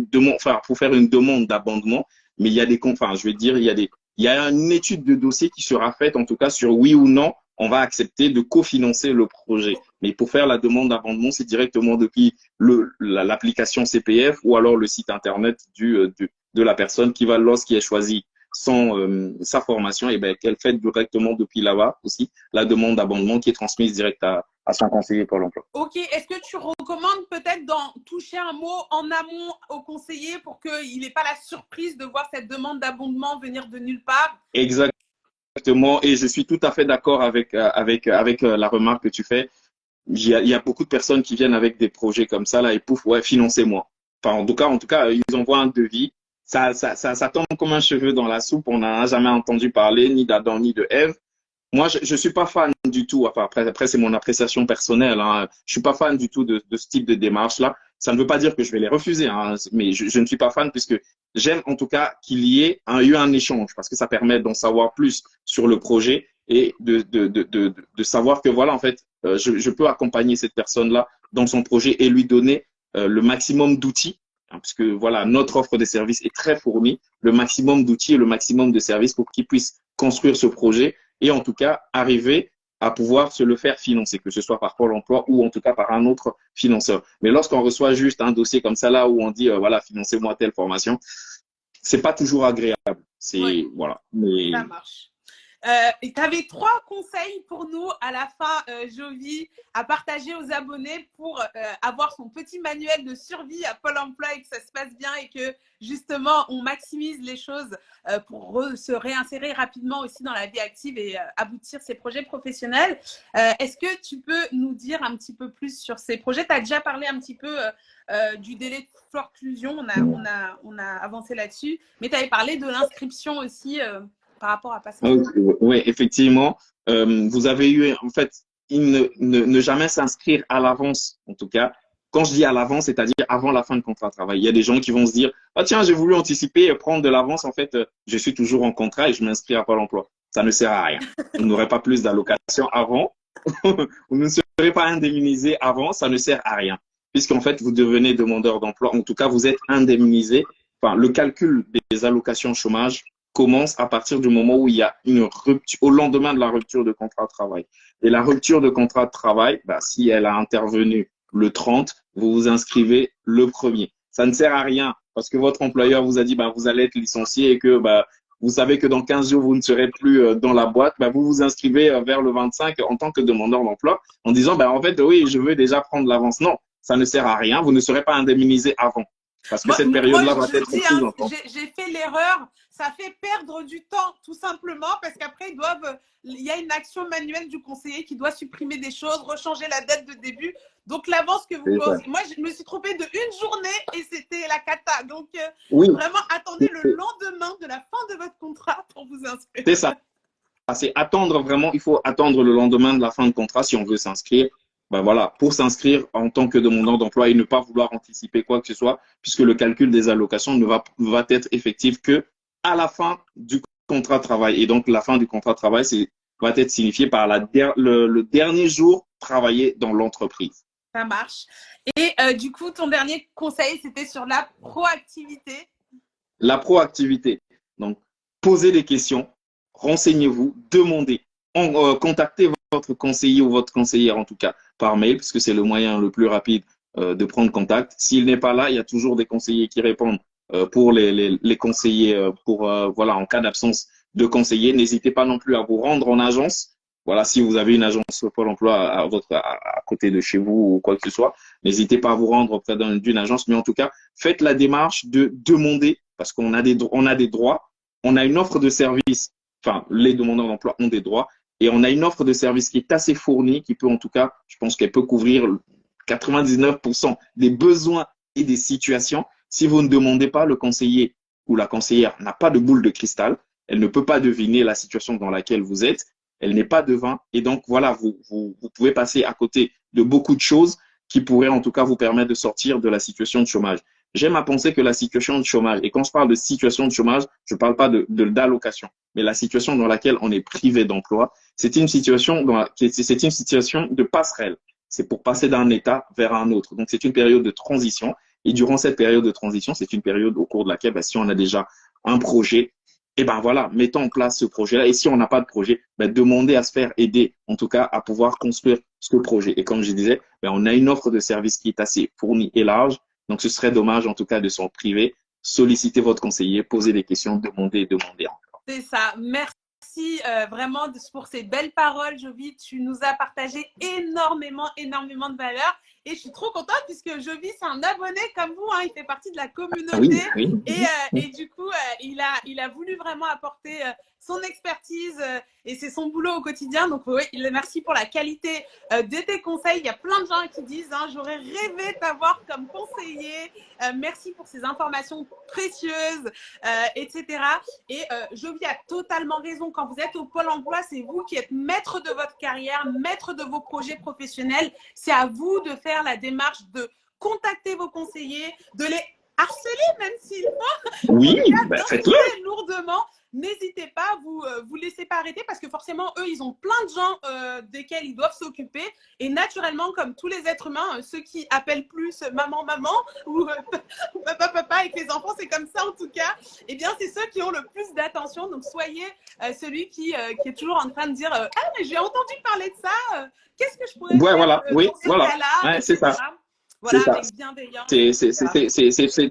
pour faire une demande d'abondement. Mais il y a il y a une étude de dossier qui sera faite en tout cas sur oui ou non on va accepter de cofinancer le projet. Mais pour faire la demande d'abondement, c'est directement depuis l'application CPF ou alors le site internet de la personne qui va, lorsqu'il a choisi sa formation, et qu'elle fait directement depuis là-bas aussi la demande d'abondement qui est transmise direct à son conseiller Pôle emploi. Ok, est-ce que tu recommandes peut-être d'en toucher un mot en amont au conseiller pour qu'il n'ait pas la surprise de voir cette demande d'abondement venir de nulle part? Exactement, et je suis tout à fait d'accord avec la remarque que tu fais. Il y a beaucoup de personnes qui viennent avec des projets comme ça là et pouf, ouais, financez-moi. Enfin, en tout cas, ils envoient un devis. Ça tombe comme un cheveu dans la soupe. On n'a jamais entendu parler ni d'Adam ni de Ève. Moi, je suis pas fan du tout. Enfin, après c'est mon appréciation personnelle. Hein. Je suis pas fan du tout de ce type de démarche là. Ça ne veut pas dire que je vais les refuser, hein, mais je ne suis pas fan puisque j'aime en tout cas qu'il y ait eu un échange parce que ça permet d'en savoir plus sur le projet et de savoir que voilà, en fait, je peux accompagner cette personne-là dans son projet et lui donner le maximum d'outils, hein, puisque voilà, notre offre de services est très fournie, le maximum d'outils et le maximum de services pour qu'il puisse construire ce projet et en tout cas arriver à pouvoir se le faire financer, que ce soit par Pôle emploi ou en tout cas par un autre financeur. Mais lorsqu'on reçoit juste un dossier comme ça là où on dit voilà, financez-moi telle formation, c'est pas toujours agréable. Voilà. Mais... Ça marche. Tu avais 3 conseils pour nous à la fin, Jovi, à partager aux abonnés pour avoir son petit manuel de survie à Pôle emploi et que ça se passe bien et que justement on maximise les choses pour se réinsérer rapidement aussi dans la vie active et aboutir ses projets professionnels. Est-ce que tu peux nous dire un petit peu plus sur ces projets? Tu as déjà parlé un petit peu du délai de forclusion, on a avancé là-dessus, mais tu avais parlé de l'inscription aussi par rapport à passer. Oui, effectivement. Vous avez eu, en fait, ne jamais s'inscrire à l'avance, en tout cas. Quand je dis à l'avance, c'est-à-dire avant la fin de contrat de travail. Il y a des gens qui vont se dire, ah tiens, j'ai voulu anticiper et prendre de l'avance. En fait, je suis toujours en contrat et je m'inscris à Pôle emploi. ça ne sert à rien. Vous n'aurez pas plus d'allocations avant, vous ne serez pas indemnisé avant, ça ne sert à rien. Puisqu'en fait, vous devenez demandeur d'emploi, en tout cas, vous êtes indemnisé. Enfin, le calcul des allocations chômage commence à partir du moment où il y a une rupture, au lendemain de la rupture de contrat de travail. Et la rupture de contrat de travail, bah, si elle a intervenu le 30, vous vous inscrivez le 1er. Ça ne sert à rien parce que votre employeur vous a dit bah, vous allez être licencié et que bah, vous savez que dans 15 jours, vous ne serez plus dans la boîte, bah, vous vous inscrivez vers le 25 en tant que demandeur d'emploi en disant bah, en fait, oui, je veux déjà prendre l'avance. Non, ça ne sert à rien. Vous ne serez pas indemnisé avant. Parce que cette période-là va être dis, prise hein, en compte. j'ai fait l'erreur. Ça fait perdre du temps, tout simplement, parce qu'après, il y a une action manuelle du conseiller qui doit supprimer des choses, rechanger la date de début. Donc, l'avance que vous posez. Moi, je me suis trompée de une journée et c'était la cata. Donc, oui, vraiment, attendez le lendemain de la fin de votre contrat pour vous inscrire. C'est ça. C'est attendre vraiment, il faut attendre le lendemain de la fin de contrat si on veut s'inscrire. Ben voilà, pour s'inscrire en tant que demandeur d'emploi et ne pas vouloir anticiper quoi que ce soit, puisque le calcul des allocations ne va être effectif que à la fin du contrat de travail. Et donc, la fin du contrat de travail va être signifié par le dernier jour travaillé dans l'entreprise. Ça marche. Et du coup, ton dernier conseil, c'était sur la proactivité. La proactivité. Donc, posez des questions, renseignez-vous, demandez, contactez votre conseiller ou votre conseillère en tout cas par mail, puisque c'est le moyen le plus rapide de prendre contact. S'il n'est pas là, il y a toujours des conseillers qui répondent pour les conseillers, voilà, en cas d'absence de conseiller. N'hésitez pas non plus à vous rendre en agence. Voilà, si vous avez une agence Pôle emploi à côté de chez vous ou quoi que ce soit, n'hésitez pas à vous rendre auprès d'une agence. Mais en tout cas, faites la démarche de demander, parce qu'on a des droits, on a une offre de service. Enfin, les demandeurs d'emploi ont des droits et on a une offre de service qui est assez fournie, qui peut en tout cas, je pense qu'elle peut couvrir 99% des besoins et des situations. Si vous ne demandez pas, le conseiller ou la conseillère n'a pas de boule de cristal. Elle ne peut pas deviner la situation dans laquelle vous êtes. Elle n'est pas devin. Et donc, voilà, vous pouvez passer à côté de beaucoup de choses qui pourraient en tout cas vous permettre de sortir de la situation de chômage. J'aime à penser que la situation de chômage, et quand je parle de situation de chômage, je ne parle pas d'allocation, mais la situation dans laquelle on est privé d'emploi, c'est une situation de passerelle. C'est pour passer d'un état vers un autre. Donc, c'est une période de transition. Et durant cette période de transition, c'est une période au cours de laquelle, si on a déjà un projet, et ben voilà, mettons en place ce projet-là. Et si on n'a pas de projet, demandez à se faire aider, en tout cas, à pouvoir construire ce projet. Et comme je disais, on a une offre de service qui est assez fournie et large. Donc, ce serait dommage, en tout cas, de s'en priver. Sollicitez votre conseiller, posez des questions, demandez encore. C'est ça. Merci vraiment pour ces belles paroles, Jovi. Tu nous as partagé énormément de valeur. Et je suis trop contente puisque Jovi, c'est un abonné comme vous. Hein, il fait partie de la communauté. Oui. Et du coup, il a voulu vraiment apporter son expertise et c'est son boulot au quotidien. Donc, oui, merci pour la qualité de tes conseils. Il y a plein de gens qui disent j'aurais rêvé de t'avoir comme conseiller. Merci pour ces informations précieuses, etc. Et Jovi a totalement raison. Quand vous êtes au Pôle emploi, c'est vous qui êtes maître de votre carrière, maître de vos projets professionnels. C'est à vous de faire la démarche de contacter vos conseillers, de les harceler même s'il faut. Oui, faites-le. Lourdement. N'hésitez pas, vous laissez pas arrêter parce que forcément, eux, ils ont plein de gens desquels ils doivent s'occuper. Et naturellement, comme tous les êtres humains, ceux qui appellent plus maman ou papa avec les enfants, c'est comme ça en tout cas. Eh bien, c'est ceux qui ont le plus d'attention. Donc, soyez celui qui est toujours en train de dire ah, mais j'ai entendu parler de ça. Qu'est-ce que je pourrais faire dans ce cas-là, ouais, c'est ça. Voilà, avec bienveillance.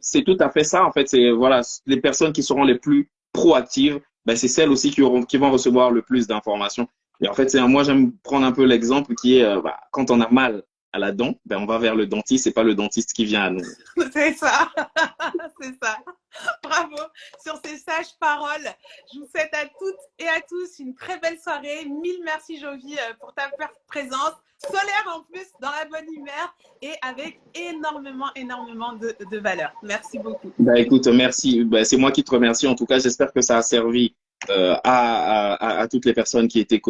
C'est tout à fait ça. En fait, c'est voilà, les personnes qui seront les plus proactives, c'est celles aussi qui vont recevoir le plus d'informations. Et en fait, moi, j'aime prendre un peu l'exemple qui est quand on a mal à la dent, on va vers le dentiste, c'est pas le dentiste qui vient à nous. C'est ça, c'est ça. Bravo sur ces sages paroles. Je vous souhaite à toutes et à tous une très belle soirée. Mille merci Jovi pour ta présence. Solaire en plus, dans la bonne humeur et avec énormément de valeur. Merci beaucoup. Écoute, merci. C'est moi qui te remercie. En tout cas, j'espère que ça a servi à toutes les personnes qui étaient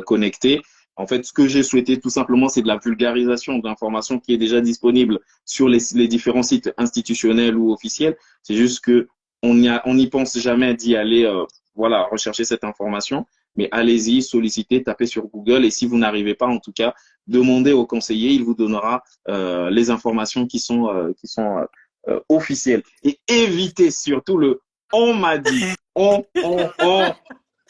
connectées. En fait, ce que j'ai souhaité tout simplement, c'est de la vulgarisation d'informations qui est déjà disponible sur les différents sites institutionnels ou officiels. C'est juste que on n'y pense jamais d'y aller voilà, rechercher cette information. Mais allez-y, sollicitez, tapez sur Google. Et si vous n'arrivez pas, en tout cas, demandez au conseiller. Il vous donnera les informations qui sont officielles. Et évitez surtout le on m'a dit. On,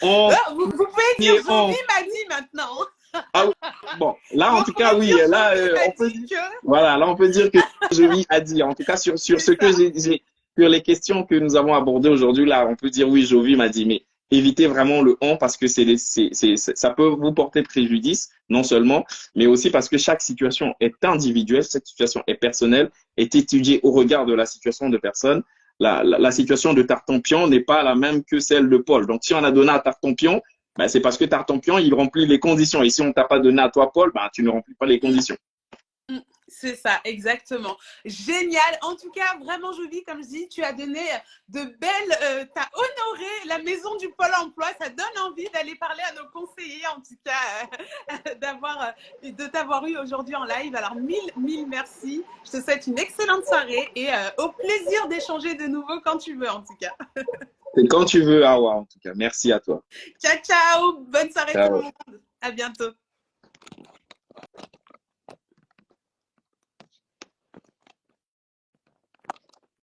Vous pouvez dire Jovi m'a dit maintenant. ah, bon, là, en tout cas, oui. Là, on peut dire, voilà, là, on peut dire que Jovi a dit. En tout cas, sur ce que sur les questions que nous avons abordées aujourd'hui, là, on peut dire oui, Jovi m'a dit. Mais évitez vraiment le on parce que ça peut vous porter préjudice, non seulement, mais aussi parce que chaque situation est individuelle, chaque situation est personnelle, est étudiée au regard de la situation de personne. La situation de Tartampion n'est pas la même que celle de Paul. Donc, si on a donné à Tartampion, ben, c'est parce que Tartampion, il remplit les conditions. Et si on ne t'a pas donné à toi, Paul, ben, tu ne remplis pas les conditions. C'est ça, exactement. Génial. En tout cas, vraiment, Jovi, comme je dis, tu as donné de belles, tu as honoré la maison du Pôle emploi. Ça donne envie d'aller parler à nos conseillers, en tout cas, de t'avoir eu aujourd'hui en live. Alors, mille merci. Je te souhaite une excellente soirée et au plaisir d'échanger de nouveau quand tu veux, en tout cas. C'est quand tu veux, Awa, en tout cas. Merci à toi. Ciao, ciao. Bonne soirée Ciao. tout le monde. À bientôt.